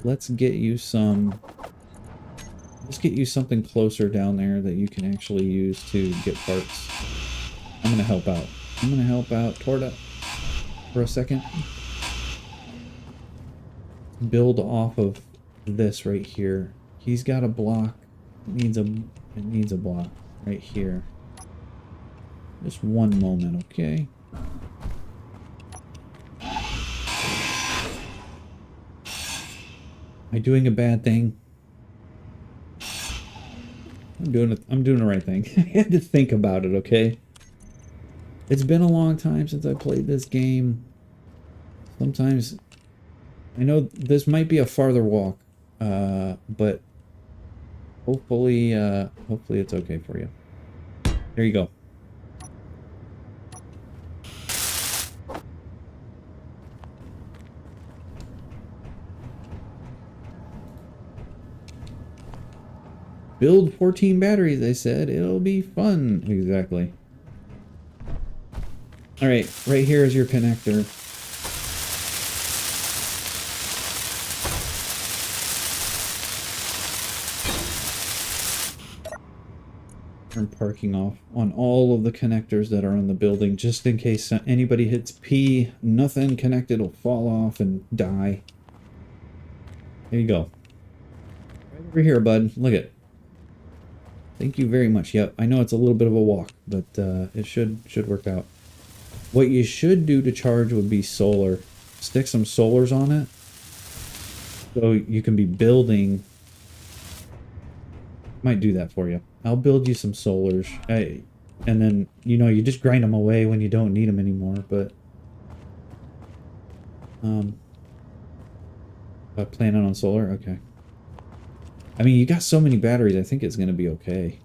Let's get you something closer down there that you can actually use to get parts. I'm gonna help out. I'm gonna help out Torta for a second. Build off of this right here. He's got a block. It needs a block right here. Just one moment, okay? Am I doing a bad thing? I'm doing the right thing. I had to think about it, okay? It's been a long time since I played this game. Sometimes I know this might be a farther walk, but hopefully, hopefully it's okay for you. There you go. Build 14 batteries, they said. It'll be fun. Exactly. Alright, right here is your connector. I'm parking off on all of the connectors that are on the building, just in case anybody hits P, nothing connected will fall off and die. There you go. Right over here, bud. Look at it. Thank you very much. Yep, I know it's a little bit of a walk, but it should work out. What you should do to charge would be solar. Stick some solars on it, so you can be building. Might do that for you. I'll build you some solars. And then, you know, you just grind them away when you don't need them anymore, but... planning on solar? Okay. I mean, you got so many batteries, I think it's going to be okay.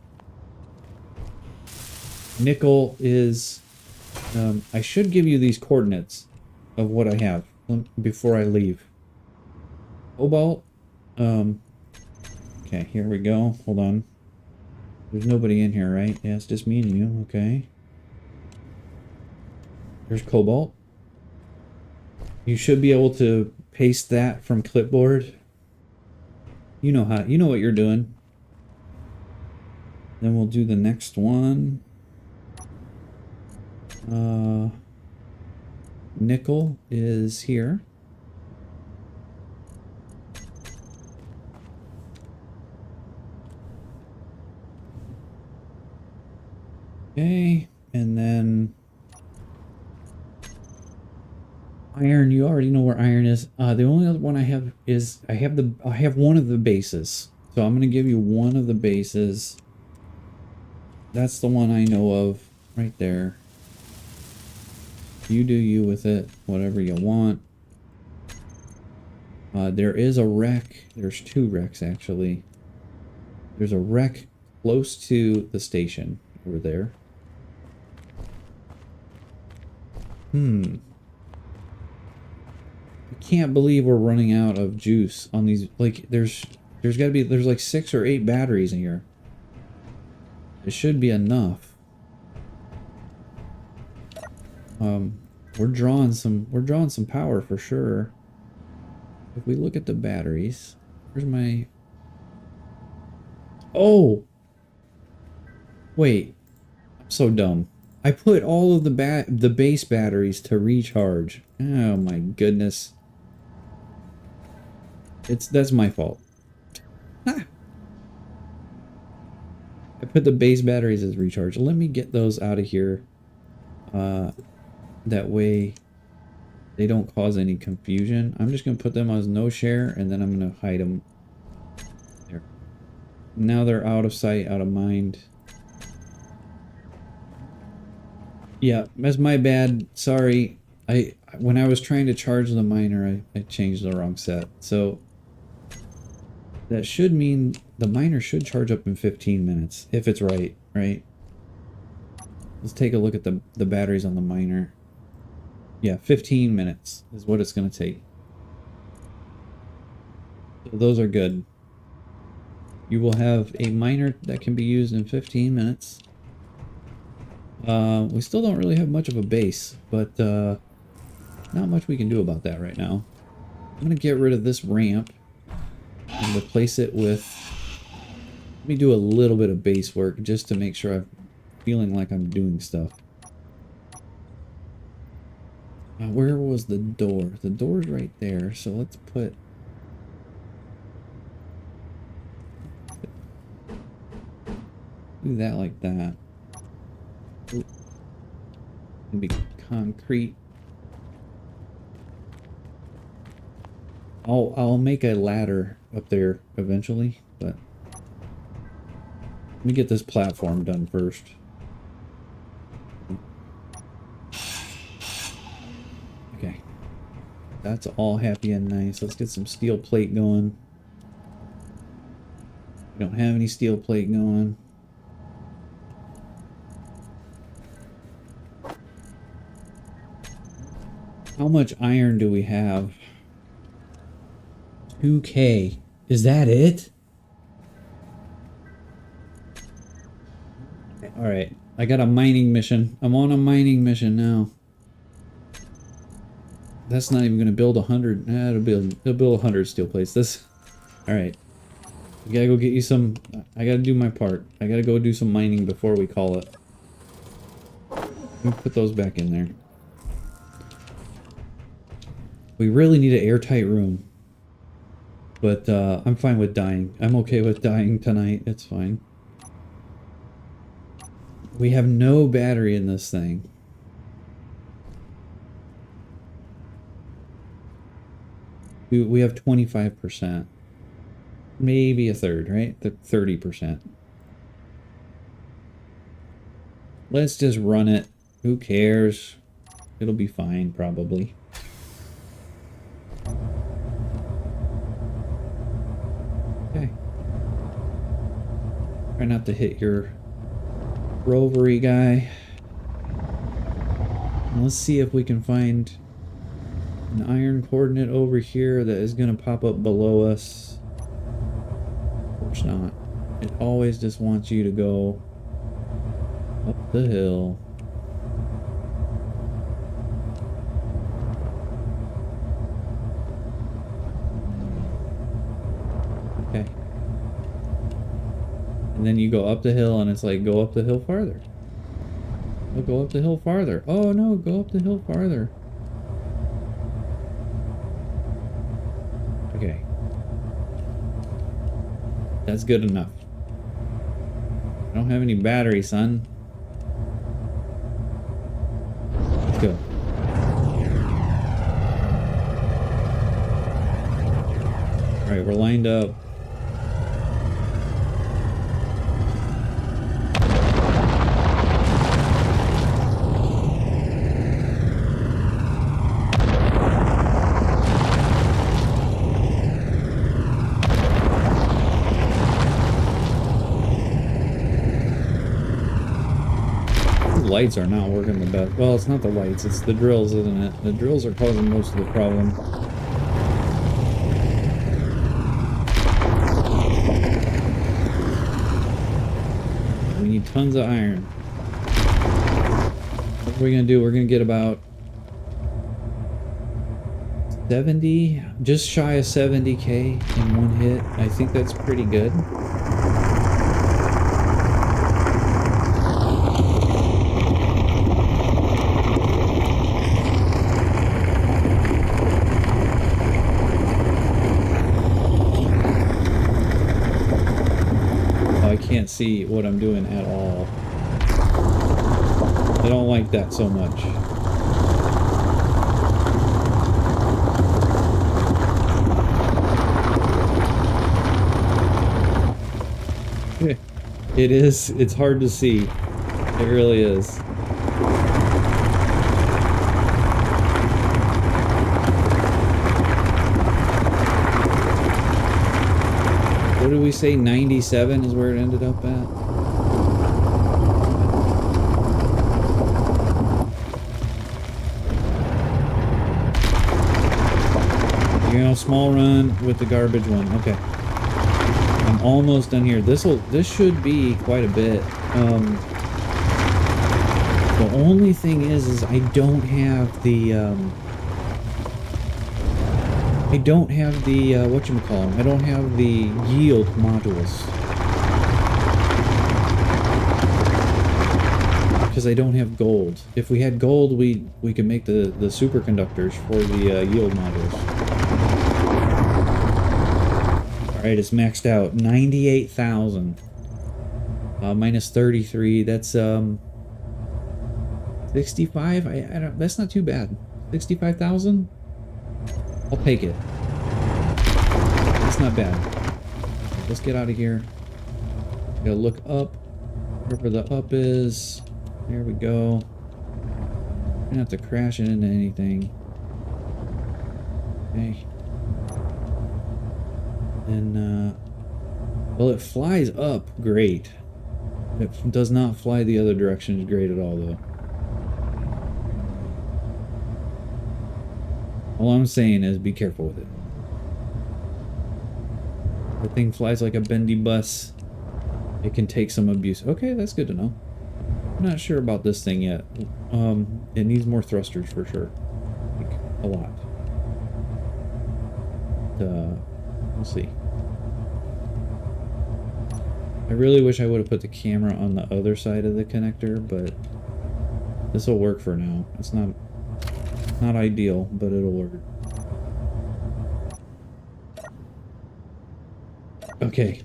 Nickel is... I should give you these coordinates of what I have before I leave. Cobalt. Okay, here we go. Hold on. There's nobody in here, right? Yeah, it's just me and you. Okay. There's cobalt. You should be able to paste that from clipboard. You know how, you know what you're doing. Then we'll do the next one. Nickel is here. Okay, and then iron, you already know where iron is. The only other one I have is I have one of the bases. So I'm gonna give you one of the bases. That's the one I know of right there. You do you with it, whatever you want. There is a wreck. There's two wrecks actually. There's a wreck close to the station over there. I can't believe we're running out of juice on these. Like, there's got to be, there's like 6 or 8 batteries in here. It should be enough. We're drawing some power for sure. If we look at the batteries, where's my... Oh! Wait. I'm so dumb. I put all of the base batteries to recharge. Oh my goodness. That's my fault. Ah. I put the base batteries as recharge. Let me get those out of here. That way they don't cause any confusion. I'm just going to put them as no share, and then I'm going to hide them there. Now they're out of sight, out of mind. Yeah, that's my bad. Sorry. When I was trying to charge the miner, I changed the wrong set. So that should mean the miner should charge up in 15 minutes, if it's right? Let's take a look at the batteries on the miner. Yeah, 15 minutes is what it's going to take. So those are good. You will have a miner that can be used in 15 minutes. We still don't really have much of a base, but not much we can do about that right now. I'm going to get rid of this ramp and replace it with... Let me do a little bit of base work just to make sure I'm feeling like I'm doing stuff. Where was the door? The door's right there, so let's put... Do that like that. Ooh. It'll be concrete. I'll make a ladder up there eventually, but let me get this platform done first. Okay. That's all happy and nice. Let's get some steel plate going. We don't have any steel plate going. How much iron do we have? 2K. Is that it? Alright. I got a mining mission. I'm on a mining mission now. That's not even going to build 100. It'll build 100 steel plates. This. Alright. We gotta go get you some. I gotta do my part. I gotta go do some mining before we call it. Let me put those back in there. We really need an airtight room. But I'm fine with dying. I'm okay with dying tonight. It's fine. We have no battery in this thing. We have 25%. Maybe a third, right? 30%. Let's just run it. Who cares? It'll be fine, probably. Okay. Try not to hit your rovery guy. And let's see if we can find an iron coordinate over here that is going to pop up below us. Of course not. It always just wants you to go up the hill. Okay. And then you go up the hill and it's like, go up the hill farther. Oh, go up the hill farther. Oh no, go up the hill farther. Okay. That's good enough. I don't have any battery, son. Let's go. Alright, we're lined up. Lights are not working the best. Well, it's not the lights, it's the drills, isn't it? The drills are causing most of the problem. We need tons of iron. What are we gonna do? We're gonna get about 70, just shy of 70k in one hit. I think that's pretty good. Can't see what I'm doing at all. I don't like that so much. It is. It's hard to see. It really is. What did we say? 97 is where it ended up at? You know, small run with the garbage one. Okay. I'm almost done here. This should be quite a bit. The only thing is I don't have the whatchamacallem. I don't have the yield modules. Because I don't have gold. If we had gold, we could make the superconductors for the yield modules. Alright, it's maxed out. 98,000. Minus 33. That's 65? I don't, that's not too bad. 65,000? I'll take it. It's not bad. Let's get out of here. Gotta look up. Wherever the up is. There we go. Gonna have to crash it into anything. Okay. And, well, it flies up great. It does not fly the other direction great at all, though. All I'm saying is be careful with it. The thing flies like a bendy bus. It can take some abuse. Okay, that's good to know. I'm not sure about this thing yet. It needs more thrusters for sure. Like, a lot. We'll see. I really wish I would have put the camera on the other side of the connector, but this will work for now. It's not ideal, but it'll work. Okay.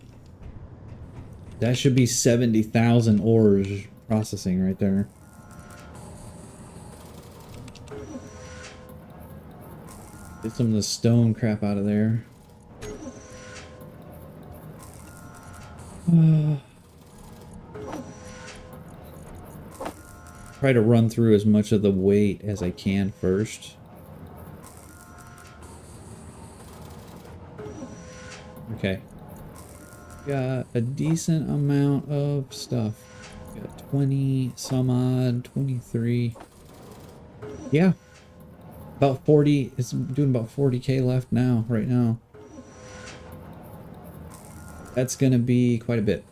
That should be 70,000 ores processing right there. Get some of the stone crap out of there. Try to run through as much of the weight as I can first. Okay. Got a decent amount of stuff. Got 20 some odd, 23. Yeah. About 40. It's doing about 40k left now, right now. That's gonna be quite a bit.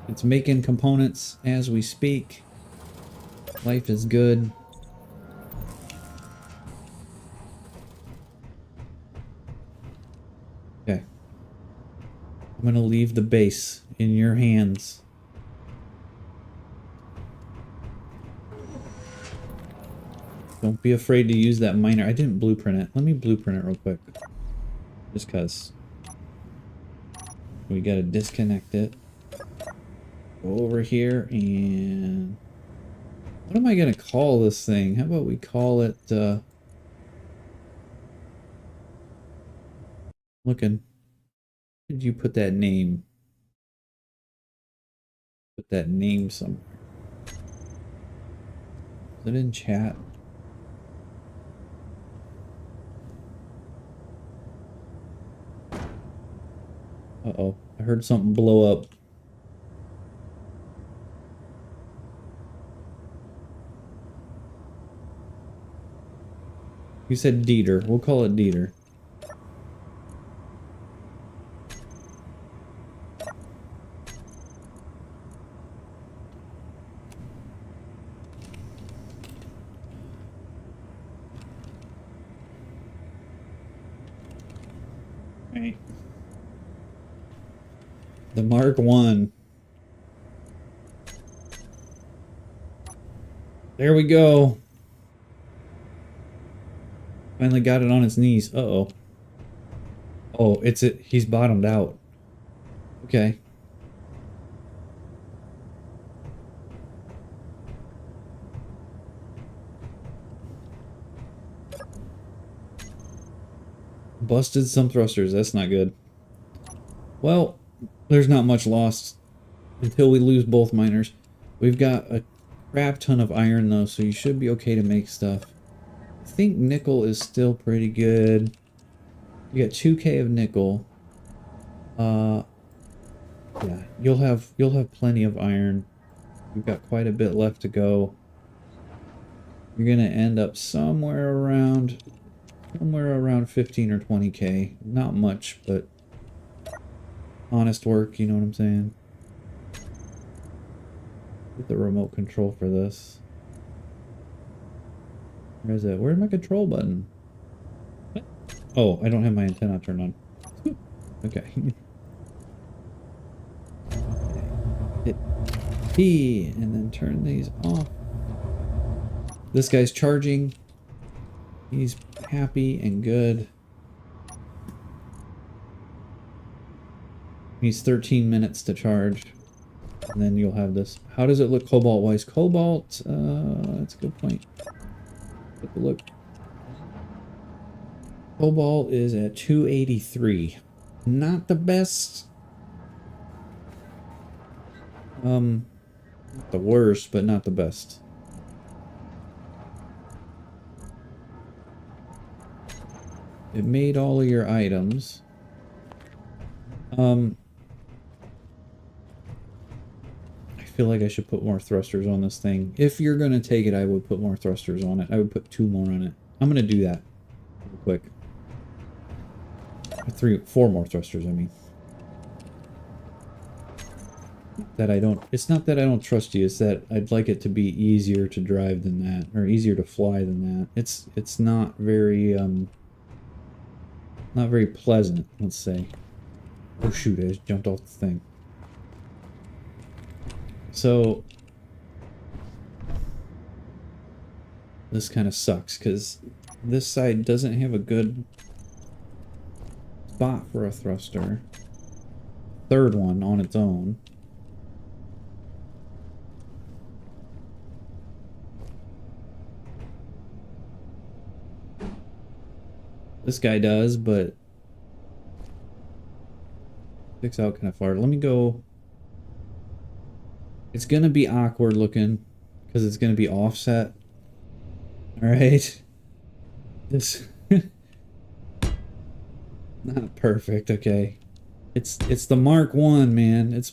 It's making components as we speak. Life is good. Okay. I'm gonna leave the base in your hands. Don't be afraid to use that miner. I didn't blueprint it. Let me blueprint it real quick. Just cause. We gotta disconnect it. Go over here and... What am I gonna call this thing? How about we call it, looking. Where did you put that name? Put that name somewhere. Is it in chat? Uh-oh. I heard something blow up. You said Dieter. We'll call it Dieter. Okay. The Mark 1. There we go. Finally got it on its knees. Uh-oh. Oh, he's bottomed out. Okay. Busted some thrusters. That's not good. Well, there's not much lost until we lose both miners. We've got a crap ton of iron though, so you should be okay to make stuff. I think nickel is still pretty good. You got 2k of nickel. Yeah, you'll have plenty of iron. We've got quite a bit left to go. You're gonna end up somewhere around 15 or 20k. Not much, but honest work, you know what I'm saying? Get the remote control for this. Where is it? Where's my control button? What? Oh, I don't have my antenna turned on. Okay. Hit P and then turn these off. This guy's charging. He's happy and good. He's 13 minutes to charge. And then you'll have this. How does it look cobalt-wise? Cobalt, that's a good point. Take a look. Cobalt is at 283. Not the best. Not the worst, but not the best. it made all of your items. I feel like I should put more thrusters on this thing. If you're gonna take it, I would put more thrusters on it. I would put 2 more on it. I'm gonna do that real quick. 4 more thrusters, I mean. That I don't, it's not that I don't trust you, it's that I'd like it to be easier to drive than that, or easier to fly than that. It's not very pleasant, let's say. Oh shoot, I just jumped off the thing. So this kind of sucks because this side doesn't have a good spot for a thruster. Third one on its own. This guy does, but sticks out kind of far. Let me go. It's gonna be awkward looking because it's gonna be offset. All right. This not perfect. Okay. It's the Mark 1, man. It's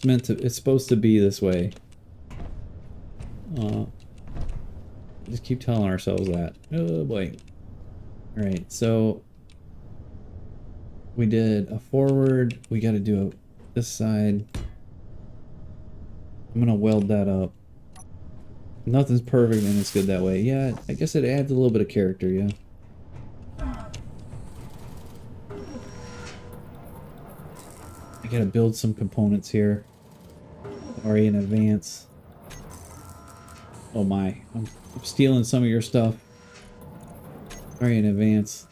supposed to be this way. Just keep telling ourselves that. Oh boy. All right. So we did a forward. We got to do this side. I'm gonna weld that up. Nothing's perfect and it's good that way. Yeah, I guess it adds a little bit of character, yeah. I gotta build some components here. Already in advance. Oh my, I'm stealing some of your stuff. Already in advance.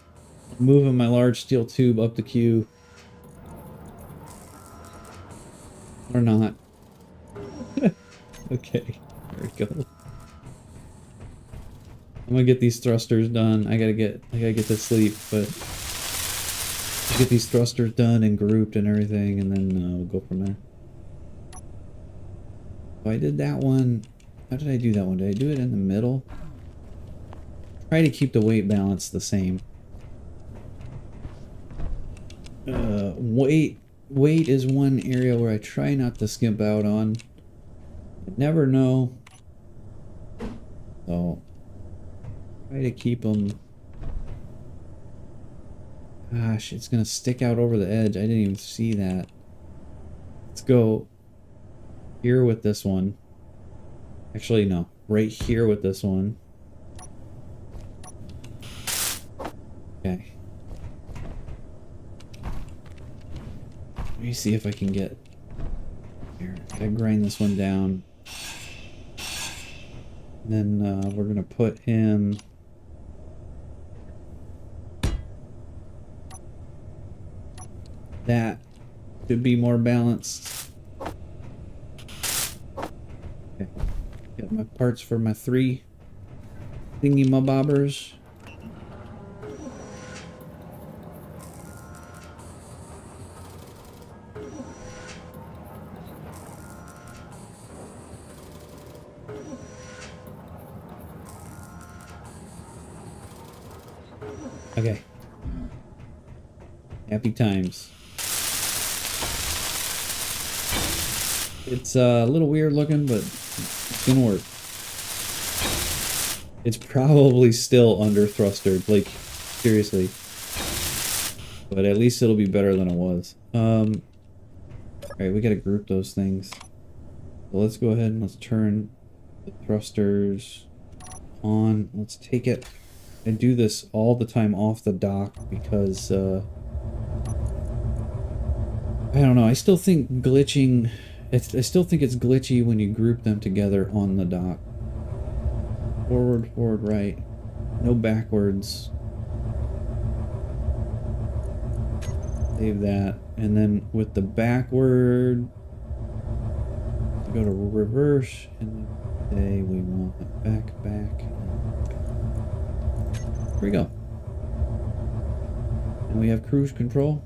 I'm moving my large steel tube up the queue. Or not. Okay, there we go. I'm gonna get these thrusters done. I gotta get to sleep, but get these thrusters done and grouped and everything, and then we'll go from there. So I did that one. How did I do that one? Did I do it in the middle? Try to keep the weight balance the same. Weight is one area where I try not to skimp out on. I never know. So try to keep them. Gosh, it's gonna stick out over the edge. I didn't even see that. Let's go here with this one. Actually, no. Right here with this one. Okay. Let me see if I can get... Here, I grind this one down. And then we're gonna put him... That should be more balanced. Okay. Got my parts for my 3 thingy-mabobbers. Okay. Happy times. It's a little weird looking, but it's gonna work. It's probably still under thrustered, like, seriously. But at least it'll be better than it was. Alright, we gotta group those things. So let's go ahead and let's turn the thrusters on. Let's take it. I do this all the time off the dock because, I don't know, I still think glitching... I still think it's glitchy when you group them together on the dock. Forward, forward, right. No backwards. Save that. And then with the backward, go to reverse and say we want back. Here we go. And we have cruise control.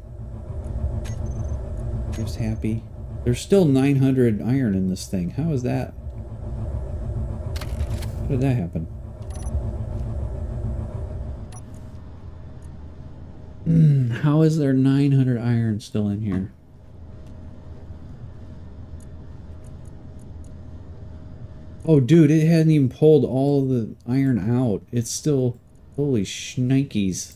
Just happy. There's still 900 iron in this thing. How is that? How did that happen? How is there 900 iron still in here? Oh, dude, it hadn't even pulled all of the iron out. It's still... Holy shnikes.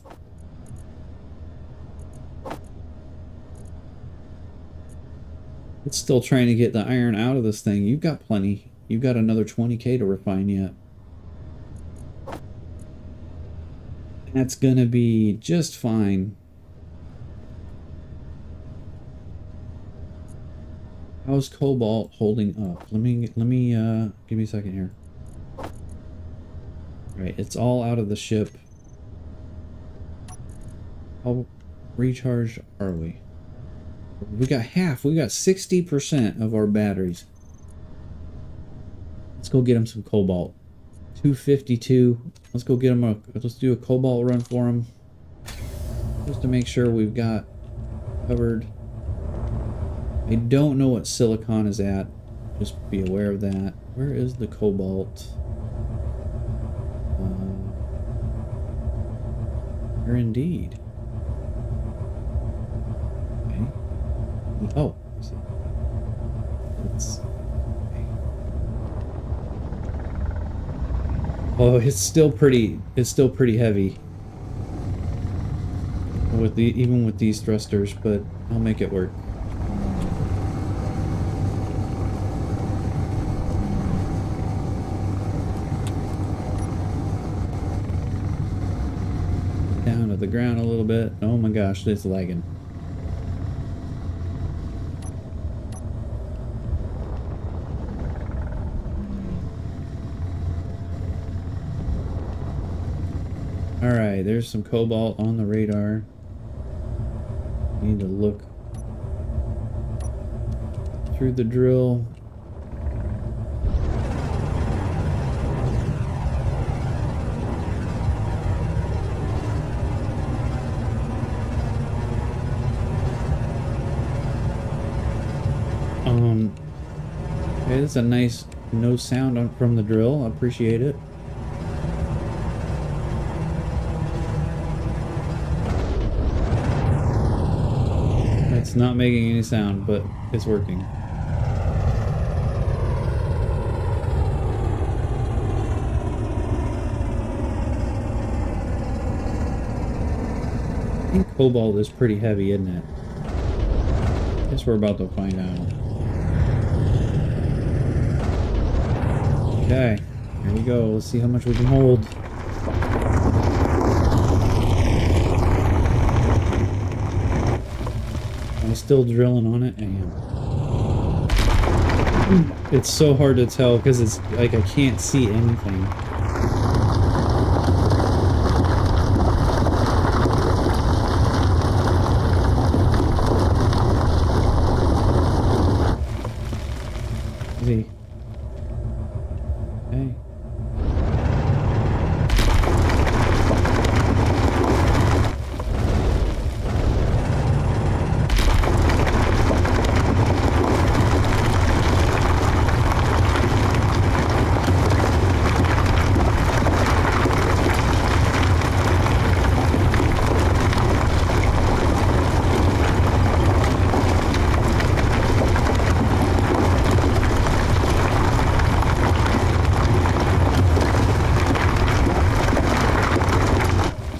It's still trying to get the iron out of this thing. You've got plenty. You've got another 20k to refine yet. That's gonna be just fine. How's cobalt holding up? Let me give me a second here. Right, it's all out of the ship. How recharged are we? We got half. We got 60% of our batteries. Let's go get him some cobalt. 252. Let's go get him a. Let's do a cobalt run for him, just to make sure we've got covered. I don't know what silicon is at. Just be aware of that. Where is the cobalt? Here indeed. Okay. Oh, I see. Let's. Oh, it's still pretty heavy. With even with these thrusters, but I'll make it work. Down to the ground a little bit. Oh my gosh, it's lagging. Alright, there's some cobalt on the radar. Need to look through the drill. Okay, that's a nice no sound from the drill. I appreciate it. It's not making any sound, but it's working. I think cobalt is pretty heavy, isn't it? Guess we're about to find out. Okay, here we go. Let's see how much we can hold. Am I still drilling on it? I am. It's so hard to tell because it's like I can't see anything. See. Okay.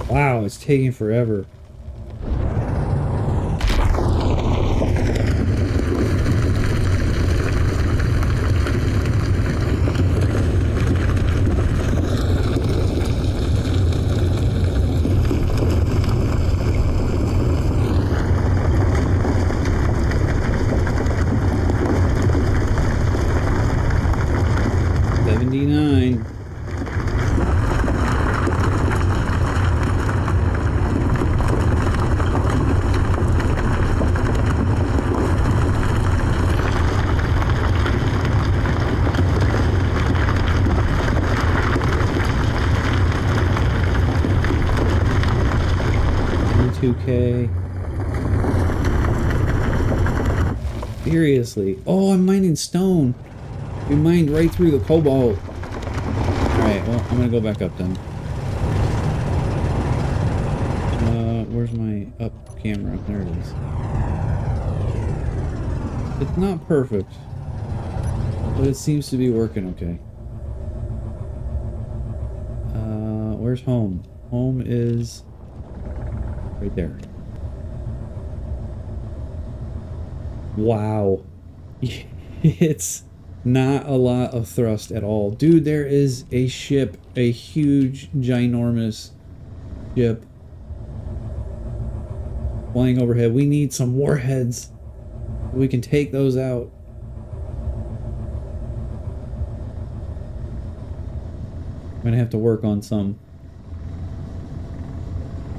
Wow, it's taking forever. $2K. Seriously. Oh, I'm mining stone. We mined right through the cobalt. Alright, well, I'm gonna go back up then. Where's my up camera? There it is. It's not perfect, but it seems to be working okay. Where's home? Home is right there. Wow. It's not a lot of thrust at all. Dude, there is a ship, a huge, ginormous ship flying overhead. We need some warheads. We can take those out. I'm gonna have to work on some.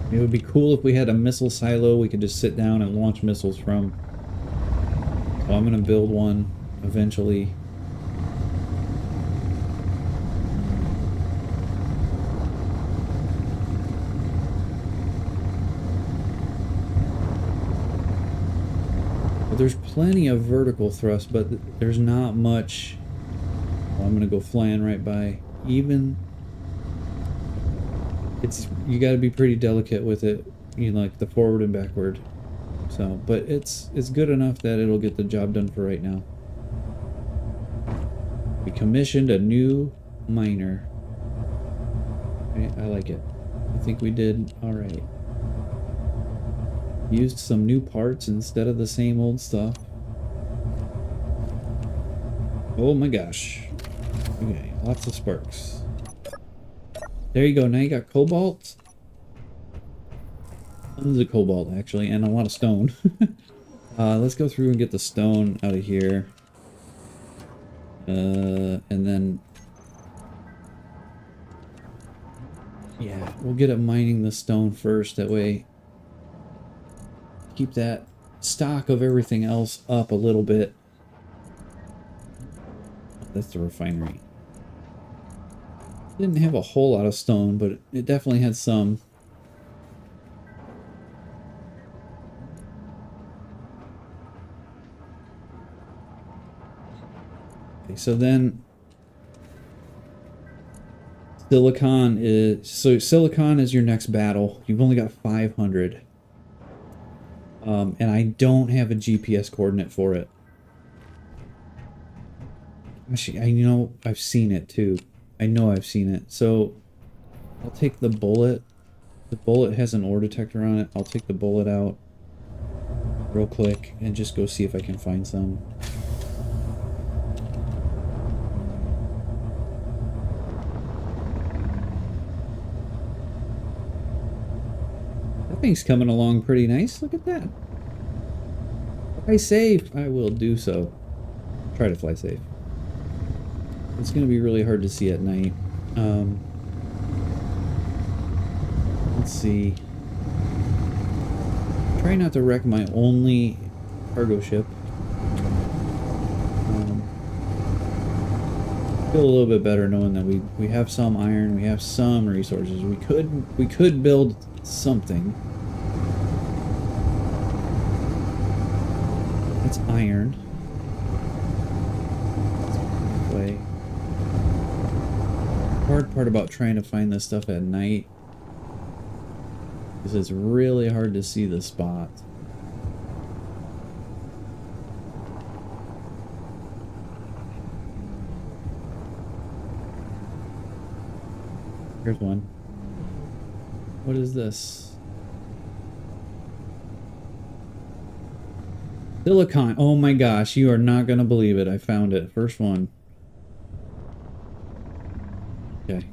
It would be cool if we had a missile silo we could just sit down and launch missiles from. So I'm gonna build one eventually. But there's plenty of vertical thrust, but there's not much. Oh, I'm gonna go flying right by. Even you got to be pretty delicate with it, you know, like the forward and backward. So, but it's good enough that it'll get the job done for right now. We commissioned a new miner. Okay, I like it. I think we did all right. Used some new parts instead of the same old stuff. Oh my gosh. Okay, lots of sparks. There you go, now you got cobalt. Tons of cobalt, actually, and a lot of stone. Let's go through and get the stone out of here. And then... yeah, we'll get it mining the stone first, that way... keep that stock of everything else up a little bit. That's the refinery. Didn't have a whole lot of stone, but it definitely had some. Okay, so then silicon is your next battle. You've only got 500. And I don't have a GPS coordinate for it. Actually, I've seen it too. I know I've seen it. So I'll take the bullet. The bullet has an ore detector on it. I'll take the bullet out real quick and just go see if I can find some. That thing's coming along pretty nice. Look at that. Fly safe. I will do so. Try to fly safe. It's going to be really hard to see at night. Let's see. Try not to wreck my only cargo ship. Feel a little bit better knowing that we have some iron, we have some resources. We could build something. It's iron. Way. Hard part about trying to find this stuff at night is it's really hard to see the spot. Here's one. What is this? Silicon. Oh my gosh, you are not gonna believe it. I found it. First one. Okay.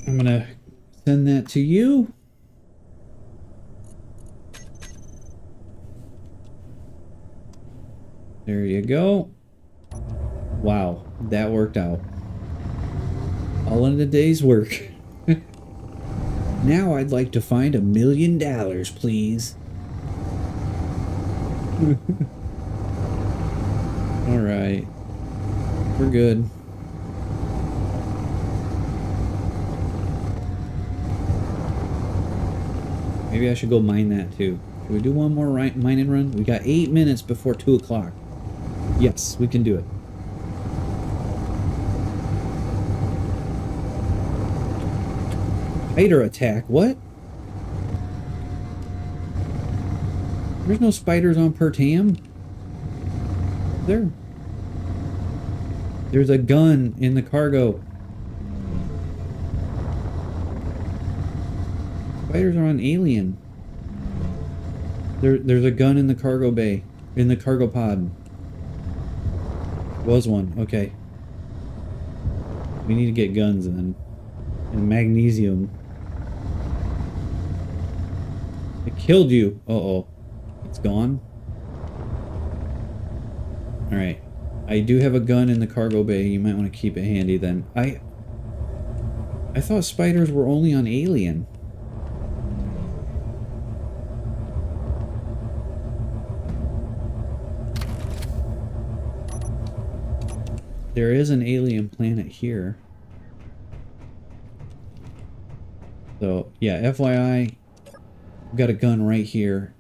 I'm gonna send that to you. There you go. Wow, that worked out. All in a day's work. Now I'd like to find $1 million, please. Alright. We're good. Maybe I should go mine that too. Can we do one more mining run? We got 8 minutes before 2 o'clock. Yes, we can do it. Spider attack, what? There's no spiders on Pertam. There. There's a gun in the cargo. Spiders are on Alien. There's a gun in the cargo bay. In the cargo pod. Was one. Okay. We need to get guns then. And magnesium. It killed you. Uh-oh. It's gone. Alright. I do have a gun in the cargo bay. You might want to keep it handy then. I thought spiders were only on Alien. There is an alien planet here. So, yeah, FYI, I've got a gun right here.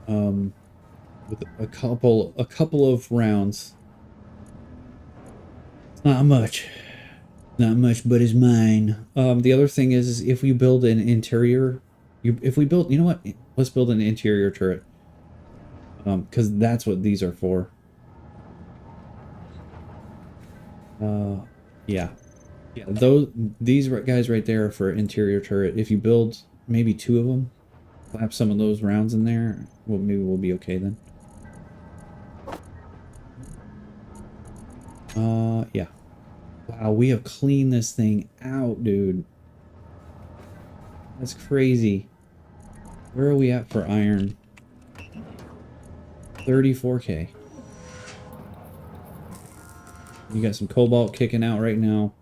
With a couple of rounds. It's not much. Not much, but it's mine. The other thing is if we build an interior, if we build, you know what? Let's build an interior turret. Because that's what these are for. Yeah. Yeah, these guys right there are for interior turret. If you build maybe 2 of them, slap some of those rounds in there, well, maybe we'll be okay then. Yeah. Wow, we have cleaned this thing out, dude. That's crazy. Where are we at for iron? 34K. You got some cobalt kicking out right now.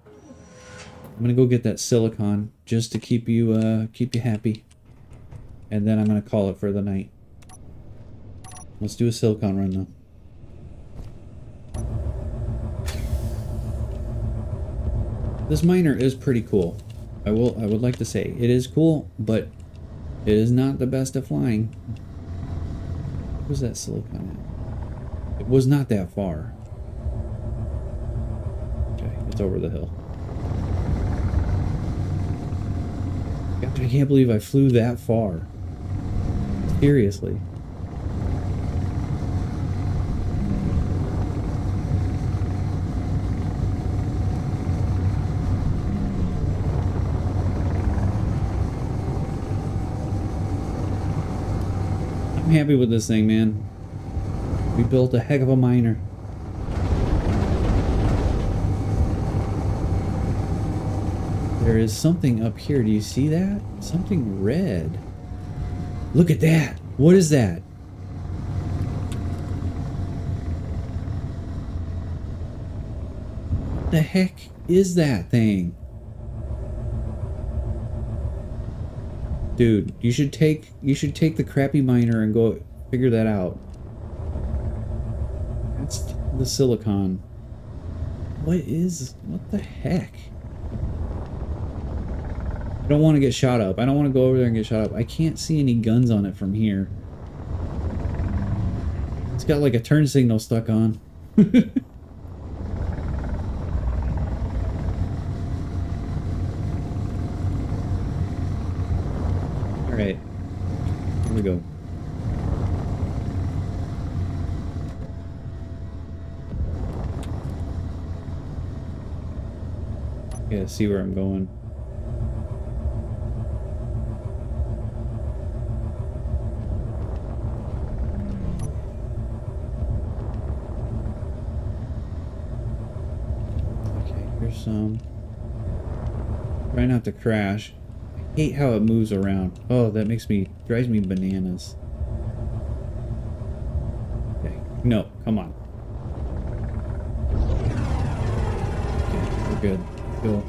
I'm gonna go get that silicon just to keep you happy. And then I'm gonna call it for the night. Let's do a silicon run though. This miner is pretty cool. I would like to say it is cool, but it is not the best at flying. Where's that silicon at? It was not that far. Okay, it's over the hill. God, I can't believe I flew that far. Seriously. I'm happy with this thing, man. We built a heck of a miner. There is something up here. Do you see that? Something red. Look at that. What is that? What the heck is that thing? Dude, you should take the crappy miner and go figure that out. That's the silicon. What the heck? I don't want to get shot up. I don't want to go over there and get shot up. I can't see any guns on it from here. It's got like a turn signal stuck on. Alright. Here we go. Gotta see where I'm going. Some. Try not to crash. I hate how it moves around. Oh, that drives me bananas. Okay, no, come on. Okay, we're good. Cool.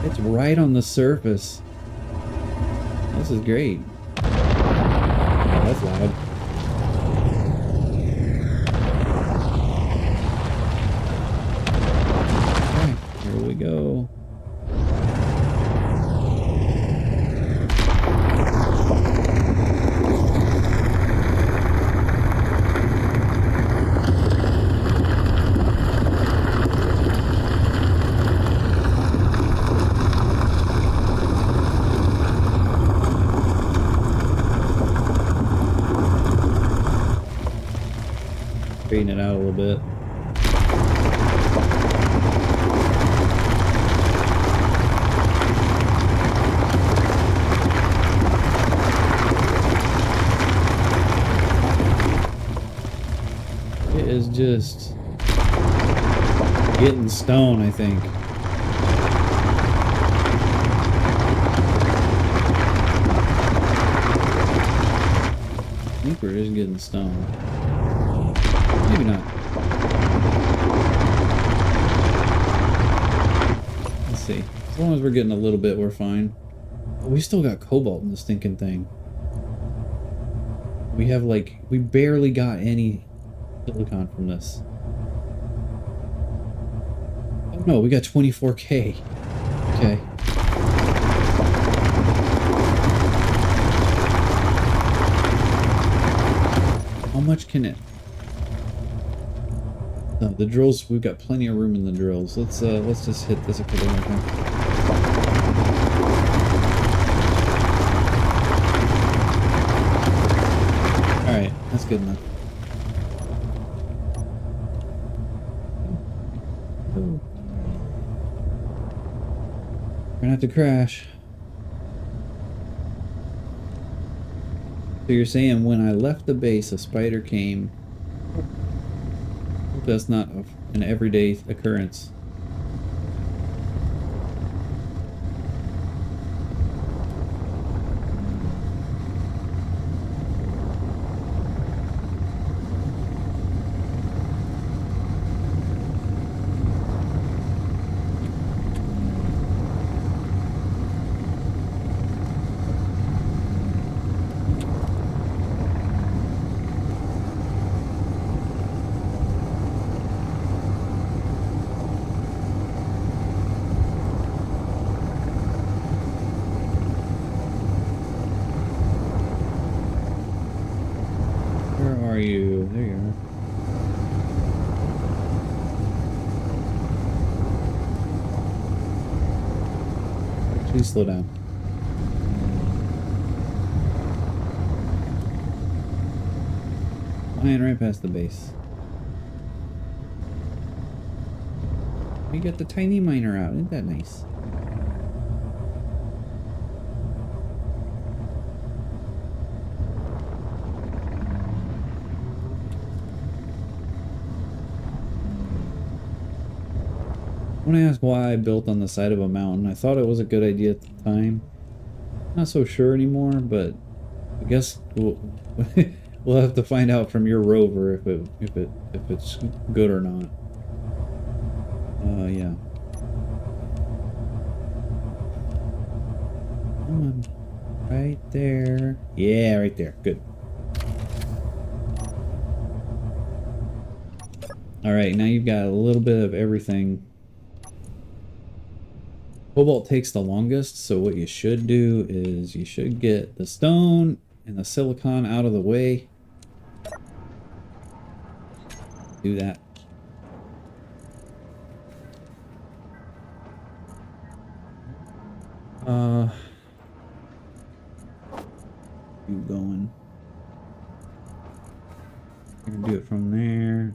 It's right on the surface. This is great. Oh, that's loud. Go. Straighten it out a little bit. It is just getting stone, I think. I think we're just getting stone. Maybe not. Let's see. As long as we're getting a little bit, we're fine. But we still got cobalt in this stinking thing. We have like, we barely got any silicon from this. Oh no, we got 24K. Okay. How much can it? No, the drills, we've got plenty of room in the drills. Let's just hit this a couple more times. Alright, that's good enough. We're gonna have to crash. So you're saying when I left the base, a spider came. That's not an everyday occurrence. Where are you? There you are. Please slow down. Flying right past the base. We got the tiny miner out. Isn't that nice? I want to ask why I built on the side of a mountain. I thought it was a good idea at the time. Not so sure anymore, but I guess we'll have to find out from your rover if it's good or not. Yeah. Come on, right there. Yeah, right there. Good. All right, now you've got a little bit of everything. Cobalt takes the longest, so what you should do is you should get the stone and the silicon out of the way. Do that. Keep going. You're gonna do it from there.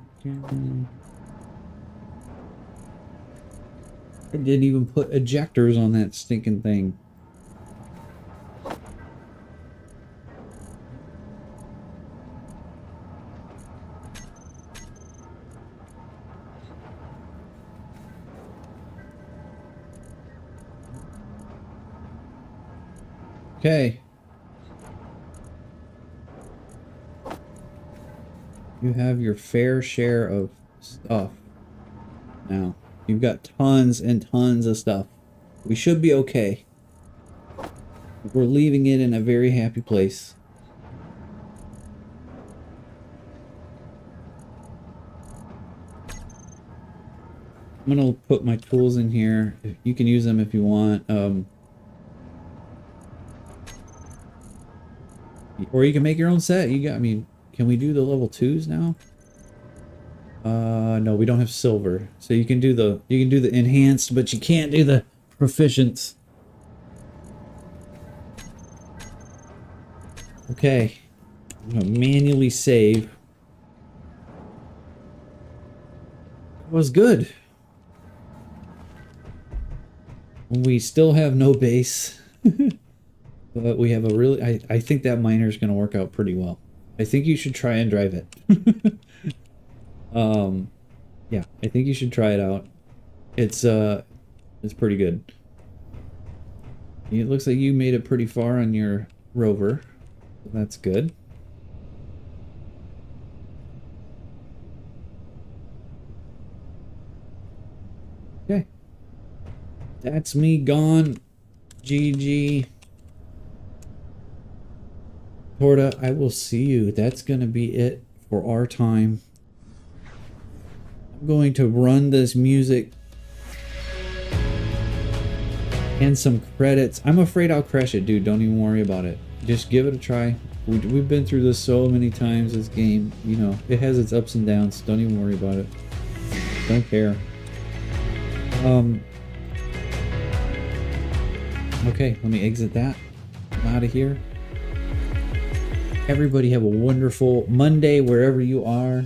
I didn't even put ejectors on that stinking thing. Okay. You have your fair share of stuff now. You've got tons and tons of stuff. We should be okay. We're leaving it in a very happy place. I'm gonna put my tools in here. You can use them if you want. Or you can make your own set. You got, I mean, can we do the level 2s now? No, we don't have silver. So you can do the enhanced, but you can't do the proficient. Okay. I'm gonna manually save. was good. We still have no base. But we have a really... I think that miner is going to work out pretty well. I think you should try and drive it. Yeah, I think you should try it out. It's pretty good. It looks like you made it pretty far on your rover. That's good. Okay. That's me gone. GG. Torta, I will see you. That's going to be it for our time. I'm going to run this music and some credits. I'm afraid I'll crash it, dude. Don't even worry about it. Just give it a try. We've been through this so many times, this game. You know, it has its ups and downs. Don't even worry about it. Don't care. Okay, let me exit that. I'm out of here. Everybody have a wonderful Monday wherever you are.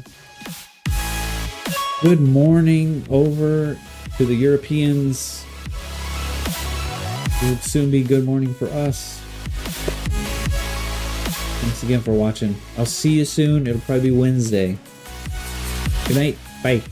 Good morning over to the Europeans. It will soon be good morning for us. Thanks again for watching. I'll see you soon. It'll probably be Wednesday. Good night. Bye.